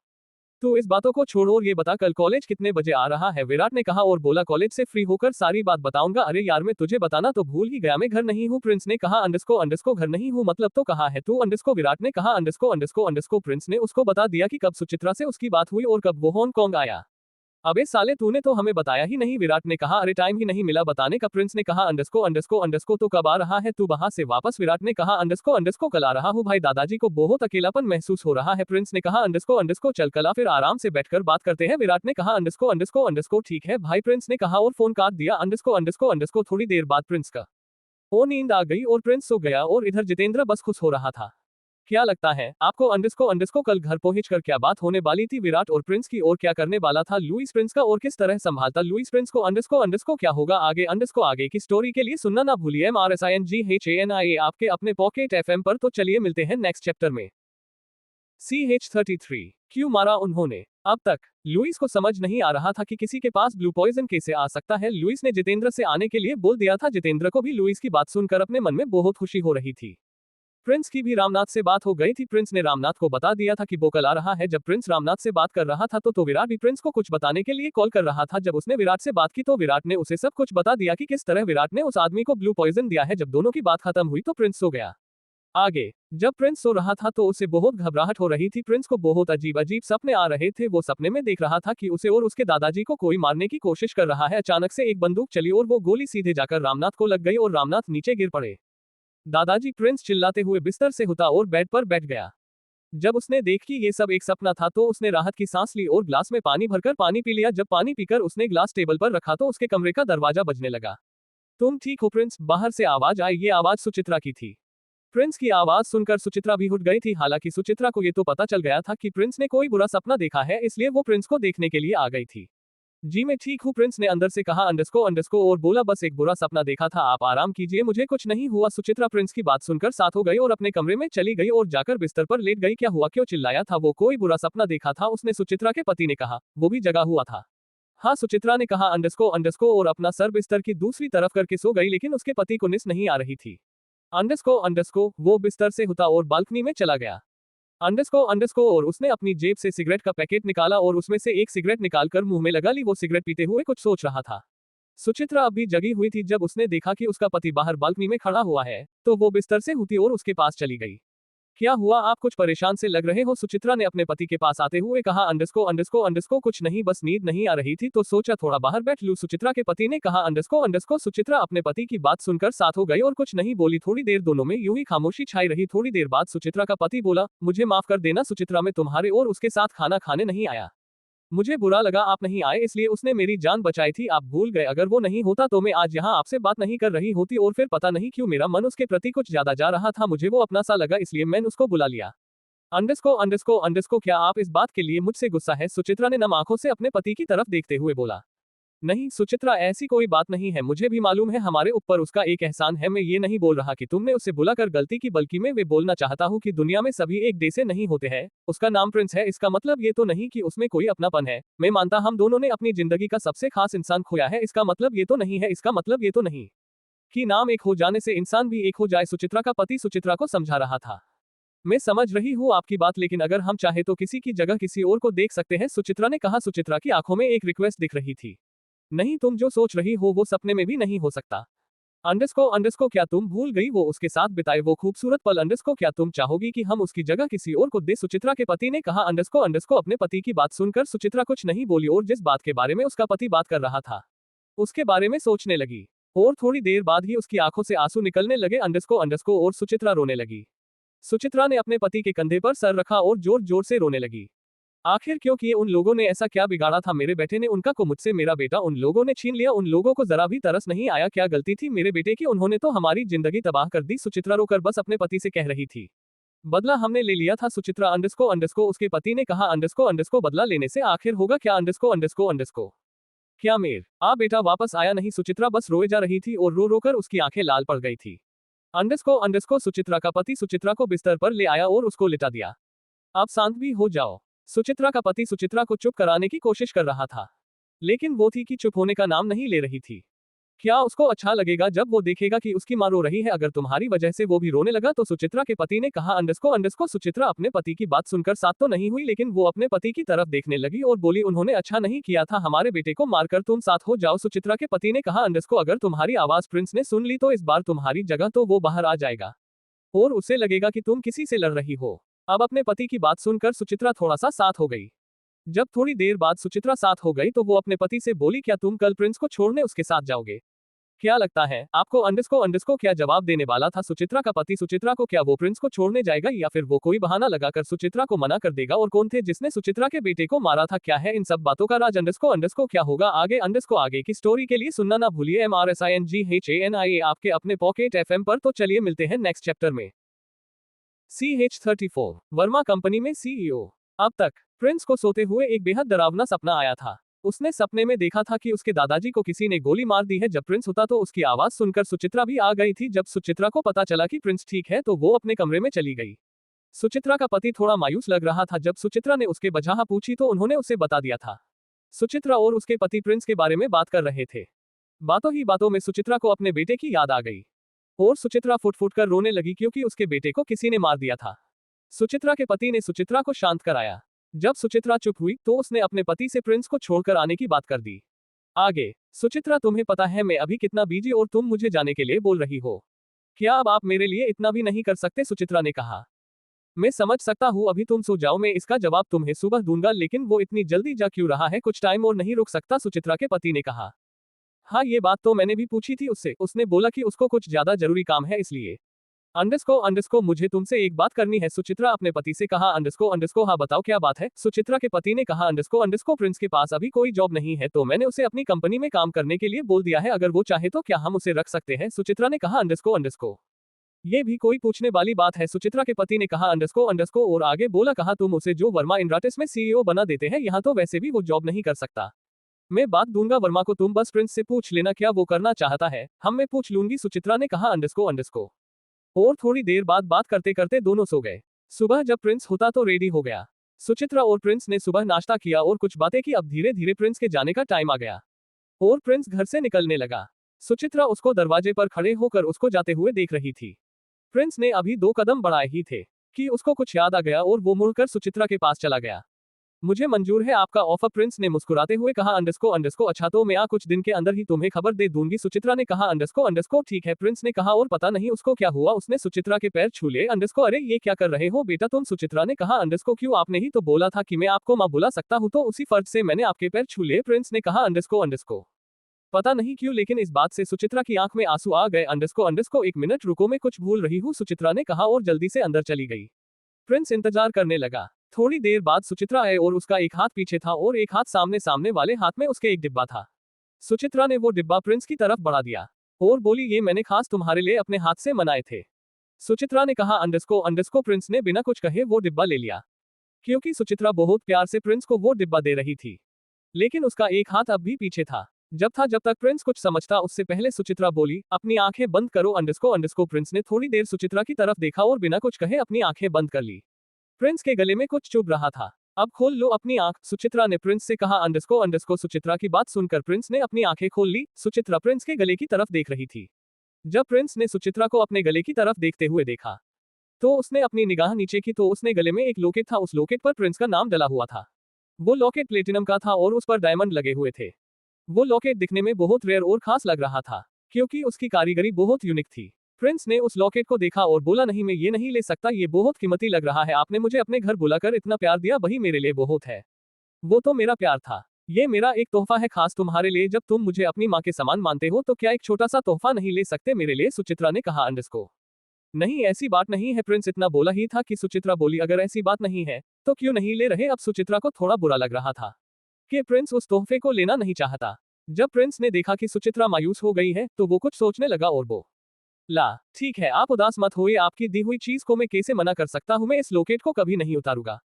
तू इस बातों को छोड़ और ये बता कल कॉलेज कितने बजे आ रहा है? विराट ने कहा और बोला कॉलेज से फ्री होकर सारी बात बताऊंगा। अरे यार मैं तुझे बताना तो भूल ही गया, मैं घर नहीं हूँ। प्रिंस ने कहा अंडरस्को घर नहीं हूँ मतलब तो कहाँ है तू? अंडरस्को विराट ने कहा अंडरस्को प्रिंस ने उसको बता दिया कि कब सुचित्रा से उसकी बात हुई और कब वो हांगकांग आया। अबे साले तूने तो हमें बताया ही नहीं। विराट ने कहा अरे टाइम ही नहीं मिला बताने का। प्रिंस ने कहा अंडरस्को तो कब आ रहा है तू वहां से वापस? विराट ने कहा अंडरस्को कल आ रहा हूँ भाई, दादाजी को बहुत अकेलापन महसूस हो रहा है। प्रिंस ने कहा अंडरस्को चल कल आ, फिर आराम से बैठकर बात करते हैं। विराट ने कहा अंडरस्को ठीक है भाई। प्रिंस ने कहा और फोन काट दिया। अंडरस्को थोड़ी देर बाद प्रिंस का वो नींद आ गई और प्रिंस सो गया और इधर जितेंद्र बस खुश हो रहा था। क्या लगता है आपको अंडरस्को कल घर पहुंचकर क्या बात होने वाली थी विराट और प्रिंस की, और क्या करने वाला था लुइस प्रिंस का और किस तरह संभालता लुइस प्रिंस को? अंडरस्को क्या होगा आगे? आगे की स्टोरी के लिए सुनना ना भूलिए। MRSINGHANIA आपके अपने पॉकेट FM पर। तो चलिए मिलते हैं नेक्स्ट चैप्टर में। CH33 क्यों मारा उन्होंने? अब तक लुइस को समझ नहीं आ रहा था कि किसी के पास ब्लू पॉइजन कैसे आ सकता है। लुइस ने जितेंद्र से आने के लिए बोल दिया था। जितेंद्र को भी लुइस की बात सुनकर अपने मन में बहुत खुशी हो रही थी। प्रिंस की भी रामनाथ से बात हो गई थी। प्रिंस ने रामनाथ को बता दिया था कि वो कल आ रहा है। जब प्रिंस रामनाथ से बात कर रहा था तो विराट भी प्रिंस को कुछ बताने के लिए कॉल कर रहा था। जब उसने विराट से बात की तो विराट ने उसे सब कुछ बता दिया कि किस तरह विराट ने उस आदमी को ब्लू पॉइजन दिया है। जब दोनों की बात खत्म हुई तो प्रिंस सो गया। आगे जब प्रिंस सो रहा था तो उसे बहुत घबराहट हो रही थी। प्रिंस को बहुत अजीब अजीब सपने आ रहे थे। वो सपने में देख रहा था कि उसे और उसके दादाजी को कोई मारने की कोशिश कर रहा है। अचानक से एक बंदूक चली और वो गोली सीधे जाकर रामनाथ को लग गई और रामनाथ नीचे गिर पड़े। दादाजी! प्रिंस चिल्लाते हुए बिस्तर से उठा और बेड पर बैठ गया। जब उसने देखी ये सब एक सपना था तो उसने राहत की सांस ली और ग्लास में पानी भरकर पानी पी लिया। जब पानी पीकर उसने ग्लास टेबल पर रखा तो उसके कमरे का दरवाजा बजने लगा। तुम ठीक हो प्रिंस? बाहर से आवाज आई। ये आवाज सुचित्रा की थी। प्रिंस की आवाज सुनकर सुचित्रा भी उठ गई थी। हालांकि सुचित्रा को ये तो पता चल गया था कि प्रिंस ने कोई बुरा सपना देखा है, इसलिए वो प्रिंस को देखने के लिए आ गई थी। जी मैं ठीक हूँ, प्रिंस ने अंदर से कहा अंडरस्को और बोला बस एक बुरा सपना देखा था, आप आराम कीजिए, मुझे कुछ नहीं हुआ। सुचित्रा प्रिंस की बात सुनकर साथ हो गई और अपने कमरे में चली गई और जाकर बिस्तर पर लेट गई। क्या हुआ, क्यों चिल्लाया था? वो कोई बुरा सपना देखा था उसने, सुचित्रा के पति ने कहा। वो भी जगा हुआ था? हाँ, सुचित्रा ने कहा अंडरस्को और अपना सर बिस्तर की दूसरी तरफ करके सो गई, लेकिन उसके पति को नींद नहीं आ रही थी। अंडरस्को वो बिस्तर से उठा और बालकनी में चला गया। अंडरस्को और उसने अपनी जेब से सिगरेट का पैकेट निकाला और उसमें से एक सिगरेट निकालकर मुंह में लगा ली। वो सिगरेट पीते हुए कुछ सोच रहा था। सुचित्रा अभी जगी हुई थी। जब उसने देखा कि उसका पति बाहर बालकनी में खड़ा हुआ है तो वो बिस्तर से उठी और उसके पास चली गई। क्या हुआ, आप कुछ परेशान से लग रहे हो? सुचित्रा ने अपने पति के पास आते हुए कहा। अंडरस्को कुछ नहीं, बस नींद नहीं आ रही थी तो सोचा थोड़ा बाहर बैठ लूं। सुचित्रा के पति ने कहा। अंडरस्को सुचित्रा अपने पति की बात सुनकर साथ हो गई और कुछ नहीं बोली। थोड़ी देर दोनों में यूं ही खामोशी छाई रही। थोड़ी देर बाद सुचित्रा का पति बोला, मुझे माफ कर देना सुचित्रा, मैं तुम्हारे और उसके साथ खाना खाने नहीं आया। मुझे बुरा लगा आप नहीं आए, इसलिए उसने मेरी जान बचाई थी। आप भूल गए, अगर वो नहीं होता तो मैं आज यहाँ आपसे बात नहीं कर रही होती। और फिर पता नहीं क्यों मेरा मन उसके प्रति कुछ ज्यादा जा रहा था। मुझे वो अपना सा लगा, इसलिए मैंने उसको बुला लिया। अंडरस्को क्या आप इस बात के लिए मुझसे गुस्सा है? सुचित्रा ने नम आंखों से अपने पति की तरफ देखते हुए बोला। नहीं सुचित्रा, ऐसी कोई बात नहीं है, मुझे भी मालूम है हमारे ऊपर उसका एक एहसान है। मैं ये नहीं बोल रहा कि तुमने उसे बुलाकर गलती की, बल्कि मैं वे बोलना चाहता हूँ कि दुनिया में सभी एक जैसे नहीं होते हैं। उसका नाम प्रिंस है, इसका मतलब ये तो नहीं कि उसमें कोई अपनापन है। मैं मानता हम दोनों ने अपनी जिंदगी का सबसे खास इंसान खोया है, इसका मतलब ये तो नहीं है, इसका मतलब ये तो नहीं कि नाम एक हो जाने से इंसान भी एक हो जाए। सुचित्रा का पति सुचित्रा को समझा रहा था। मैं समझ रही हूँ आपकी बात, लेकिन अगर हम चाहे तो किसी की जगह किसी और को देख सकते हैं, सुचित्रा ने कहा। सुचित्रा की आंखों में एक रिक्वेस्ट दिख रही थी। नहीं, तुम जो सोच रही हो वो सपने में भी नहीं हो सकता। अंडरस्को क्या तुम भूल गई वो उसके साथ बिताए वो खूबसूरत पल? अंडरस्को क्या तुम चाहोगी कि हम उसकी जगह किसी और को दे? सुचित्रा के पति ने कहा। अंडरस्को अपने पति की बात सुनकर सुचित्रा कुछ नहीं बोली और जिस बात के बारे में उसका पति बात कर रहा था उसके बारे में सोचने लगी। और थोड़ी देर बाद ही उसकी आंखों से आंसू निकलने लगे। अंडरस्को और सुचित्रा रोने लगी। सुचित्रा ने अपने पति के कंधे पर सर रखा और जोर जोर से रोने लगी। आखिर क्यों किए? उन लोगों ने ऐसा क्या बिगाड़ा था? मेरे बेटे ने उनका को मुझसे मेरा बेटा उन लोगों ने छीन लिया। उन लोगों को जरा भी तरस नहीं आया? क्या गलती थी मेरे बेटे की? उन्होंने तो हमारी जिंदगी तबाह कर दी। सुचित्रा रोकर बस अपने पति से कह रही थी। बदला हमने ले लिया था सुचित्रा। अंडरस्को उसके पति ने कहा। अंडरस्को बदला लेने से आखिर होगा क्या? अंडरस्को क्या आ बेटा वापस आया नहीं? सुचित्रा बस रोए जा रही थी और रो रो कर उसकी आंखें लाल पड़ गई थी। अंडरस्को सुचित्रा का पति सुचित्रा को बिस्तर पर ले आया और उसको लिटा दिया। आप शांत भी हो जाओ। सुचित्रा का पति सुचित्रा को चुप कराने की कोशिश कर रहा था, लेकिन वो थी कि चुप होने का नाम नहीं ले रही थी। क्या उसको अच्छा लगेगा जब वो देखेगा कि उसकी मां रो रही है? अगर तुम्हारी वजह से वो भी रोने लगा तो? सुचित्रा के पति ने कहा। अंडरस्को सुचित्रा अपने पति की बात सुनकर साथ तो नहीं हुई, लेकिन वो अपने पति की तरफ देखने लगी और बोली, उन्होंने अच्छा नहीं किया था हमारे बेटे को मारकर, तुम साथ हो जाओ। सुचित्रा के पति ने कहा। अंडरस्को अगर तुम्हारी आवाज प्रिंस ने सुन ली तो इस बार तुम्हारी जगह तो वो बाहर आ जाएगा और उसे लगेगा कि तुम किसी से लड़ रही हो। अब अपने पति की बात सुनकर सुचित्रा थोड़ा सा साथ हो गई। जब थोड़ी देर बाद सुचित्रा साथ हो गई तो वो अपने पति से बोली, क्या तुम कल प्रिंस को छोड़ने उसके साथ जाओगे? क्या लगता है आपको? अंडरस्को क्या जवाब देने वाला था सुचित्रा का पति सुचित्रा को? क्या वो प्रिंस को छोड़ने जाएगा या फिर वो कोई बहाना लगाकर सुचित्रा को मना कर देगा? और कौन थे जिसने सुचित्रा के बेटे को मारा था? क्या है इन सब बातों का राज? अंडरस्को क्या होगा आगे? आगे की स्टोरी के लिए सुनना ना भूलिए MRSINGHANIA आपके अपने पॉकेट FM पर। तो चलिए मिलते हैं नेक्स्ट चैप्टर में। CH34 वर्मा कंपनी में CEO। अब तक प्रिंस को सोते हुए एक बेहद डरावना सपना आया था। उसने सपने में देखा था कि उसके दादाजी को किसी ने गोली मार दी है। जब प्रिंस उठा तो उसकी आवाज सुनकर सुचित्रा भी आ गई थी। जब सुचित्रा को पता चला कि प्रिंस ठीक है तो वो अपने कमरे में चली गई। सुचित्रा का पति थोड़ा मायूस लग रहा था। जब सुचित्रा ने उसके वजह पूछी तो उन्होंने उसे बता दिया था। सुचित्रा और उसके पति प्रिंस के बारे में बात कर रहे थे। बातों ही बातों में सुचित्रा को अपने बेटे की याद आ गई और सुचित्रा फुट फुट कर रोने लगी क्योंकि उसके बेटे को किसी ने मार दिया था। सुचित्रा के पति ने सुचित्रा को शांत कराया। जब सुचित्रा चुप हुई तो उसने अपने पति से प्रिंस को छोड़कर आने की बात कर दी। आगे, सुचित्रा तुम्हें पता है मैं अभी कितना बिजी और तुम मुझे जाने के लिए बोल रही हो। क्या अब आप मेरे लिए इतना भी नहीं कर सकते? सुचित्रा ने कहा। मैं समझ सकता हूँ, अभी तुम सो जाओ, मैं इसका जवाब तुम्हें सुबह दूंगा। लेकिन वो इतनी जल्दी जा क्यों रहा है? कुछ टाइम और नहीं रुक सकता? सुचित्रा के पति ने कहा। हाँ, ये बात तो मैंने भी पूछी थी उससे, उसने बोला कि उसको कुछ ज्यादा जरूरी काम है इसलिए। अंडरस्को मुझे तुमसे एक बात करनी है, सुचित्रा अपने पति से कहा। अंडरस्को हाँ बताओ क्या बात है? सुचित्रा के पति ने कहा। अंडरस्को प्रिंस के पास अभी कोई जॉब नहीं है तो मैंने उसे अपनी कंपनी में काम करने के लिए बोल दिया है। अगर वो चाहे तो क्या हम उसे रख सकते हैं? सुचित्रा ने कहा। अंडरस्को ये भी कोई पूछने वाली बात है? सुचित्रा के पति ने कहा। अंडरस्को और आगे बोला, कहा तुम उसे जो वर्मा इंडस्ट्रीज में CEO बना देते हैं, यहाँ तो वैसे भी वो जॉब नहीं कर सकता। मैं बात दूंगा वर्मा को, तुम बस प्रिंस से पूछ लेना क्या वो करना चाहता है। हम मैं पूछ लूंगी, सुचित्रा ने कहा। अंडरस्को और थोड़ी देर बाद बात करते करते दोनों सो गए। सुबह जब प्रिंस होता तो रेडी हो गया। सुचित्रा और प्रिंस ने सुबह नाश्ता किया और कुछ बातें की। अब धीरे धीरे प्रिंस के जाने का टाइम आ गया और प्रिंस घर से निकलने लगा। सुचित्रा उसको दरवाजे पर खड़े होकर उसको जाते हुए देख रही थी। प्रिंस ने अभी 2 कदम बढ़ाए ही थे कि उसको कुछ याद आ गया और वो मुड़कर सुचित्रा के पास चला गया। मुझे मंजूर है आपका ऑफर, प्रिंस ने मुस्कुराते हुए कहा। अंडरस्को अच्छा तो मैं कुछ दिन के अंदर ही तुम्हें खबर दे दूंगी, सुचित्रा ने कहा। अंडरस्को ठीक है, प्रिंस ने कहा। और पता नहीं उसको क्या हुआ, उसने सुचित्रा के पैर छू लिए। अंडरस्को अरे ये क्या कर रहे हो बेटा तुम? सुचित्रा ने कहा। अंडरस्को क्यों, आपने ही तो बोला था कि मैं आपको मां बुला सकता हूं, तो उसी फर्ज से मैंने आपके पैर छू लिए, प्रिंस ने कहा। अंडरस्को पता नहीं क्यों लेकिन इस बात से सुचित्रा की आंख में आंसू आ गए। अंडरस्को 1 मिनट रुको, मैं कुछ भूल रही हूँ, सुचित्रा ने कहा और जल्दी से अंदर चली गई। प्रिंस इंतजार करने लगा। थोड़ी देर बाद सुचित्रा आई और उसका एक हाथ पीछे था और एक हाथ सामने वाले हाथ में उसके एक डिब्बा था। सुचित्रा ने वो डिब्बा प्रिंस की तरफ बढ़ा दिया और बोली, ये मैंने खास तुम्हारे लिए अपने हाथ से बनाए थे। सुचित्रा ने कहा। अंडरस्को प्रिंस ने बिना कुछ कहे वो डिब्बा ले लिया क्योंकि सुचित्रा बहुत प्यार से प्रिंस को वो डिब्बा दे रही थी, लेकिन उसका एक हाथ अब भी पीछे था। जब तक प्रिंस कुछ समझता उससे पहले सुचित्रा बोली, अपनी आंखें बंद करो अंडरस्को। प्रिंस ने थोड़ी देर सुचित्रा की तरफ देखा और बिना कुछ कहे अपनी आंखें बंद कर ली। प्रिंस के गले में कुछ चुभ रहा था। अब खोल लो अपनी आंख, सुचित्रा ने प्रिंस से कहा अंडरस्को। सुचित्रा की बात सुनकर प्रिंस ने अपनी आंखें खोल ली। सुचित्रा प्रिंस के गले की तरफ देख रही थी। जब प्रिंस ने सुचित्रा को अपने गले की तरफ देखते हुए देखा तो उसने अपनी निगाह नीचे की तो उसने गले में एक लॉकेट था। उस लॉकेट पर प्रिंस का नाम डला हुआ था। वो लॉकेट प्लेटिनम का था और उस पर डायमंड लगे हुए थे। वो लॉकेट दिखने में बहुत रेयर और खास लग रहा था क्योंकि उसकी कारीगरी बहुत यूनिक थी। प्रिंस ने उस लॉकेट को देखा और बोला, नहीं मैं ये नहीं ले सकता, ये बहुत कीमती लग रहा है। आपने मुझे अपने घर बुलाकर इतना प्यार दिया, वही मेरे लिए बहुत है। वो तो मेरा प्यार था, ये मेरा एक तोहफा है खास तुम्हारे लिए। जब तुम मुझे अपनी माँ के समान मानते हो तो क्या एक छोटा सा तोहफा नहीं ले सकते मेरे लिए, सुचित्रा ने कहा अंडरस्को। नहीं ऐसी बात नहीं है, प्रिंस इतना बोला ही था कि सुचित्रा बोली, अगर ऐसी बात नहीं है तो क्यों नहीं ले रहे। अब सुचित्रा को थोड़ा बुरा लग रहा था कि प्रिंस उस तोहफे को लेना नहीं चाहता। जब प्रिंस ने देखा कि सुचित्रा मायूस हो गई है तो वो कुछ सोचने लगा और बोला, ठीक है आप उदास मत होइए, आपकी दी हुई चीज को मैं कैसे मना कर सकता हूँ, मैं इस लॉकेट को कभी नहीं उतारूंगा।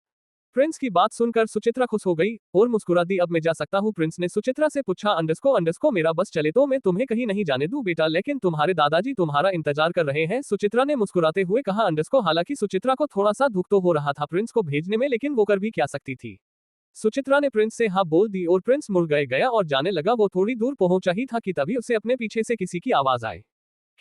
प्रिंस की बात सुनकर सुचित्रा खुश हो गई और मुस्कुरा दी। अब मैं जा सकता हूँ, प्रिंस ने सुचित्रा से पूछा अंडरस्को मेरा बस चले तो मैं तुम्हें कहीं नहीं जाने दूं बेटा, लेकिन तुम्हारे दादाजी तुम्हारा इंतजार कर रहे हैं, सुचित्रा ने मुस्कुराते हुए कहा अंडरस्को। हालांकि सुचित्रा को थोड़ा सा दुख तो हो रहा था प्रिंस को भेजने में, लेकिन वो कर भी क्या सकती थी। सुचित्रा ने प्रिंस से हाँ बोल दी और प्रिंस मुड़ गया और जाने लगा। वो थोड़ी दूर पहुंचा ही था कि तभी उसे अपने पीछे से किसी की आवाज आई।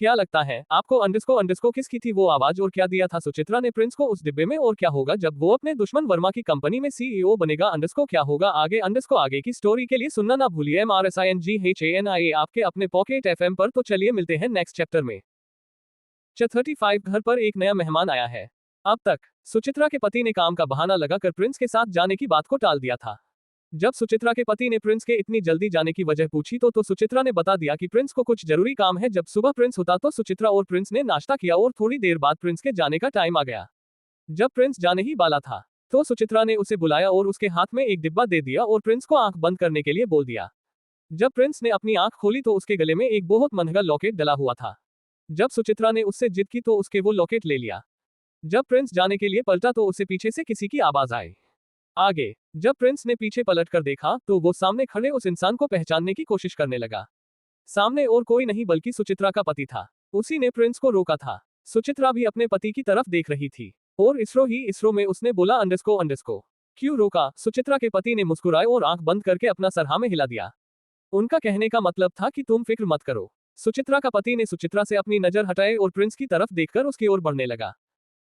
क्या लगता है आपको अंडरस्को किसकी थी वो आवाज और क्या दिया था सुचित्रा ने प्रिंस को उस डिब्बे में, और क्या होगा जब वो अपने दुश्मन वर्मा की कंपनी में सीईओ बनेगा, अंडरस्को क्या होगा आगे। अंडरस्को आगे की स्टोरी के लिए सुनना ना भूलिए MRSINGHANIA आपके अपने पॉकेट FM पर। तो चलिए मिलते हैं नेक्स्ट चैप्टर में। 35 घर पर एक नया मेहमान आया है। अब तक सुचित्रा के पति ने काम का बहाना लगाकर प्रिंस के साथ जाने की बात को टाल दिया था। जब सुचित्रा के पति ने प्रिंस के इतनी जल्दी जाने की वजह पूछी तो सुचित्रा ने बता दिया कि प्रिंस को कुछ जरूरी काम है। जब सुबह प्रिंस उठा तो सुचित्रा और प्रिंस ने नाश्ता किया और थोड़ी देर बाद प्रिंस के जाने का टाइम आ गया। जब प्रिंस जाने ही वाला था तो सुचित्रा ने उसे बुलाया और उसके हाथ में एक डिब्बा दे दिया और प्रिंस को आंख बंद करने के लिए बोल दिया। जब प्रिंस ने अपनी आंख खोली तो उसके गले में एक बहुत महंगा लॉकेट डला हुआ था। जब सुचित्रा ने उससे जिद की तो उसके वो लॉकेट ले लिया। जब प्रिंस जाने के लिए पलटा तो उसे पीछे से किसी की आवाज आई। आगे जब प्रिंस ने पीछे पलट कर देखा तो वो सामने खड़े उस इंसान को पहचानने की कोशिश करने लगा। सामने और कोई नहीं बल्कि सुचित्रा का पति था। उसी ने प्रिंस को रोका था। सुचित्रा भी अपने पति की तरफ देख रही थी और इसरो में उसने बोला अंडरस्को। क्यों रोका, सुचित्रा के पति ने मुस्कुराए और आंख बंद करके अपना सर हाँ में हिला दिया। उनका कहने का मतलब था कि तुम फिक्र मत करो। सुचित्रा का पति ने सुचित्रा से अपनी नजर हटाए और प्रिंस की तरफ देखकर उसकी ओर बढ़ने लगा।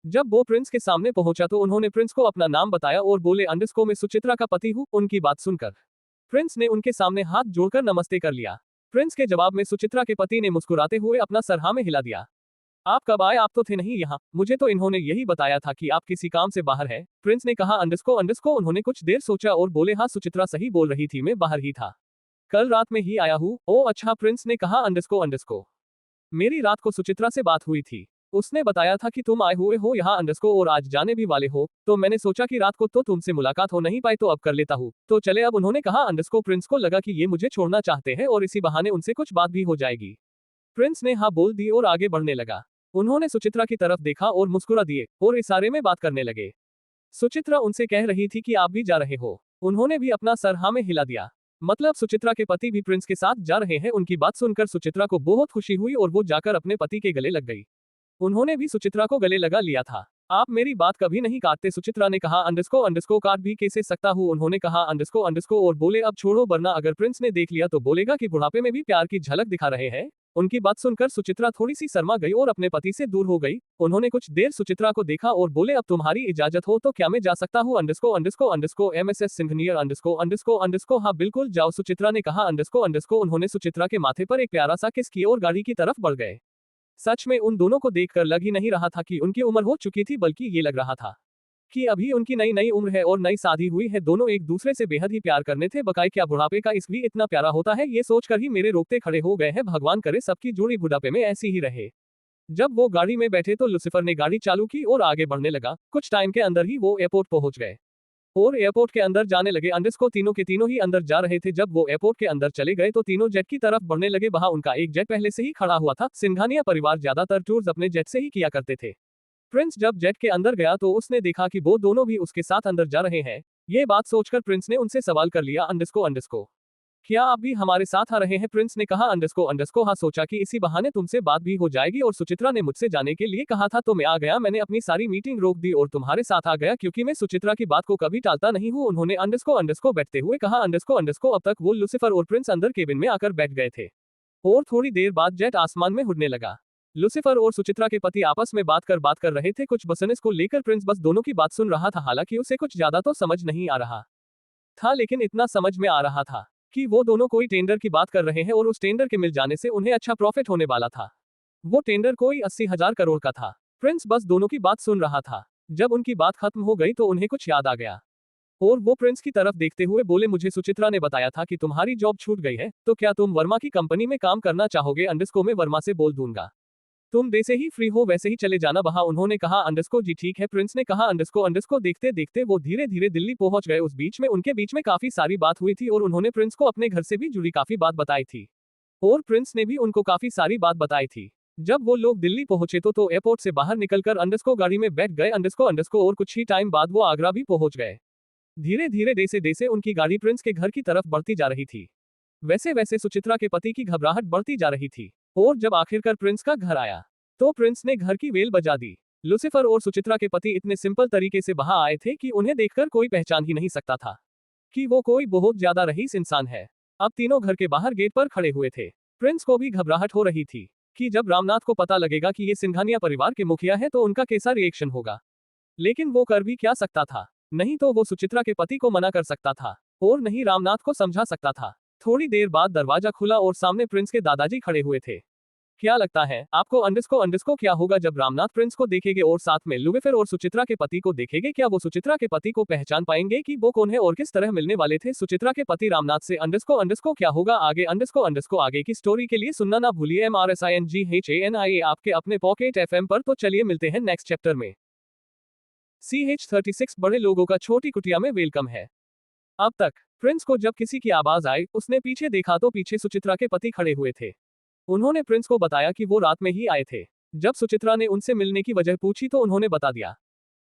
जब वो प्रिंस के सामने पहुंचा तो उन्होंने प्रिंस को अपना नाम बताया और बोले अंडरस्को मैं सुचित्रा का पति हूँ। उनकी बात सुनकर प्रिंस ने उनके सामने हाथ जोड़कर नमस्ते कर लिया। प्रिंस के जवाब में सुचित्रा के पति ने मुस्कुराते हुए अपना सर हाँ में हिला दिया। आप कब आए, आप तो थे नहीं यहाँ, मुझे तो इन्होंने यही बताया था कि आप किसी काम से बाहर है। प्रिंस ने कहा अंडरस्को। उन्होंने कुछ देर सोचा और बोले हाँ सुचित्रा सही बोल रही थी, मैं बाहर ही था, कल रात में ही आया हूँ। ओ अच्छा, प्रिंस ने कहा अंडरस्को। मेरी रात को सुचित्रा से बात हुई थी, उसने बताया था कि तुम आए हुए हो यहाँ अंडरस्को और आज जाने भी वाले हो, तो मैंने सोचा कि रात को तो तुमसे मुलाकात हो नहीं पाई तो अब कर लेता हूँ, तो चले अब। उन्होंने कहा अंडरस्को। प्रिंस को लगा कि ये मुझे छोड़ना चाहते हैं और इसी बहाने उनसे कुछ बात भी हो जाएगी। प्रिंस ने हाँ बोल दी और आगे बढ़ने लगा। उन्होंने सुचित्रा की तरफ देखा और मुस्कुरा दिए और इशारे में बात करने लगे। सुचित्रा उनसे कह रही थी कि आप भी जा रहे हो। उन्होंने भी अपना सर हाँ में हिला दिया, मतलब सुचित्रा के पति भी प्रिंस के साथ जा रहे हैं। उनकी बात सुनकर सुचित्रा को बहुत खुशी हुई और वो जाकर अपने पति के गले लग गई। उन्होंने भी सुचित्रा को गले लगा लिया था। आप मेरी बात कभी नहीं काटते, सुचित्रा ने कहा अंडरस्को काट भी कैसे सकता हूँ। उन्होंने कहा अंडरस्को और बोले अब छोड़ो वरना अगर प्रिंस ने देख लिया तो बोलेगा कि बुढ़ापे में भी प्यार की झलक दिखा रहे हैं। उनकी बात सुनकर सुचित्रा थोड़ी सी शर्मा गई और अपने पति से दूर हो गई। उन्होंने कुछ देर सुचित्रा को देखा और बोले अब तुम्हारी इजाजत हो तो क्या मैं जा सकता हूँ। अंडरस्को MSS सिंघनियर अंडरस्को हाँ बिल्कुल जाओ, सुचित्रा ने कहा अंडरस्को। उन्होंने सुचित्रा के माथे पर एक प्यारा सा किस किया और गाड़ी की तरफ बढ़ गए। सच में उन दोनों को देखकर लग ही नहीं रहा था कि उनकी उम्र हो चुकी थी, बल्कि ये लग रहा था कि अभी उनकी नई उम्र है और नई शादी हुई है। दोनों एक दूसरे से बेहद ही प्यार करने थे। बकाई क्या बुढ़ापे का इश्क भी इतना प्यारा होता है, ये सोचकर ही मेरे रोकते खड़े हो गए हैं। भगवान करे सबकी जोड़ी बुढ़ापे में ऐसी ही रहे। जब वो गाड़ी में बैठे तो लुसिफर ने गाड़ी चालू की और आगे बढ़ने लगा। कुछ टाइम के अंदर ही वो एयरपोर्ट पहुंच गए और एयरपोर्ट के अंदर जाने लगे। अंडरस्को तीनों के तीनों ही अंदर जा रहे थे। जब वो एयरपोर्ट के अंदर चले गए तो तीनों जेट की तरफ बढ़ने लगे। वहां उनका एक जेट पहले से ही खड़ा हुआ था। सिंघानिया परिवार ज्यादातर टूर्स अपने जेट से ही किया करते थे। प्रिंस जब जेट के अंदर गया तो उसने देखा कि वो दोनों भी उसके साथ अंदर जा रहे हैं। ये बात सोचकर प्रिंस ने उनसे सवाल कर लिया अंडरस्को क्या आप भी हमारे साथ आ रहे हैं? प्रिंस ने कहा अंडरस्को हाँ, सोचा कि इसी बहाने तुमसे बात भी हो जाएगी और सुचित्रा ने मुझसे जाने के लिए कहा था तो मैं आ गया। मैंने अपनी सारी मीटिंग रोक दी और तुम्हारे साथ आ गया क्योंकि मैं सुचित्रा की बात को कभी टालता नहीं हूँ। उन्होंने अंडरस्को बैठते हुए कहा अंडरस्को अब तक वो लूसीफर और प्रिंस अंदर केबिन में आकर बैठ गए थे और थोड़ी देर बाद जेट आसमान में उड़ने लगा। लूसीफर और सुचित्रा के पति आपस में बात कर रहे थे। कुछ बिजनेस को लेकर प्रिंस बस दोनों की बात सुन रहा था। हालांकि उसे कुछ ज्यादा तो समझ नहीं आ रहा था, लेकिन इतना समझ में आ रहा था कि वो दोनों कोई टेंडर की बात कर रहे हैं और उस टेंडर के मिल जाने से उन्हें अच्छा प्रॉफिट होने वाला था। वो टेंडर कोई 80,000 करोड़ का था। प्रिंस बस दोनों की बात सुन रहा था। जब उनकी बात खत्म हो गई तो उन्हें कुछ याद आ गया और वो प्रिंस की तरफ देखते हुए बोले, मुझे सुचित्रा ने बताया था कि तुम्हारी जॉब छूट गई है, तो क्या तुम वर्मा की कंपनी में काम करना चाहोगे? अंडरस्को मैं वर्मा से बोल दूंगा, तुम जैसे ही फ्री हो वैसे ही चले जाना वहां। उन्होंने कहा अंडरस्को जी ठीक है। प्रिंस ने कहा अंडरस्को देखते देखते वो धीरे धीरे दिल्ली पहुंच गए। उस बीच में उनके बीच में काफी सारी बात हुई थी और उन्होंने प्रिंस को अपने घर से भी जुड़ी काफी बात बताई थी और प्रिंस ने भी उनको काफी सारी बात बताई थी। जब वो लोग दिल्ली पहुंचे तो एयरपोर्ट से बाहर निकलकर अंडरस्को गाड़ी में बैठ गए। अंडरस्को और कुछ ही टाइम बाद वो आगरा भी पहुंच गए। धीरे धीरे जैसे जैसे उनकी गाड़ी प्रिंस के घर की तरफ बढ़ती जा रही थी वैसे वैसे सुचित्रा के पति की घबराहट बढ़ती जा रही थी और जब आखिरकार प्रिंस का घर आया तो प्रिंस ने घर की बेल बजा दी। लूसीफर और सुचित्रा के पति इतने सिंपल तरीके से वहां आए थे कि उन्हें देखकर कोई पहचान ही नहीं सकता था कि वो कोई बहुत ज्यादा रईस इंसान है। अब तीनों घर के बाहर गेट पर खड़े हुए थे। प्रिंस को भी घबराहट हो रही थी कि जब रामनाथ को पता लगेगा कि ये सिंघानिया परिवार के मुखिया है तो उनका कैसा रिएक्शन होगा, लेकिन वो कर भी क्या सकता था? नहीं तो वो सुचित्रा के पति को मना कर सकता था और नहीं रामनाथ को समझा सकता था। थोड़ी देर बाद दरवाजा खुला और सामने प्रिंस के दादाजी खड़े हुए थे। क्या लगता है आपको अंडरस्को क्या होगा जब रामनाथ प्रिंस को देखेंगे और साथ में लूसीफर और सुचित्रा के पति को देखेंगे? क्या वो सुचित्रा के पति को पहचान पाएंगे कि वो कौन है और किस तरह मिलने वाले थे सुचित्रा के पति रामनाथ से? अंडरस्को क्या होगा आगे? अंडरस्को आगे की स्टोरी के लिए सुनना ना भूलिए। MRSINGHANIA आपके अपने पॉकेट FM पर। तो चलिए मिलते हैं नेक्स्ट चैप्टर में। CH36 बड़े लोगों का छोटी कुटिया में वेलकम है। अब तक प्रिंस को जब किसी की आवाज आई उसने पीछे देखा तो पीछे सुचित्रा के पति खड़े हुए थे। उन्होंने प्रिंस को बताया कि वो रात में ही आए थे। जब सुचित्रा ने उनसे मिलने की वजह पूछी तो उन्होंने बता दिया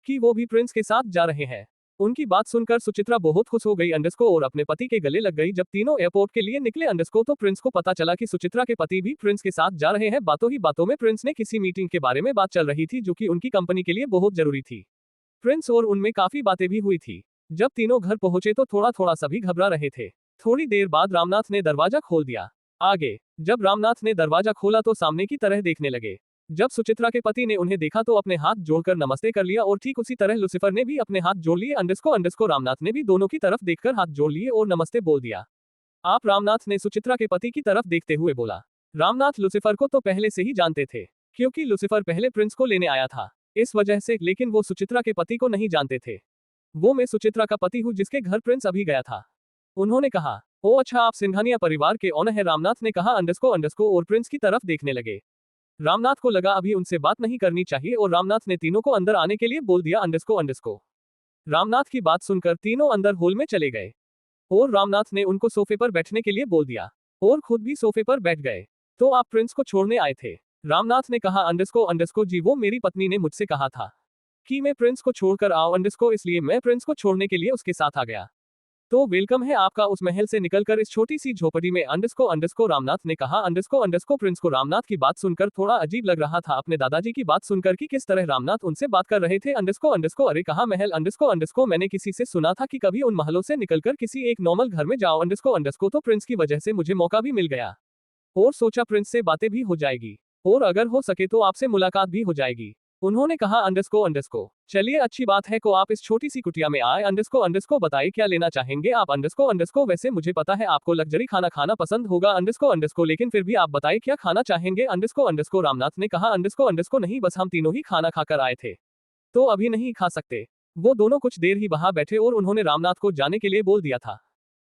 कि वो भी प्रिंस के साथ जा रहे हैं। उनकी बात सुनकर सुचित्रा बहुत खुश हो गई अंडरस्को और अपने पति के गले लग गई। जब तीनों एयरपोर्ट के लिए निकले अंडरस्को तो प्रिंस को पता चला कि सुचित्रा के पति भी प्रिंस के साथ जा रहे हैं। बातों ही बातों में प्रिंस ने किसी मीटिंग के बारे में बात चल रही थी जो कि उनकी कंपनी के लिए बहुत जरूरी थी। प्रिंस और उनमें काफी बातें भी हुई थी। जब तीनों घर पहुंचे तो थोड़ा थोड़ा सभी घबरा रहे थे। थोड़ी देर बाद रामनाथ ने दरवाजा खोल दिया। आगे जब रामनाथ ने दरवाजा खोला तो सामने की तरह देखने लगे। जब सुचित्रा के पति ने उन्हें देखा तो अपने हाथ जोड़कर नमस्ते कर लिया और ठीक उसी तरह लूसीफर ने भी अपने हाथ जोड़ लिए। अंडरस्को रामनाथ ने भी दोनों की तरफ देखकर हाथ जोड़ लिए और नमस्ते बोल दिया। आप? रामनाथ ने सुचित्रा के पति की तरफ देखते हुए बोला। रामनाथ लूसीफर को तो पहले से ही जानते थे क्योंकि लूसीफर पहले प्रिंस को लेने आया था, इस वजह से, लेकिन वो सुचित्रा के पति को नहीं जानते थे। वो मैं सुचित्रा का पति हूँ जिसके घर प्रिंस अभी गया था। उन्होंने कहा। ओ अच्छा, आप सिंघानिया परिवार के ओनर है? रामनाथ ने कहा। अंडरस्को और प्रिंस की तरफ देखने लगे। रामनाथ को लगा अभी उनसे बात नहीं करनी चाहिए और रामनाथ ने तीनों को अंदर आने के लिए बोल दिया। अंडरस्को रामनाथ की बात सुनकर तीनों अंदर हॉल में चले गए और रामनाथ ने उनको सोफे पर बैठने के लिए बोल दिया और खुद भी सोफे पर बैठ गए। तो आप प्रिंस को छोड़ने आए थे? रामनाथ ने कहा। अंडरस्को जी, वो मेरी पत्नी ने मुझसे कहा था कि मैं प्रिंस को छोड़कर आऊं अंडरस्को, इसलिए मैं प्रिंस को छोड़ने के लिए उसके साथ आ गया। तो वेलकम है आपका उस महल से निकलकर इस छोटी सी झोपड़ी में। अंडरस्को रामनाथ ने कहा। अंडरस्को प्रिंस को रामनाथ की बात सुनकर थोड़ा अजीब लग रहा था अपने दादाजी की बात सुनकर कि किस तरह रामनाथ उनसे बात कर रहे थे। अंडरस्को अरे कहा महल? अंडरस्को मैंने किसी से सुना था कि कभी उन महलों से निकलकर किसी एक नॉर्मल घर में जाओ। अंडरस्को तो प्रिंस की वजह से मुझे मौका भी मिल गया और सोचा प्रिंस से बातें भी हो जाएगी और अगर हो सके तो आपसे मुलाकात भी हो जाएगी। उन्होंने कहा। अंडरस्को चलिए अच्छी बात है को आप इस छोटी सी कुटिया में आए। अंडरस्को बताइए क्या लेना चाहेंगे आप? अंडरस्को वैसे मुझे पता है आपको लग्जरी खाना खाना पसंद होगा अंडरस्को लेकिन फिर भी आप बताइए क्या खाना चाहेंगे? अंडरस्को रामनाथ ने कहा। अंडरस्को नहीं, बस हम तीनों ही खाना खाकर आए थे तो अभी नहीं खा सकते। वो दोनों कुछ देर ही वहां बैठे और उन्होंने रामनाथ को जाने के लिए बोल दिया था।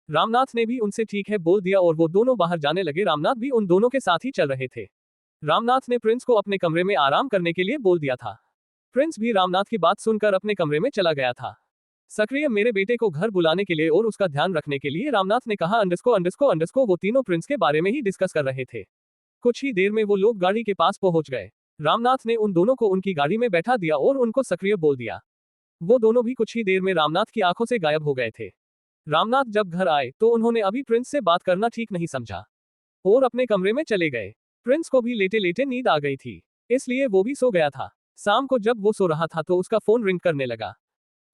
रामनाथ ने भी उनसे ठीक है बोल दिया और वो दोनों बाहर जाने लगे। रामनाथ भी उन दोनों के साथ ही चल रहे थे। रामनाथ ने प्रिंस को अपने कमरे में आराम करने के लिए बोल दिया था। प्रिंस भी रामनाथ की बात सुनकर अपने कमरे में चला गया था। सक्रिय मेरे बेटे को घर बुलाने के लिए और उसका ध्यान रखने के लिए, रामनाथ ने कहा। अंडरस्को वो तीनों प्रिंस के बारे में ही डिस्कस कर रहे थे। कुछ ही देर में वो लोग गाड़ी के पास पहुंच गए। रामनाथ ने उन दोनों को उनकी गाड़ी में बैठा दिया और उनको सक्रिय बोल दिया। वो दोनों भी कुछ ही देर में रामनाथ की आंखों से गायब हो गए थे। रामनाथ जब घर आए तो उन्होंने अभी प्रिंस से बात करना ठीक नहीं समझा और अपने कमरे में चले गए। प्रिंस को भी लेटे लेटे नींद आ गई थी, इसलिए वो भी सो गया था। शाम को जब वो सो रहा था तो उसका फोन रिंग करने लगा।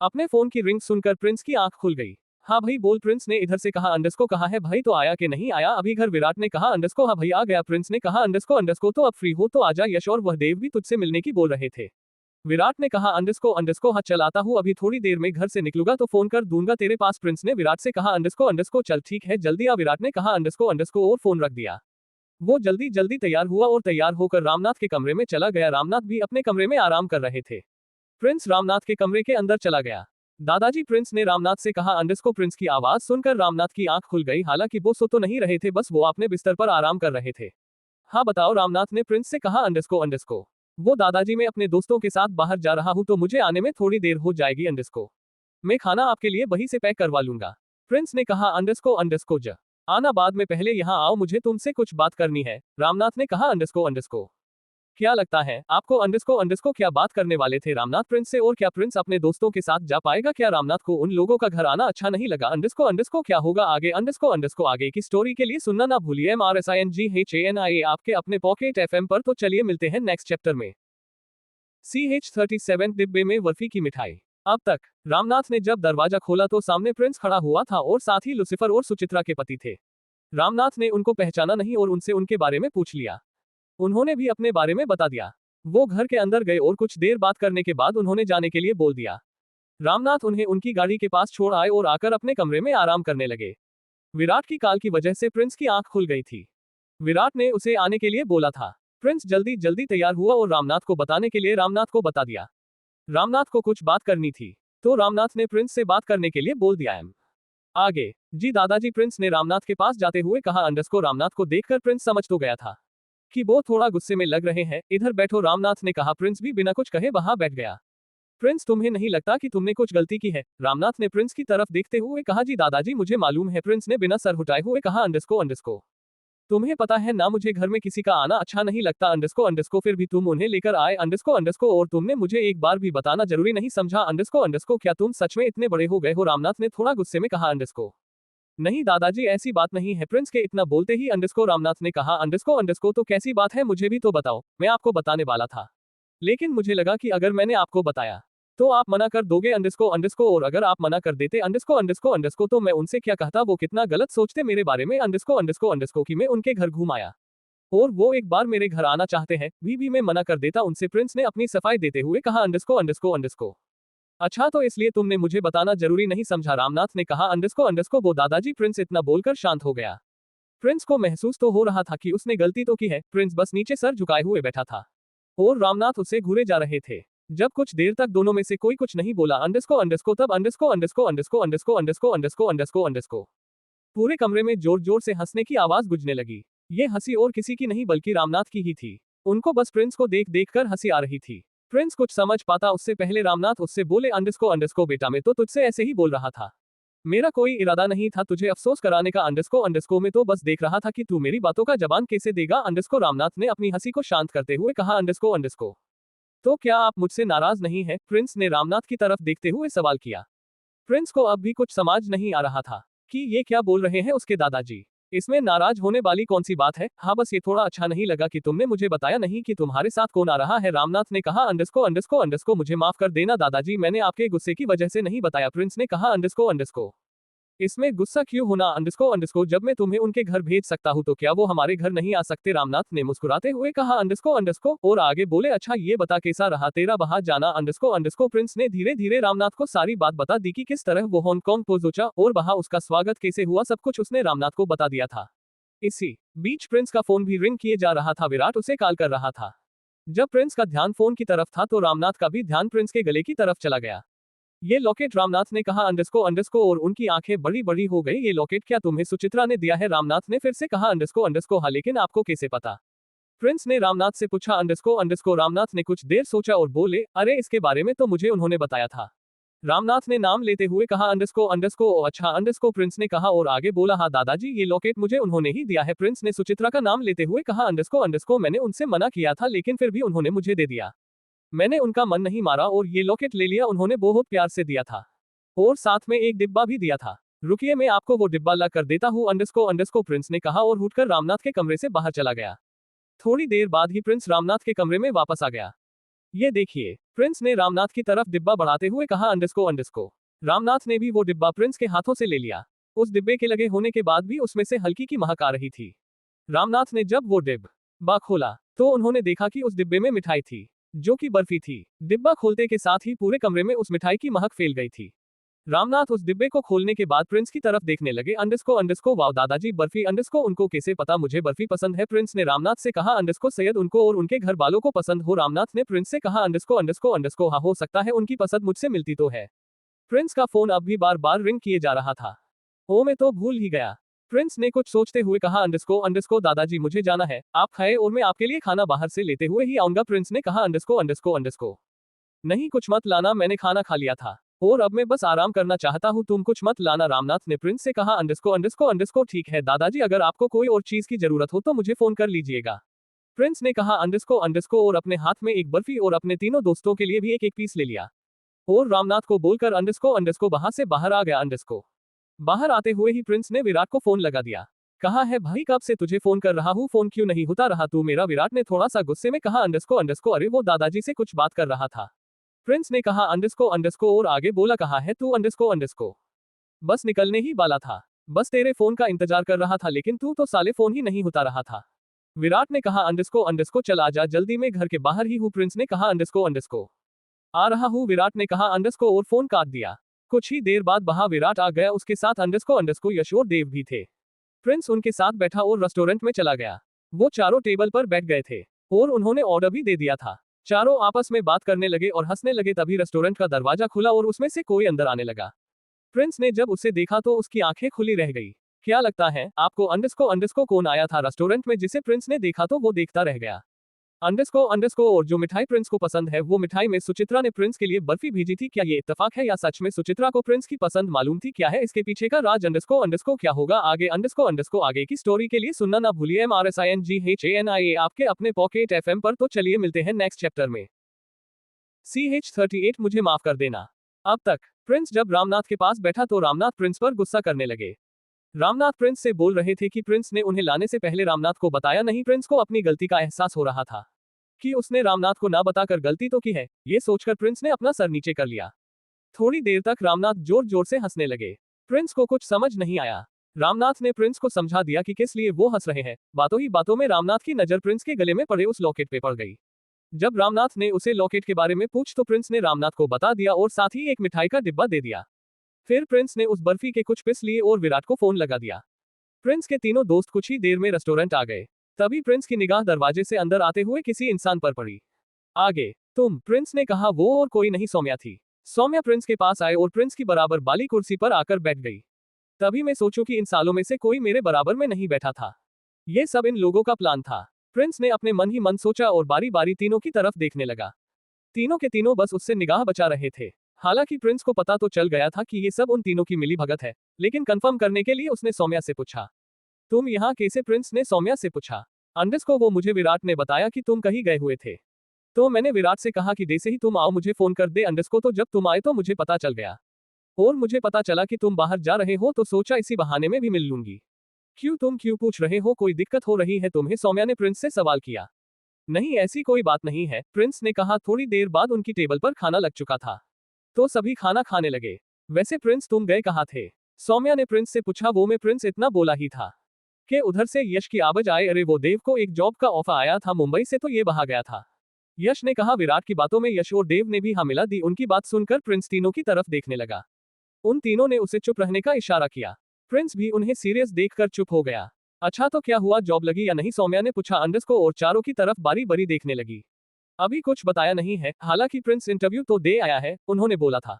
अपने फोन की रिंग सुनकर प्रिंस की आंख खुल गई। हाँ भाई बोल, प्रिंस ने इधर से कहा। अंडस्को कहा है भाई, तो आया कि नहीं आया अभी घर? विराट ने कहा अंडस्को हाँ भाई आ गया। प्रिंस ने कहा अंडस्को तो अब फ्री हो तो आजा, यश और वह देव भी तुझसे मिलने की बोल रहे थे। विराट ने कहा अंडस्को हाँ चल आता हूँ, अभी थोड़ी देर में घर से निकलूंगा तो फोन कर दूंगा तेरे पास। प्रिंस ने विराट से कहा अंडस्को चल ठीक है जल्दी आ। विराट ने कहा अंडस्को और फोन रख दिया। वो जल्दी जल्दी तैयार हुआ और तैयार होकर रामनाथ के कमरे में चला गया। रामनाथ भी अपने कमरे में आराम कर रहे थे। प्रिंस रामनाथ के कमरे के अंदर चला गया। दादाजी, प्रिंस ने रामनाथ से कहा अंडस्को। प्रिंस की आवाज सुनकर रामनाथ की आंख खुल गई। हालांकि वो सो तो नहीं रहे थे, बस वो अपने बिस्तर पर आराम कर रहे थे। हाँ बताओ, रामनाथ ने प्रिंस से कहा अंडस्को। वो दादाजी, मैं अपने दोस्तों के साथ बाहर जा रहा हूँ तो मुझे आने में थोड़ी देर हो जाएगी। अंडस्को मैं खाना आपके लिए वहीं से पैक करवा लूंगा। प्रिंस ने कहा अंडस्को ज आना बाद में, पहले यहाँ आओ, मुझे तुमसे कुछ बात करनी है। रामनाथ ने कहा अंडस्को क्या लगता है आपको? अंडस्को क्या बात करने वाले थे रामनाथ प्रिंस से? और क्या प्रिंस अपने दोस्तों के साथ जा पाएगा? क्या रामनाथ को उन लोगों का घर आना अच्छा नहीं लगा? अंडस्को क्या होगा आगे? अंडस्को आगे की स्टोरी के लिए सुनना ना भूलिए MRSINGHANIA आपके अपने पॉकेट FM पर। तो चलिए मिलते हैं नेक्स्ट चैप्टर में। CH37 डिब्बे में बर्फी की मिठाई। अब तक रामनाथ ने जब दरवाजा खोला तो सामने प्रिंस खड़ा हुआ था और साथ ही लुसिफर और सुचित्रा के पति थे। रामनाथ ने उनको पहचाना नहीं और उनसे उनके बारे में पूछ लिया। उन्होंने भी अपने बारे में बता दिया। वो घर के अंदर गए और कुछ देर बात करने के बाद उन्होंने जाने के लिए बोल दिया। रामनाथ उन्हें उनकी गाड़ी के पास छोड़ आए और आकर अपने कमरे में आराम करने लगे। विराट की कॉल की वजह से प्रिंस की आंख खुल गई थी। विराट ने उसे आने के लिए बोला था। प्रिंस जल्दी जल्दी तैयार हुआ और रामनाथ को बताने के लिए रामनाथ को बता दिया। रामनाथ को कुछ बात करनी थी तो रामनाथ ने प्रिंस से बात करने के लिए बोल दिया। आगे जी दादाजी, प्रिंस ने रामनाथ के पास जाते हुए कहा। अंडस्को रामनाथ को देखकर प्रिंस समझ तो गया था कि वो थोड़ा गुस्से में लग रहे हैं। इधर बैठो, रामनाथ ने कहा। प्रिंस भी बिना कुछ कहे वहां बैठ गया। प्रिंस, तुम्हें नहीं लगता कि तुमने कुछ गलती की है? रामनाथ ने प्रिंस की तरफ देखते हुए कहा। जी दादाजी मुझे मालूम है। प्रिंस ने बिना सर उठाए हुए कहा। अंडस्को तुम्हें पता है ना, मुझे घर में किसी का आना अच्छा नहीं लगता। अंडस्को फिर भी तुम उन्हें लेकर आए। अंडस्को और तुमने मुझे एक बार भी बताना जरूरी नहीं समझा? अंडस्को क्या तुम सच में इतने बड़े हो गए हो? रामनाथ ने थोड़ा गुस्से में कहा। अंडस्को नहीं दादाजी, ऐसी बात नहीं है। प्रिंस के इतना बोलते ही अंडस्को रामनाथ ने कहा। अंडस्को तो कैसी बात है, मुझे भी तो बताओ। मैं आपको बताने वाला था, लेकिन मुझे लगा कि अगर मैंने आपको बताया तो आप मना कर दोगे। अंडस्को और अगर आप मना कर देते अंडस्को तो मैं उनसे क्या कहता? वो कितना गलत सोचते मेरे बारे में। अंडस्को कि मैं उनके घर घूम आया और वो एक बार मेरे घर आना चाहते हैं, भी मैं मना कर देता उनसे। प्रिंस ने अपनी सफाई देते हुए कहा। अंडस्को अच्छा, तो इसलिए तुमने मुझे बताना जरूरी नहीं समझा? रामनाथ ने कहा। अंडस्को वो दादाजी। प्रिंस इतना बोलकर शांत हो गया। प्रिंस को महसूस तो हो रहा था कि उसने गलती तो की है। प्रिंस बस नीचे सर झुकाए हुए बैठा था और रामनाथ उससे घूरे जा रहे थे। जब कुछ देर तक दोनों में से कोई कुछ नहीं बोला अंडस्को तब अंडस्को पूरे कमरे में जोर जोर से हंसने की आवाज गूंजने लगी। ये हंसी और किसी की नहीं बल्कि रामनाथ की ही थी। उनको बस प्रिंस को देख देख कर हंसी आ रही थी। प्रिंस कुछ समझ पाता उससे पहले रामनाथ उससे बोले। अंडस्को बेटा, मैं तो तुझसे ऐसे ही बोल रहा था, मेरा कोई इरादा नहीं था तुझे अफसोस कराने का। अंडस्को मैं तो बस देख रहा था कि तू मेरी बातों का जवाब कैसे देगा। अंडस्को रामनाथ ने अपनी हंसी को शांत करते हुए कहा। अंडस्को तो क्या आप मुझसे नाराज नहीं है? प्रिंस ने रामनाथ की तरफ देखते हुए सवाल किया। प्रिंस को अब भी कुछ समझ नहीं आ रहा था कि ये क्या बोल रहे हैं उसके दादाजी। इसमें नाराज होने वाली कौन सी बात है? हाँ बस ये थोड़ा अच्छा नहीं लगा कि तुमने मुझे बताया नहीं कि तुम्हारे साथ कौन आ रहा है। रामनाथ ने कहा। अंडस्को मुझे माफ कर देना दादाजी, मैंने आपके गुस्से की वजह से नहीं बताया। प्रिंस ने कहा। अंडस्को इसमें गुस्सा क्यों होना? अंडस्को जब मैं तुम्हें उनके घर भेज सकता हूँ तो क्या वो हमारे घर नहीं आ सकते? रामनाथ ने मुस्कुराते हुए कहा। अंडस्को और आगे बोले। अच्छा ये बता कैसा रहा तेरा बाहर जाना? अंडस्को प्रिंस ने धीरे धीरे रामनाथ को सारी बात बता दी कि किस तरह वो हांगकांग पहुंचा और वहां उसका स्वागत कैसे हुआ। सब कुछ उसने रामनाथ को बता दिया था। इसी बीच प्रिंस का फोन भी रिंग किए जा रहा था। विराट उसे कॉल कर रहा था। जब प्रिंस का ध्यान फोन की तरफ था तो रामनाथ का भी ध्यान प्रिंस के गले की तरफ चला गया। ये लॉकेट, रामनाथ ने कहा। अंडस्को और उनकी आंखें बड़ी बड़ी हो गई। ये लॉकेट क्या तुम्हें सुचित्रा ने दिया है? रामनाथ ने फिर से कहा। अंडस्को हाँ, लेकिन आपको कैसे पता? प्रिंस ने रामनाथ से पूछा। अंडस्को रामनाथ ने कुछ देर सोचा और बोले। अरे इसके बारे में तो मुझे उन्होंने बताया था। रामनाथ ने नाम लेते हुए कहा। अंडस्को अच्छा। अंडस्को प्रिंस ने कहा और आगे बोला। हाँ दादाजी, ये लॉकेट मुझे उन्होंने ही दिया है। प्रिंस ने सुचित्रा का नाम लेते हुए कहा। अंडस्को मैंने उनसे मना किया था लेकिन फिर भी उन्होंने मुझे दे दिया। मैंने उनका मन नहीं मारा और ये लॉकेट ले लिया। उन्होंने बहुत प्यार से दिया था और साथ में एक डिब्बा भी दिया था। रुकिए, मैं आपको वो डिब्बा ला कर देता हूँ अंडरस्को प्रिंस ने कहा और उठकर रामनाथ के कमरे से बाहर चला गया। थोड़ी देर बाद ही प्रिंस रामनाथ के कमरे में वापस आ गया। ये देखिए, प्रिंस ने रामनाथ की तरफ डिब्बा बढ़ाते हुए कहा अंडरस्को। रामनाथ ने भी वो डिब्बा प्रिंस के हाथों से ले लिया। उस डिब्बे के लगे होने के बाद भी उसमें से हल्की की महक आ रही थी। रामनाथ ने जब वो डिब्बा खोला तो उन्होंने देखा कि उस डिब्बे में मिठाई थी, जो कि बर्फी थी। डिब्बा खोलते के साथ ही पूरे कमरे में उस मिठाई की महक फैल गई थी। रामनाथ उस डिब्बे को खोलने के बाद प्रिंस की तरफ देखने लगे अंडरस्को वाव दादाजी बर्फी अंडरस्को उनको कैसे पता मुझे बर्फी पसंद है। प्रिंस ने रामनाथ से कहा अंडरस्को शायद उनको और उनके घर वालों को पसंद हो। रामनाथ ने प्रिंस से कहा अंडरस्को हाँ, हो सकता है उनकी पसंद मुझसे मिलती तो है। प्रिंस का फोन अब भी बार बार रिंग किए जा रहा था। ओ, मैं तो भूल ही गया। प्रिंस ने कुछ सोचते हुए कहा अंडरस्को दादाजी मुझे जाना है, आप खाए और मैं आपके लिए खाना बाहर से लेते हुए ही आऊंगा। प्रिंस ने कहा अंडरस्को नहीं, कुछ मत लाना, मैंने खाना खा लिया था और अब मैं बस आराम करना चाहता हूँ, तुम कुछ मत लाना। रामनाथ ने प्रिंस से कहा अंडरस्को ठीक है दादाजी, अगर आपको कोई और चीज की जरूरत हो तो मुझे फोन कर लीजिएगा। प्रिंस ने कहा अंडरस्को और अपने हाथ में एक बर्फी और अपने तीनों दोस्तों के लिए भी एक एक पीस ले लिया और रामनाथ को बोलकर अंडरस्को वहां से बाहर आ गया। अंडरस्को बाहर आते हुए ही प्रिंस ने विराट को फोन लगा दिया। कहा है भाई, कब से तुझे फोन कर रहा हूँ, फोन क्यों नहीं होता रहा तू मेरा। विराट ने थोड़ा सा गुस्से में कहा अंडरस्को अरे वो दादाजी से कुछ बात कर रहा था। प्रिंस ने कहा अंडरस्को और आगे बोला कहा है तू अंडरस्को बस निकलने ही वाला था, बस तेरे फोन का इंतजार कर रहा था, लेकिन तू तो साले फोन ही नहीं होता रहा था। विराट ने कहा अंडरस्को चल आजा जल्दी, मैं घर के बाहर ही हूँ। प्रिंस ने कहा अंडरस्को आ रहा हूँ। विराट ने कहा अंडरस्को और फोन काट दिया। कुछ ही देर बाद वहां विराट आ गया, उसके साथ अंडरस्को यश और देव भी थे। प्रिंस उनके साथ बैठा और रेस्टोरेंट में चला गया। वो चारों टेबल पर बैठ गए थे और उन्होंने ऑर्डर भी दे दिया था। चारों आपस में बात करने लगे और हंसने लगे, तभी रेस्टोरेंट का दरवाजा खुला और उसमें से कोई अंदर आने लगा। प्रिंस ने जब उसे देखा तो उसकी आंखें खुली रह गई। क्या लगता है आपको अंडरस्को कौन आया था रेस्टोरेंट में जिसे प्रिंस ने देखा तो वो देखता रह गया। अंडरस्को और जो मिठाई प्रिंस को पसंद है वो मिठाई में सुचित्रा ने प्रिंस के लिए बर्फी भेजी थी। क्या ये इत्तेफाक है या सच में सुचित्रा को प्रिंस की पसंद मालूम थी? क्या है इसके पीछे का राज? अंडरस्को क्या होगा आगे? अंडरस्को आगे की स्टोरी के लिए सुनना ना भूलिए। MRSINGHANIA आपके अपने पॉकेट FM पर। तो चलिए मिलते हैं नेक्स्ट चैप्टर में। CH38 मुझे माफ कर देना। अब तक प्रिंस जब रामनाथ के पास बैठा तो रामनाथ प्रिंस पर गुस्सा करने लगे। रामनाथ प्रिंस से बोल रहे थे कि प्रिंस ने उन्हें लाने से पहले रामनाथ को बताया नहीं। प्रिंस को अपनी गलती का एहसास हो रहा था कि उसने रामनाथ को ना बताकर गलती तो की है। ये सोचकर प्रिंस ने अपना सर नीचे कर लिया। थोड़ी देर तक रामनाथ जोर जोर से हंसने लगे। प्रिंस को कुछ समझ नहीं आया। रामनाथ ने प्रिंस को समझा दिया कि किस लिए वो हंस रहे हैं। बातों ही बातों में रामनाथ की नजर प्रिंस के गले में पड़े उस लॉकेट पे पड़ गई। जब रामनाथ ने उसे लॉकेट के बारे में पूछ तो प्रिंस ने रामनाथ को बता दिया और साथ ही एक मिठाई का डिब्बा दे दिया। फिर प्रिंस ने उस बर्फी के कुछ पीस लिए और विराट को फोन लगा दिया। प्रिंस के तीनों दोस्त कुछ ही देर में रेस्टोरेंट आ गए। तभी प्रिंस की निगाह दरवाजे से अंदर आते हुए किसी इंसान पर पड़ी। आगे तुम, प्रिंस ने कहा। वो और कोई नहीं, सौम्या थी। सौम्या प्रिंस के पास आए और प्रिंस की बराबर वाली कुर्सी पर आकर बैठ गई। तभी मैं सोचूं कि इन सालों में से कोई मेरे बराबर में नहीं बैठा था। ये सब इन लोगों का प्लान था। प्रिंस ने अपने मन ही मन सोचा और बारी बारी तीनों की तरफ देखने लगा। तीनों के तीनों बस उससे निगाह बचा रहे थे। हालांकि प्रिंस को पता तो चल गया था कि ये सब उन तीनों की मिली भगत है, लेकिन कंफर्म करने के लिए उसने सौम्या से पूछा, तुम यहाँ कैसे? प्रिंस ने सौम्या से पूछा। अंडरस्को वो मुझे विराट ने बताया कि तुम कहीं गए हुए थे, तो मैंने विराट से कहा कि जैसे ही तुम आओ मुझे फोन कर दे। अंडरस्को तो जब तुम आए तो मुझे पता चल गया और मुझे पता चला कि तुम बाहर जा रहे हो, तो सोचा इसी बहाने में भी मिल लूंगी। तुम क्यों पूछ रहे हो? कोई दिक्कत हो रही है तुम्हें? सौम्या ने प्रिंस से सवाल किया। नहीं, ऐसी कोई बात नहीं है, प्रिंस ने कहा। थोड़ी देर बाद उनकी टेबल पर खाना लग चुका था तो सभी खाना खाने लगे। वैसे प्रिंस तुम गए कहाँ थे? सौम्या ने प्रिंस से पूछा। वो मैं प्रिंस इतना बोला ही था कि उधर से यश की आवाज आए, अरे वो देव को एक जॉब का ऑफर आया था मुंबई से, तो ये वहां गया था। यश ने कहा। विराट की बातों में यश और देव ने भी हाँ मिला दी। उनकी बात सुनकर प्रिंस तीनों की तरफ देखने लगा। उन तीनों ने उसे चुप रहने का इशारा किया। प्रिंस भी उन्हें सीरियस देखकर चुप हो गया। अच्छा तो क्या हुआ, जॉब लगी या नहीं? सौम्या ने पूछा। अंडरस्को और चारों की तरफ बारी बारी देखने लगी। अभी कुछ बताया नहीं है, हालांकि प्रिंस इंटरव्यू तो दे आया है, उन्होंने बोला था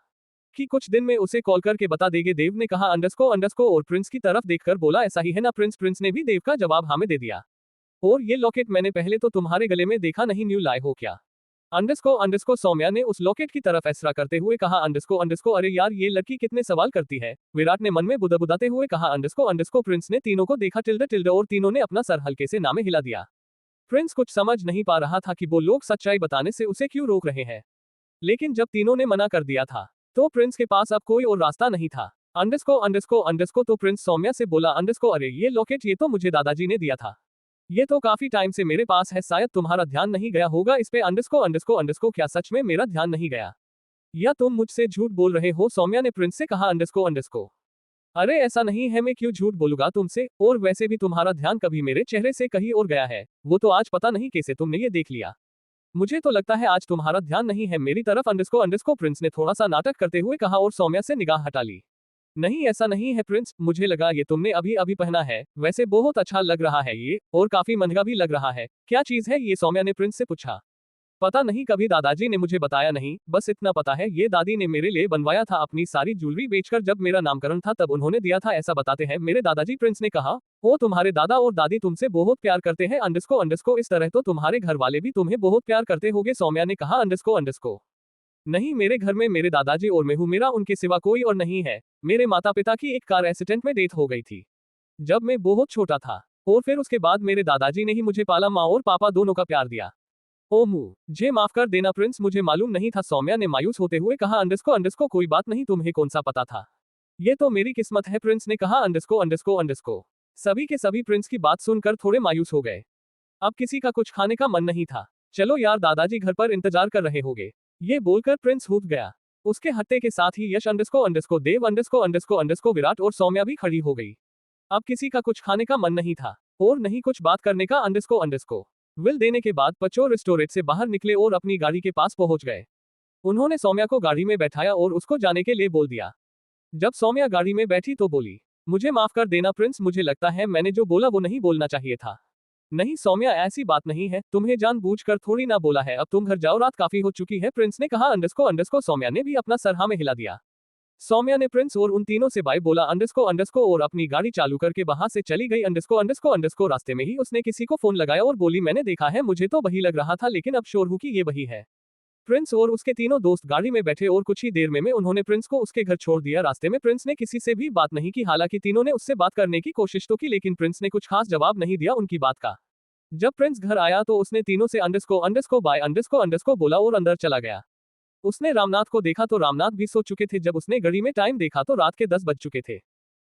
कि कुछ दिन में उसे कॉल करके बता देंगे। देव ने कहा। अंडरस्को और प्रिंस की तरफ देखकर बोला, ऐसा ही है ना प्रिंस ने भी देव का जवाब हाँ में दे दिया। और ये लॉकेट मैंने पहले तो तुम्हारे गले में देखा नहीं, न्यू लाए हो क्या? अंडरस्को सौम्या ने उस लॉकेट की तरफ इशारा करते हुए कहा। अंडरस्को अरे यार ये लड़की कितने सवाल करती है, विराट ने मन में बुदबुदाते हुए कहा। अंडरस्को प्रिंस ने तीनों को देखा टिल्ड और तीनों ने अपना सर हल्के से नामे हिला दिया। प्रिंस कुछ समझ नहीं पा रहा था कि वो लोग सच्चाई बताने से उसे क्यों रोक रहे हैं, लेकिन जब तीनों ने मना कर दिया था तो प्रिंस के पास अब कोई और रास्ता नहीं था। अंडरस्को तो प्रिंस सौम्या से बोला अरे ये लॉकेट ये तो मुझे दादाजी ने दिया था। ये तो काफी टाइम से मेरे पास है, शायद तुम्हारा ध्यान नहीं गया होगा इस पे अंडरस्को क्या सच में मेरा ध्यान नहीं गया? या तुम मुझसे झूठ बोल रहे हो? सौम्या ने प्रिंस से कहा अंडरस्को। अरे ऐसा नहीं है, मैं क्यों झूठ बोलूंगा तुमसे, और वैसे भी तुम्हारा ध्यान कभी मेरे चेहरे से कहीं और गया है, वो तो आज पता नहीं कैसे तुमने ये देख लिया। मुझे तो लगता है आज तुम्हारा ध्यान नहीं है मेरी तरफ अंडरस्को प्रिंस ने थोड़ा सा नाटक करते हुए कहा और सौम्या से निगाह हटा ली। नहीं ऐसा नहीं है प्रिंस, मुझे लगा ये तुमने अभी अभी पहना है, वैसे बहुत अच्छा लग रहा है ये, और काफी महंगा भी लग रहा है। क्या चीज है ये? सौम्या ने प्रिंस से पूछा। पता नहीं, कभी दादाजी ने मुझे बताया नहीं, बस इतना पता है ये दादी ने मेरे लिए बनवाया था, अपनी सारी ज्वेलरी बेचकर जब मेरा नामकरण था तब उन्होंने दिया था, ऐसा बताते हैं मेरे दादाजी। प्रिंस ने कहा। ओ तुम्हारे दादा और दादी तुमसे बहुत प्यार करते हैं अंडरस्को इस तरह तो तुम्हारे घर वाले भी तुम्हें बहुत प्यार करते होंगे, सौम्या ने कहा अंडरस्को। नहीं, मेरे घर में मेरे दादाजी और मैं हूँ, मेरा उनके सिवा कोई और नहीं है। मेरे माता पिता की एक कार एक्सीडेंट में डेथ हो गई थी जब मैं बहुत छोटा था, और फिर उसके बाद मेरे दादाजी ने ही मुझे पाला, माँ और पापा दोनों का प्यार दिया। ओ मुझे माफ कर देना प्रिंस, मुझे मालूम नहीं था, सौम्या ने मायूस होते हुए कहा अंडरस्को कोई बात नहीं, तुम्हें कौन सा पता था? ये तो मेरी किस्मत है, प्रिंस ने कहा अंडरस्को। सभी के सभी प्रिंस की बात सुनकर थोड़े मायूस हो गए। अब किसी का कुछ खाने का मन नहीं था। चलो यार, दादाजी घर पर इंतजार कर रहे होंगे, ये बोलकर प्रिंस उठ गया। उसके हत्ते के साथ ही यश अंडरस्को देव अंडरस्को विराट और सौम्या भी खड़ी हो गई। अब किसी का कुछ खाने का मन नहीं था और नहीं कुछ बात करने का। अंडरस्को विल देने के बाद बच्चों रेस्टोरेंट से बाहर निकले और अपनी गाड़ी के पास पहुंच गए। उन्होंने सौम्या को गाड़ी में बैठाया और उसको जाने के लिए बोल दिया। जब सौम्या गाड़ी में बैठी तो बोली, मुझे माफ कर देना प्रिंस, मुझे लगता है मैंने जो बोला वो नहीं बोलना चाहिए था। नहीं सौम्या, ऐसी बात नहीं है, तुम्हें जानबूझकर थोड़ी ना बोला है, अब तुम घर जाओ, रात काफी हो चुकी है, प्रिंस ने कहा अंडरस्को। सौम्या ने भी अपना सर हाँ में हिला दिया। सौम्या ने प्रिंस और उन तीनों से बाय बोला अंडरस्को और अपनी गाड़ी चालू करके वहां से चली गई। अंडरस्को रास्ते में ही उसने किसी को फोन लगाया और बोली, मैंने देखा है, मुझे तो वही लग रहा था, लेकिन अब श्योर हूं कि ये वही है। प्रिंस और उसके तीनों दोस्त गाड़ी में बैठे और कुछ ही देर में उन्होंने प्रिंस को उसके घर छोड़ दिया। रास्ते में प्रिंस ने किसी से भी बात नहीं की, हालांकि तीनों ने उससे बात करने की कोशिश तो की, लेकिन प्रिंस ने कुछ खास जवाब नहीं दिया उनकी बात का। जब प्रिंस घर आया तो उसने तीनों से अंडरस्को बाय अंडरस्को बोला और अंदर चला गया। उसने रामनाथ को देखा तो रामनाथ भी सो चुके थे। जब उसने घड़ी में टाइम देखा तो रात के 10 बज चुके थे।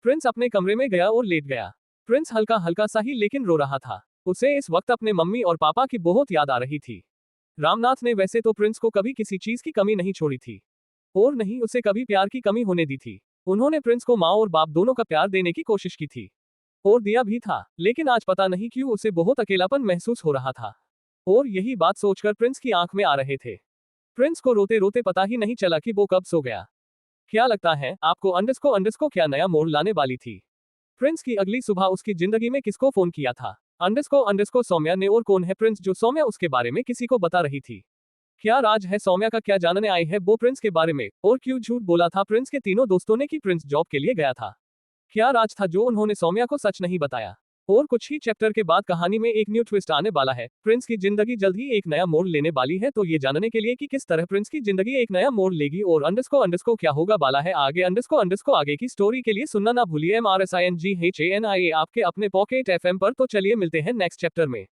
प्रिंस अपने कमरे में गया और लेट गया। प्रिंस हल्का हल्का सा ही लेकिन रो रहा था। उसे इस वक्त अपने मम्मी और पापा की बहुत याद आ रही थी। रामनाथ ने वैसे तो प्रिंस को कभी किसी चीज की कमी नहीं छोड़ी थी और नहीं उसे कभी प्यार की कमी होने दी थी। उन्होंने प्रिंस को माँ और बाप दोनों का प्यार देने की कोशिश की थी और दिया भी था, लेकिन आज पता नहीं क्यों उसे बहुत अकेलापन महसूस हो रहा था और यही बात सोचकर प्रिंस की आंख में आ रहे थे। प्रिंस को रोते रोते पता ही नहीं चला कि वो कब सो गया। क्या लगता है आपको अंडरस्को क्या नया मोड़ लाने वाली थी? प्रिंस की अगली सुबह उसकी जिंदगी में किसको फोन किया था? अंडरस्को सौम्या ने, और कौन है प्रिंस जो सौम्या उसके बारे में किसी को बता रही थी? क्या राज है सौम्या का? क्या जानने आई है वो प्रिंस के बारे में? और क्यों झूठ बोला था प्रिंस के तीनों दोस्तों ने कि प्रिंस जॉब के लिए गया था? क्या राज था जो उन्होंने सौम्या को सच नहीं बताया? और कुछ ही चैप्टर के बाद कहानी में एक न्यू ट्विस्ट आने वाला है। प्रिंस की जिंदगी जल्द ही एक नया मोड़ लेने वाली है, तो ये जानने के लिए कि किस तरह प्रिंस की जिंदगी एक नया मोड़ लेगी और अंडरस्को क्या होगा वाला है आगे। अंडरस्को आगे की स्टोरी के लिए सुनना ना भूलिए। MRSINGHANIA आपके अपने पॉकेट FM पर। तो चलिए मिलते हैं नेक्स्ट चैप्टर में।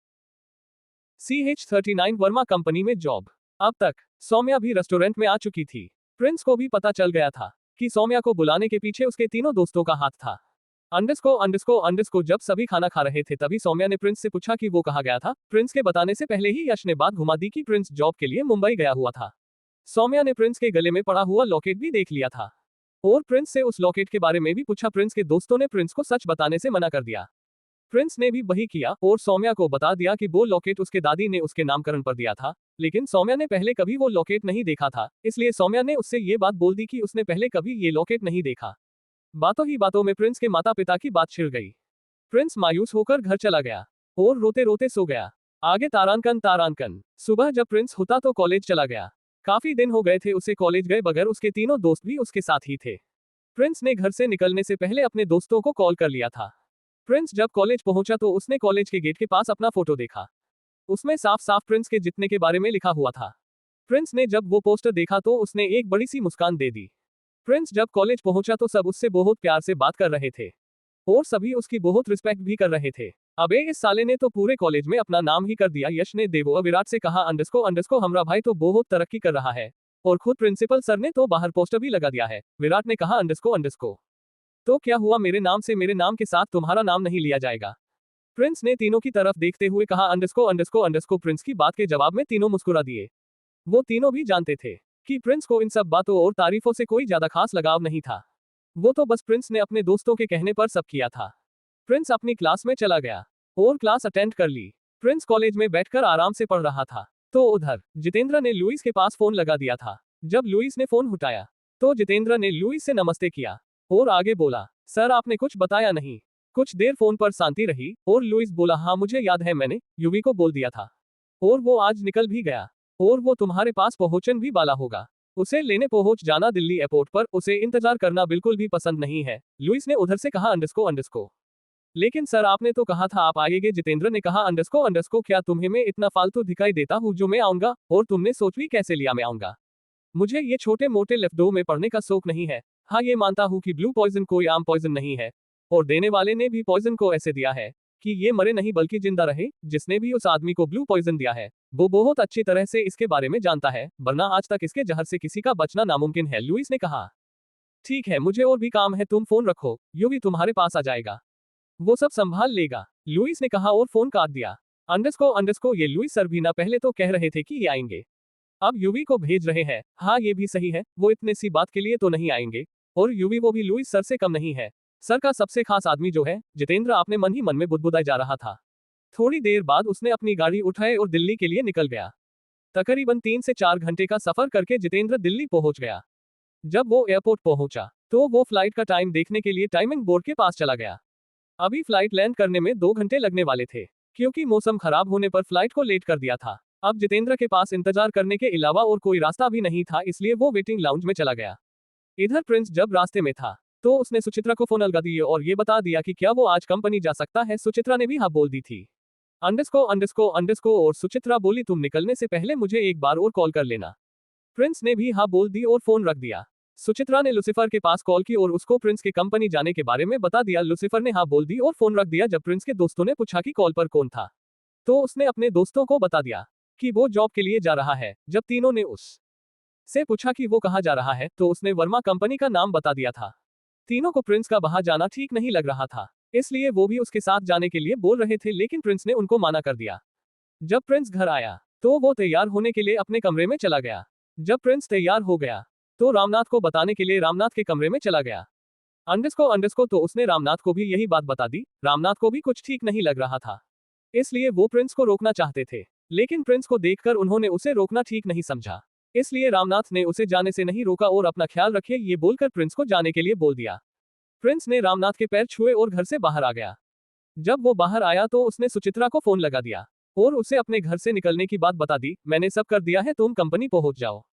CH39 वर्मा कंपनी में जॉब। अब तक सौम्या भी रेस्टोरेंट में आ चुकी थी। प्रिंस को भी पता चल गया था कि सौम्या को बुलाने के पीछे उसके तीनों दोस्तों का हाथ था। अंडरस्को जब सभी खाना खा रहे थे तभी सौम्या ने प्रिंस से पूछा कि वो कहाँ गया था। प्रिंस के बताने से पहले ही यश ने बात घुमा दी कि प्रिंस जॉब के लिए मुंबई गया हुआ था। सौम्या ने प्रिंस के गले में पड़ा हुआ लॉकेट भी देख लिया था और प्रिंस से उस लॉकेट के बारे में भी पूछा। प्रिंस के दोस्तों ने प्रिंस को सच बताने से मना कर दिया। प्रिंस ने भी वही किया और सौम्या को बता दिया कि वो लॉकेट उसके दादी ने उसके नामकरण पर दिया था, लेकिन सौम्या ने पहले कभी वो लॉकेट नहीं देखा था, इसलिए सौम्या ने उससे ये बात बोल दी कि उसने पहले कभी ये लॉकेट नहीं देखा। बातों ही बातों में प्रिंस के माता पिता की बात छिड़ गई। प्रिंस मायूस होकर घर चला गया और रोते रोते सो गया। आगे तारांकन। सुबह जब प्रिंस होता तो कॉलेज चला गया। काफी दिन हो गए थे उसे कॉलेज गए बगैर, उसके तीनों दोस्त भी उसके साथ ही थे। प्रिंस ने घर से निकलने से पहले अपने दोस्तों को कॉल कर लिया था। प्रिंस जब कॉलेज पहुंचा तो उसने कॉलेज के गेट के पास अपना फोटो देखा। उसमें साफ साफ प्रिंस के जीतने के बारे में लिखा हुआ था। प्रिंस ने जब वो पोस्टर देखा तो उसने एक बड़ी सी मुस्कान दे दी। प्रिंस जब कॉलेज पहुंचा तो सब उससे बहुत प्यार से बात कर रहे थे और सभी उसकी बहुत रिस्पेक्ट भी कर रहे थे। अबे इस साले ने तो पूरे कॉलेज में अपना नाम ही कर दिया। यश ने देवो विराट से कहा अंडरस्को हमरा भाई तो बहुत तरक्की कर रहा है और खुद प्रिंसिपल सर ने तो बाहर पोस्टर भी लगा दिया है। विराट ने कहा अंडरस्को तो क्या हुआ, मेरे नाम से मेरे नाम के साथ तुम्हारा नाम नहीं लिया जाएगा? प्रिंस ने तीनों की तरफ देखते हुए कहा। अंडरस्को प्रिंस की बात के जवाब में तीनों मुस्कुरा दिए। वो तीनों भी जानते थे कि प्रिंस को इन सब बातों और तारीफों से कोई ज्यादा खास लगाव नहीं था। वो तो बस प्रिंस ने अपने दोस्तों के कहने पर सब किया था। प्रिंस अपनी क्लास में चला गया और क्लास अटेंड कर ली। प्रिंस कॉलेज में बैठकर आराम से पढ़ रहा था। तो उधर जितेंद्र ने लुइस के पास फोन लगा दिया था। जब लुइस ने फोन उठाया तो जितेंद्र ने लुइस से नमस्ते किया और आगे बोला, सर आपने कुछ बताया नहीं। कुछ देर फोन पर शांति रही और लुइस बोला, हाँ मुझे याद है, मैंने युवी को बोल दिया था और वो आज निकल भी गया और वो तुम्हारे पास पहुंचने भी वाला होगा। उसे लेने पहुंच जाना दिल्ली एयरपोर्ट पर, उसे इंतजार करना बिल्कुल भी पसंद नहीं है। लुइस ने उधर से कहा। अंडरस्को लेकिन सर आपने तो कहा था आप आएंगे। जितेंद्र ने कहा। अंडरस्को क्या तुम्हें मैं इतना फालतू दिखाई देता हूँ जो मैं आऊंगा? और तुमने सोच भी कैसे लिया मैं आऊंगा? मुझे ये छोटे मोटे लेफ्टो में पढ़ने का शौक नहीं है। हाँ ये मानता हूँ कि ब्लू पॉइजन कोई आम पॉइजन नहीं है और देने वाले ने भी पॉइजन को ऐसे दिया है कि ये मरे नहीं बल्कि जिंदा रहे। जिसने भी उस आदमी को ब्लू पॉइजन दिया है वो बहुत अच्छी तरह से इसके बारे में जानता है, वरना आज तक इसके जहर से किसी का बचना नामुमकिन है। लुइस ने कहा। ठीक है मुझे और भी काम है, तुम फोन रखो, युवी तुम्हारे पास आ जाएगा, वो सब संभाल लेगा। लुइस ने कहा और फोन काट दिया। अंडरस्को ये लुइस सर भी ना पहले तो कह रहे थे कि ये आएंगे, अब युवी को भेज रहे हैं। हाँ ये भी सही है, वो इतने सी बात के लिए तो नहीं आएंगे। और युवी वो भी लुइस सर से कम नहीं है, सर का सबसे खास आदमी जो है। जितेंद्र अपने मन ही मन में बुदबुदाए जा रहा था। थोड़ी देर बाद उसने अपनी गाड़ी उठाई और दिल्ली के लिए निकल गया। तकरीबन 3 से 4 घंटे का सफर करके जितेंद्र दिल्ली पहुंच गया। जब वो एयरपोर्ट पहुंचा तो वो फ्लाइट का टाइम देखने के लिए टाइमिंग बोर्ड के पास चला गया। अभी फ्लाइट लैंड करने में 2 घंटे लगने वाले थे, क्योंकि मौसम खराब होने पर फ्लाइट को लेट कर दिया था। अब जितेंद्र के पास इंतजार करने के अलावा और कोई रास्ता भी नहीं था, इसलिए वो वेटिंग लाउंज में चला गया। इधर प्रिंस जब रास्ते में था तो उसने सुचित्रा को फोन लगा दिए और ये बता दिया कि क्या वो आज कंपनी जा सकता है। सुचित्रा ने भी हाँ बोल दी थी। अंडरस्को और सुचित्रा बोली, तुम निकलने से पहले मुझे एक बार और कॉल कर लेना। प्रिंस ने भी हाँ बोल दी और फोन रख दिया। सुचित्रा ने लुसिफर के पास कॉल की और उसको प्रिंस के कंपनी जाने के बारे में बता दिया। लुसिफर ने हाँ बोल दी और फोन रख दिया। जब प्रिंस के दोस्तों ने पूछा कि कॉल पर कौन था तो उसने अपने दोस्तों को बता दिया कि वो जॉब के लिए जा रहा है। जब तीनों ने उस से पूछा कि वो कहाँ जा रहा है तो उसने वर्मा कंपनी का नाम बता दिया था। तीनों को प्रिंस का बाहर जाना ठीक नहीं लग रहा था, इसलिए वो भी उसके साथ जाने के लिए बोल रहे थे, लेकिन प्रिंस ने उनको मना कर दिया। जब प्रिंस घर आया तो वो तैयार होने के लिए अपने कमरे में चला गया। जब प्रिंस तैयार हो गया तो रामनाथ को बताने के लिए रामनाथ के कमरे में चला गया। अंडरस्को तो उसने रामनाथ को भी यही बात बता दी। रामनाथ को भी कुछ ठीक नहीं लग रहा था, इसलिए वो प्रिंस को रोकना चाहते थे, लेकिन प्रिंस को देखकर उन्होंने उसे रोकना ठीक नहीं समझा, इसलिए रामनाथ ने उसे जाने से नहीं रोका और अपना ख्याल रखिए ये बोलकर प्रिंस को जाने के लिए बोल दिया। प्रिंस ने रामनाथ के पैर छुए और घर से बाहर आ गया। जब वो बाहर आया तो उसने सुचित्रा को फोन लगा दिया और उसे अपने घर से निकलने की बात बता दी। मैंने सब कर दिया है, तुम कंपनी पहुंच जाओ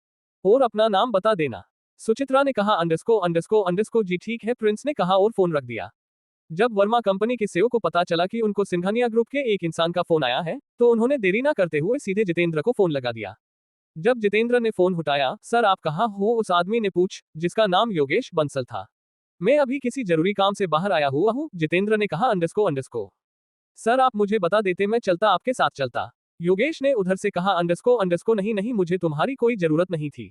और अपना नाम बता देना। सुचित्रा ने कहा। अंडरस्को जी ठीक है, प्रिंस ने कहा और फोन रख दिया। जब वर्मा कंपनी के सीईओ को पता चला कि उनको सिंघानिया ग्रुप के एक इंसान का फोन आया है तो उन्होंने देरी ना करते हुए सीधे जितेंद्र को फोन लगा दिया। जब जितेंद्र ने फोन उठाया, सर आप कहाँ हो? उस आदमी ने पूछ, जिसका नाम योगेश बंसल था। मैं अभी किसी जरूरी काम से बाहर आया हुआ हूँ, जितेंद्र ने कहा। अंडरस्को सर आप मुझे बता देते, मैं चलता, आपके साथ चलता। योगेश ने उधर से कहा। अंडरस्को नहीं, मुझे तुम्हारी कोई जरूरत नहीं थी,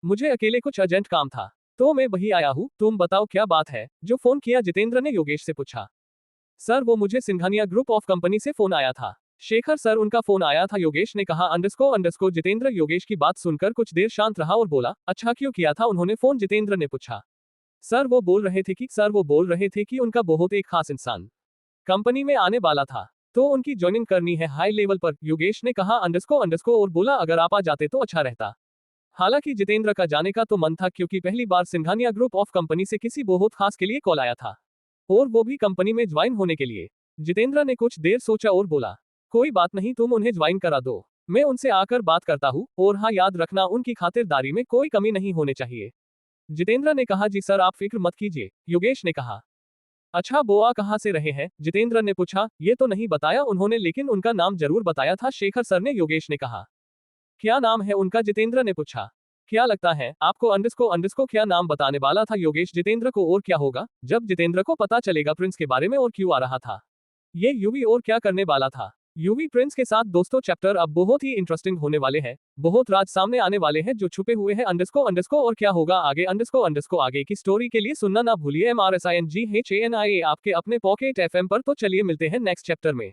मुझे अकेले कुछ अर्जेंट काम था तो मैं वही आया हूँ। तुम बताओ क्या बात है, जो फोन किया? जितेंद्र ने योगेश से पूछा। सर वो मुझे सिंघानिया ग्रुप ऑफ कंपनी से फोन आया था, शेखर सर उनका फोन आया था, योगेश ने कहा। अंडरस्को जितेंद्र योगेश की बात सुनकर कुछ देर शांत रहा और बोला, अच्छा क्यों किया था उन्होंने फोन? जितेंद्र ने पूछा। सर वो बोल रहे थे कि उनका बहुत एक खास इंसान कंपनी में आने वाला था तो उनकी ज्वाइनिंग करनी है हाई लेवल पर, योगेश ने कहा। अंडरस्को और बोला, अगर आप आ जाते तो अच्छा रहता। हालांकि जितेंद्र का जाने का तो मन था, क्योंकि पहली बार सिंघानिया ग्रुप ऑफ कंपनी से किसी बहुत खास के लिए कॉल आया था और वो भी कंपनी में ज्वाइन होने के लिए। जितेंद्र ने कुछ देर सोचा और बोला, कोई बात नहीं, तुम उन्हें ज्वाइन करा दो, मैं उनसे आकर बात करता हूँ, और हाँ याद रखना उनकी खातिरदारी में कोई कमी नहीं होने चाहिए। जितेंद्र ने कहा। जी सर आप फिक्र मत कीजिए, योगेश ने कहा। अच्छा बोआ कहाँ से रहे हैं? जितेंद्र ने पूछा। ये तो नहीं बताया उन्होंने, लेकिन उनका नाम जरूर बताया था, शेखर सर ने, योगेश ने कहा। क्या नाम है उनका? जितेंद्र ने पूछा। क्या लगता है आपको? अंडरस्को क्या नाम बताने वाला था योगेश जितेंद्र को, और क्या होगा जब जितेंद्र को पता चलेगा प्रिंस के बारे में और क्यों आ रहा था ये युवी और क्या करने वाला था? यूवी प्रिंस के साथ दोस्तों चैप्टर अब बहुत ही इंटरेस्टिंग होने वाले हैं। बहुत राज सामने आने वाले हैं जो छुपे हुए हैं अंडरस्को और क्या होगा आगे अंडरस्को आगे की स्टोरी के लिए सुनना ना भूलिए MRSINGHANIA आपके अपने पॉकेट FM पर। तो चलिए मिलते हैं नेक्स्ट चैप्टर में।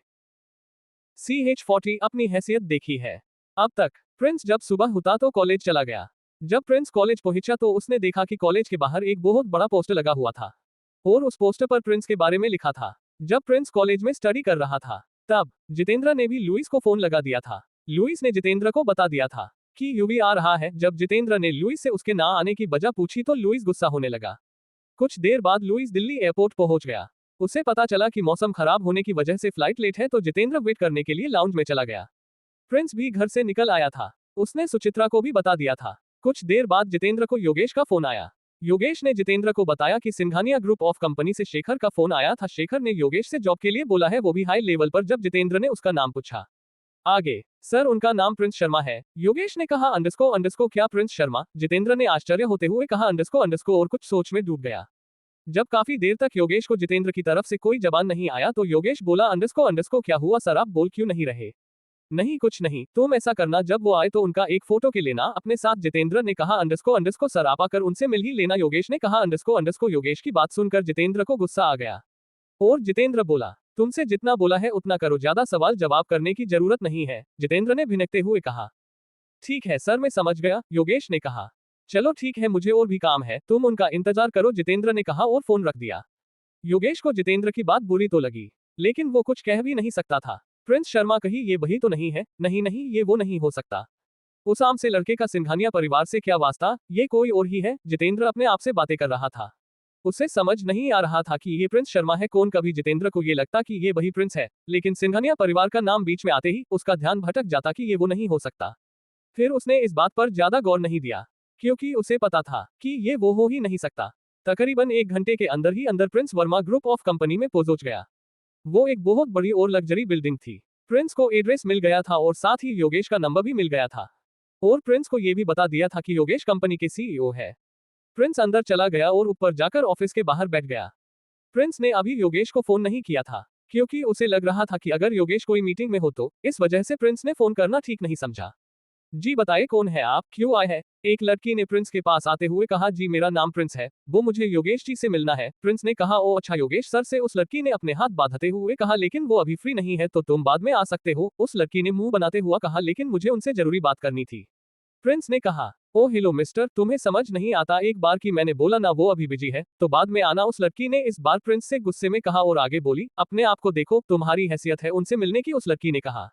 CH40 अपनी हैसियत देखी है। अब तक प्रिंस जब सुबह हुआ तो कॉलेज चला गया। जब प्रिंस कॉलेज पहुंचा तो उसने देखा कि कॉलेज के बाहर एक बहुत बड़ा पोस्टर लगा हुआ था और उस पोस्टर पर प्रिंस के बारे में लिखा था। जब प्रिंस कॉलेज में स्टडी कर रहा था तब जितेंद्र ने भी लुइस को फोन लगा दिया था। लुइस ने जितेंद्र को बता दिया था कि यूवी आ रहा है। जब जितेंद्र ने लुइस से उसके ना आने की वजह पूछी तो लुइस गुस्सा होने लगा। कुछ देर बाद लुइस दिल्ली एयरपोर्ट पहुंच गया। उसे पता चला कि मौसम खराब होने की वजह से फ्लाइट लेट है तो जितेंद्र वेट करने के लिए लाउंज में चला गया। प्रिंस भी घर से निकल आया था। उसने सुचित्रा को भी बता दिया था। कुछ देर बाद जितेंद्र को योगेश का फोन आया। योगेश ने जितेंद्र को बताया कि सिंघानिया ग्रुप ऑफ कंपनी से शेखर का फोन आया था। शेखर ने योगेश से जॉब के लिए बोला है, वो भी हाई लेवल पर। जब जितेंद्र ने उसका नाम पूछा आगे, सर उनका नाम प्रिंस शर्मा है। योगेश ने कहा अंडरस्को क्या प्रिंस शर्मा? जितेंद्र ने आश्चर्य होते हुए कहा अंडरस्को और कुछ सोच में डूब गया। जब काफी देर तक योगेश को जितेंद्र की तरफ से कोई जवाब नहीं आया तो योगेश बोला अंडरस्को क्या हुआ सर, आप बोल क्यों नहीं रहे? नहीं कुछ नहीं, तुम ऐसा करना जब वो आए तो उनका एक फोटो के लेना अपने साथ। जितेंद्र ने कहा अंडरस्को सर आप आकर उनसे मिल ही लेना। योगेश ने कहा अंडरस्को योगेश की बात सुनकर जितेंद्र को गुस्सा आ गया और जितेंद्र बोला तुमसे जितना बोला है उतना करो, ज्यादा सवाल जवाब करने की जरूरत नहीं है। जितेंद्र ने भिनकते हुए कहा ठीक है सर मैं समझ गया। योगेश ने कहा चलो ठीक है, मुझे और भी काम है, तुम उनका इंतजार करो। जितेंद्र ने कहा और फोन रख दिया। योगेश को जितेंद्र की बात बुरी तो लगी लेकिन वो कुछ कह भी नहीं सकता था। प्रिंस शर्मा कहीं ये वही तो नहीं है? नहीं ये वो नहीं हो सकता। उस आम से लड़के का सिंघानिया परिवार से क्या वास्ता? ये कोई और ही है। जितेंद्र अपने आप से बातें कर रहा था। उसे समझ नहीं आ रहा था कि ये प्रिंस शर्मा है कौन। कभी जितेंद्र को ये लगता कि ये वही प्रिंस है, लेकिन सिंघानिया परिवार का नाम बीच में आते ही उसका ध्यान भटक जाता कि ये वो नहीं हो सकता। फिर उसने इस बात पर ज्यादा गौर नहीं दिया क्योंकि उसे पता था कि ये वो हो ही नहीं सकता। तकरीबन 1 घंटे के अंदर ही अंदर Prince Verma group of company में पहुंच गया। वो एक बहुत बड़ी और लग्जरी बिल्डिंग थी। प्रिंस को एड्रेस मिल गया था और साथ ही योगेश का नंबर भी मिल गया था और प्रिंस को यह भी बता दिया था कि योगेश कंपनी के सीईओ है। प्रिंस अंदर चला गया और ऊपर जाकर ऑफिस के बाहर बैठ गया। प्रिंस ने अभी योगेश को फोन नहीं किया था क्योंकि उसे लग रहा था कि अगर योगेश कोई मीटिंग में हो तो इस वजह से प्रिंस ने फोन करना ठीक नहीं समझा। जी बताइए कौन है आप, क्यों आए हैं? एक लड़की ने प्रिंस के पास आते हुए कहा जी मेरा नाम प्रिंस है, वो मुझे योगेश जी से मिलना है। प्रिंस ने कहा ओ अच्छा योगेश सर से। उस लड़की ने अपने हाथ बांधते हुए कहा लेकिन वो अभी फ्री नहीं है तो तुम बाद में आ सकते हो। उस लड़की ने मुंह बनाते हुआ कहा लेकिन मुझे उनसे जरूरी बात करनी थी। प्रिंस ने कहा ओ हेलो मिस्टर, तुम्हें समझ नहीं आता एक बार की मैंने बोला ना, वो अभी बिजी है तो बाद में आना। उस लड़की ने इस बार प्रिंस से गुस्से में कहा और आगे बोली अपने आप को देखो, तुम्हारी हैसियत है उनसे मिलने की। उस लड़की ने कहा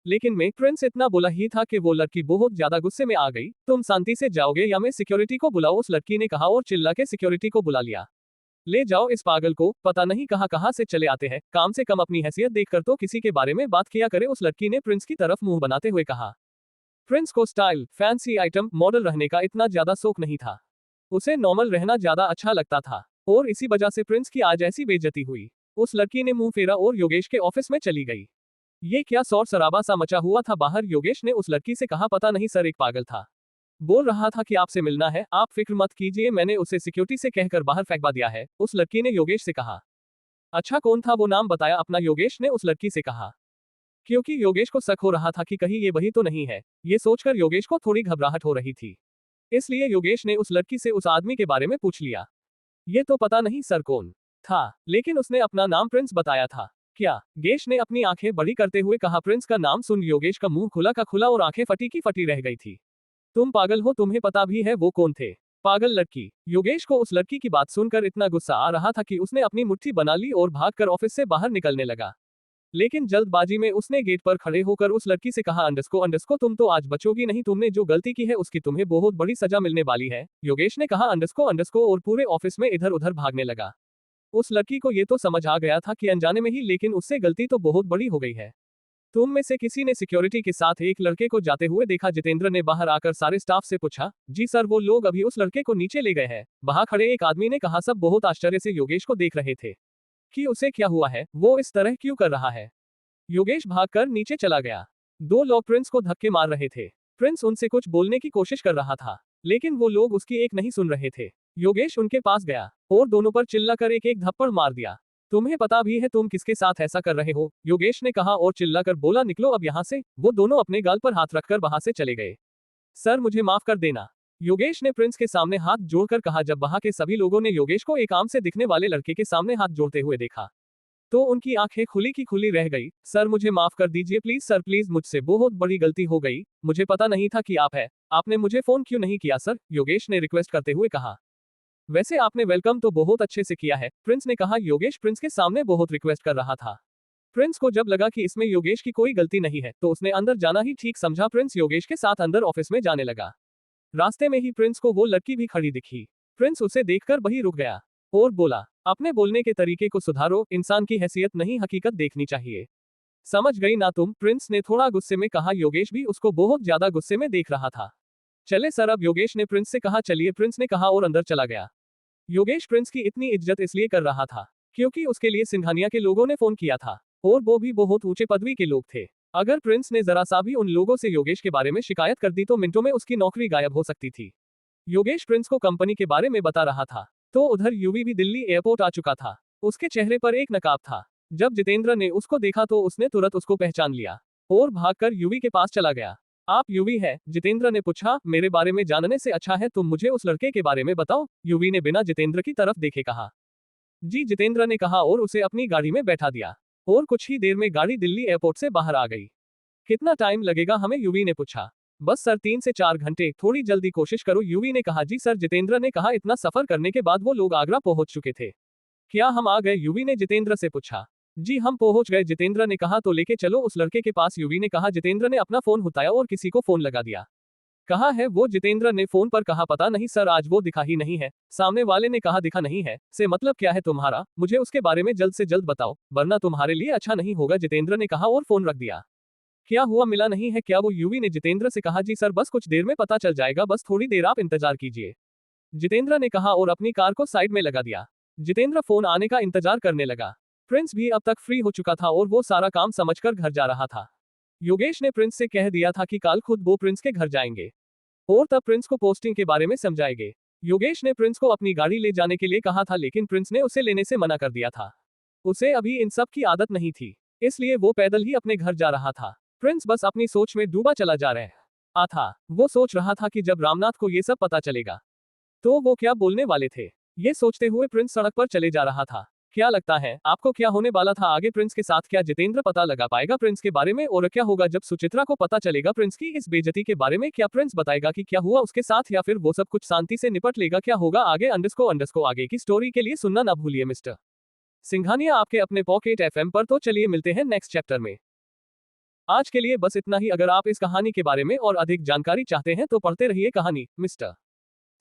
लेकिन मैं प्रिंस इतना बोला ही था कि वो लड़की बहुत ज्यादा गुस्से में आ गई। तुम शांति से जाओगे या मैं सिक्योरिटी को बुलाऊं? उस लड़की ने कहा और चिल्ला के सिक्योरिटी को बुला लिया। ले जाओ इस पागल को, पता नहीं कहां से चले आते हैं। काम से कम अपनी हैसियत देखकर तो किसी के बारे में बात किया करे। उस लड़की ने प्रिंस की तरफ मुंह बनाते हुए कहा। प्रिंस को स्टाइल, फैंसी आइटम, मॉडल रहने का इतना ज्यादा शौक नहीं था। उसे नॉर्मल रहना ज्यादा अच्छा लगता था और इसी वजह से प्रिंस की आज ऐसी बेइज्जती हुई। उस लड़की ने मुंह फेरा और योगेश के ऑफिस में चली गई। ये क्या शोर शराबा सा मचा हुआ था बाहर? योगेश ने उस लड़की से कहा पता नहीं सर, एक पागल था, बोल रहा था कि आपसे मिलना है। आप फिक्र मत कीजिए, मैंने उसे सिक्योरिटी से कहकर बाहर फेंकवा दिया है। उस लड़की ने योगेश से कहा अच्छा कौन था वो, नाम बताया अपना? योगेश ने उस लड़की से कहा क्योंकि योगेश को शक हो रहा था कि कहीं ये वही तो नहीं है। ये सोचकर योगेश को थोड़ी घबराहट हो रही थी, इसलिए योगेश ने उस लड़की से उस आदमी के बारे में पूछ लिया। ये तो पता नहीं सर कौन था, लेकिन उसने अपना नाम प्रिंस बताया था। क्या? योगेश ने अपनी आंखें बड़ी करते हुए कहा। प्रिंस का नाम सुन योगेश का मुंह खुला का खुला और आंखें फटी की फटी रह गई थी। तुम पागल हो, तुम्हें पता भी है वो कौन थे? पागल लड़की। योगेश को उस लड़की की बात सुनकर इतना गुस्सा आ रहा था कि उसने अपनी मुट्ठी बना ली और भागकर ऑफिस से बाहर निकलने लगा। लेकिन जल्दबाजी में उसने गेट पर खड़े होकर उस लड़की से कहा अंडरस्को तुम तो आज बचोगी नहीं, तुमने जो गलती की है उसकी तुम्हें बहुत बड़ी सजा मिलने वाली है। योगेश ने कहा अंडरस्को और पूरे ऑफिस में इधर उधर भागने लगा। उस लड़की को ये तो समझ आ गया था कि अनजाने में ही, लेकिन उससे गलती तो बहुत बड़ी हो गई है। तुम में से किसी ने सिक्योरिटी के साथ एक लड़के को जाते हुए देखा? जितेंद्र ने बाहर आकर सारे स्टाफ से पूछा। जी सर, वो लोग अभी उस लड़के को नीचे ले गए हैं। वहां खड़े एक आदमी ने कहा। सब बहुत आश्चर्य से योगेश को देख रहे थे कि उसे क्या हुआ है, वो इस तरह क्यों कर रहा है। योगेश भागकर नीचे चला गया। 2 लोग प्रिंस को धक्के मार रहे थे। प्रिंस उनसे कुछ बोलने की कोशिश कर रहा था लेकिन वो लोग उसकी एक नहीं सुन रहे थे। योगेश उनके पास गया और दोनों पर चिल्लाकर एक एक थप्पड़ मार दिया। तुम्हें पता भी है तुम किसके साथ ऐसा कर रहे हो, योगेश ने कहा और चिल्लाकर बोला निकलो अब यहाँ से। वो दोनों अपने गाल पर हाथ रखकर वहां से चले गए। सर मुझे माफ कर देना, योगेश ने प्रिंस के सामने हाथ जोड़कर कहा। जब वहां के सभी लोगों ने योगेश को एक आम से दिखने वाले लड़के के सामने हाथ जोड़ते हुए देखा तो उनकी आंखें खुली की खुली रह गई। सर मुझे माफ कर दीजिए प्लीज सर प्लीज, मुझसे बहुत बड़ी गलती हो गई, मुझे पता नहीं था कि आप है, आपने मुझे फोन क्यों नहीं किया सर, योगेश ने रिक्वेस्ट करते हुए कहा। वैसे आपने वेलकम तो बहुत अच्छे से किया है, प्रिंस ने कहा। योगेश प्रिंस के सामने बहुत रिक्वेस्ट कर रहा था। प्रिंस को जब लगा कि इसमें योगेश की कोई गलती नहीं है तो उसने अंदर जाना ही ठीक समझा। प्रिंस योगेश के साथ अंदर ऑफिस में जाने लगा। रास्ते में ही प्रिंस को वो लड़की भी खड़ी दिखी। प्रिंस उसे देखकर वहीं रुक गया और बोला, अपने बोलने के तरीके को सुधारो, इंसान की हैसियत नहीं हकीकत देखनी चाहिए। समझ गई ना तुम, प्रिंस ने थोड़ा गुस्से में कहा। योगेश भी उसको बहुत ज्यादा गुस्से में देख रहा था। चले सर अब, योगेश ने प्रिंस से कहा। चलिए, प्रिंस ने कहा और अंदर चला गया। योगेश प्रिंस की इतनी इज्जत इसलिए कर रहा था क्योंकि उसके लिए सिंघानिया के लोगों ने फोन किया था और वो भी बहुत ऊंचे पदवी के लोग थे। अगर प्रिंस ने जरा सा भी उन लोगों से योगेश के बारे में शिकायत कर दी तो मिनटों में उसकी नौकरी गायब हो सकती थी। योगेश प्रिंस को कंपनी के बारे में बता रहा था तो उधर यूवी भी दिल्ली एयरपोर्ट आ चुका था। उसके चेहरे पर एक नकाब था। जब जितेंद्र ने उसको देखा तो उसने तुरंत उसको पहचान लिया और भागकर यूवी के पास चला गया। आप यूवी है? जितेंद्र ने पूछा। मेरे बारे में जानने से अच्छा है तुम मुझे उस लड़के के बारे में बताओ, यूवी ने बिना जितेंद्र की तरफ देखे कहा। जी, जितेंद्र ने कहा और उसे अपनी गाड़ी में बैठा दिया और कुछ ही देर में गाड़ी दिल्ली एयरपोर्ट से बाहर आ गई। कितना टाइम लगेगा हमें, यूवी ने पूछा। बस सर 3 से 4 घंटे, थोड़ी जल्दी कोशिश करो, यूवी ने कहा। जी सर, जितेंद्र ने कहा। इतना सफर करने के बाद वो लोग आगरा पहुंच चुके थे। क्या हम आ गए, यूवी ने जितेंद्र से पूछा। जी हम पहुंच गए, जितेंद्र ने कहा। तो लेके चलो उस लड़के के पास, यूवी ने कहा। जितेंद्र ने अपना फोन उठाया और किसी को फोन लगा दिया। कहाँ है वो, जितेंद्र ने फोन पर कहा। पता नहीं सर, आज वो दिखा ही नहीं है, सामने वाले ने कहा। दिखा नहीं है से मतलब क्या है तुम्हारा, मुझे उसके बारे में जल्द से जल्द बताओ वरना तुम्हारे लिए अच्छा नहीं होगा, जितेंद्र ने कहा और फोन रख दिया। क्या हुआ, मिला नहीं है क्या वो, यूवी ने जितेंद्र से कहा। जी सर, बस कुछ देर में पता चल जाएगा, बस थोड़ी देर आप इंतजार कीजिए, जितेंद्र ने कहा और अपनी कार को साइड में लगा दिया। जितेंद्र फोन आने का इंतजार करने लगा। प्रिंस भी अब तक फ्री हो चुका था और वो सारा काम समझकर घर जा रहा था। योगेश ने प्रिंस से कह दिया था कि कल खुद वो प्रिंस के घर जाएंगे और तब प्रिंस को पोस्टिंग के बारे में समझाएंगे। योगेश ने प्रिंस को अपनी गाड़ी ले जाने के लिए कहा था लेकिन प्रिंस ने उसे लेने से मना कर दिया था। उसे अभी इन सब की आदत नहीं थी, इसलिए वो पैदल ही अपने घर जा रहा था। प्रिंस बस अपनी सोच में डूबा चला जा रहा था। वो सोच रहा था कि जब रामनाथ को ये सब पता चलेगा तो वो क्या बोलने वाले थे। ये सोचते हुए प्रिंस सड़क पर चले जा रहा था। क्या लगता है आपको क्या होने वाला था आगे प्रिंस के साथ? क्या जितेंद्र पता लगा पाएगा प्रिंस के बारे में? और क्या होगा जब सुचित्रा को पता चलेगा प्रिंस की इस बेइज्जती के बारे में? क्या प्रिंस बताएगा कि क्या हुआ उसके साथ या फिर वो सब कुछ शांति से निपट लेगा? क्या होगा आगे अंडरस्को आगे की स्टोरी के लिए सुनना ना भूलिए मिस्टर सिंघानिया आपके अपने पॉकेट एफएम पर। तो चलिए मिलते हैं नेक्स्ट चैप्टर में। आज के लिए बस इतना ही। अगर आप इस कहानी के बारे में और अधिक जानकारी चाहते हैं तो पढ़ते रहिए कहानी मिस्टर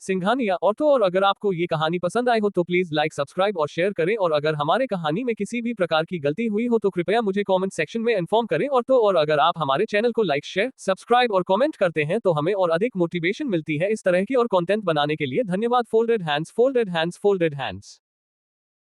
सिंघानिया। और अगर आपको ये कहानी पसंद आए हो तो प्लीज लाइक, सब्सक्राइब और शेयर करें। और अगर हमारे कहानी में किसी भी प्रकार की गलती हुई हो तो कृपया मुझे कमेंट सेक्शन में इन्फॉर्म करें। और अगर आप हमारे चैनल को लाइक, शेयर, सब्सक्राइब और कमेंट करते हैं तो हमें और अधिक मोटिवेशन मिलती है इस तरह की और कंटेंट बनाने के लिए। धन्यवाद। Folded hands, folded hands, folded hands.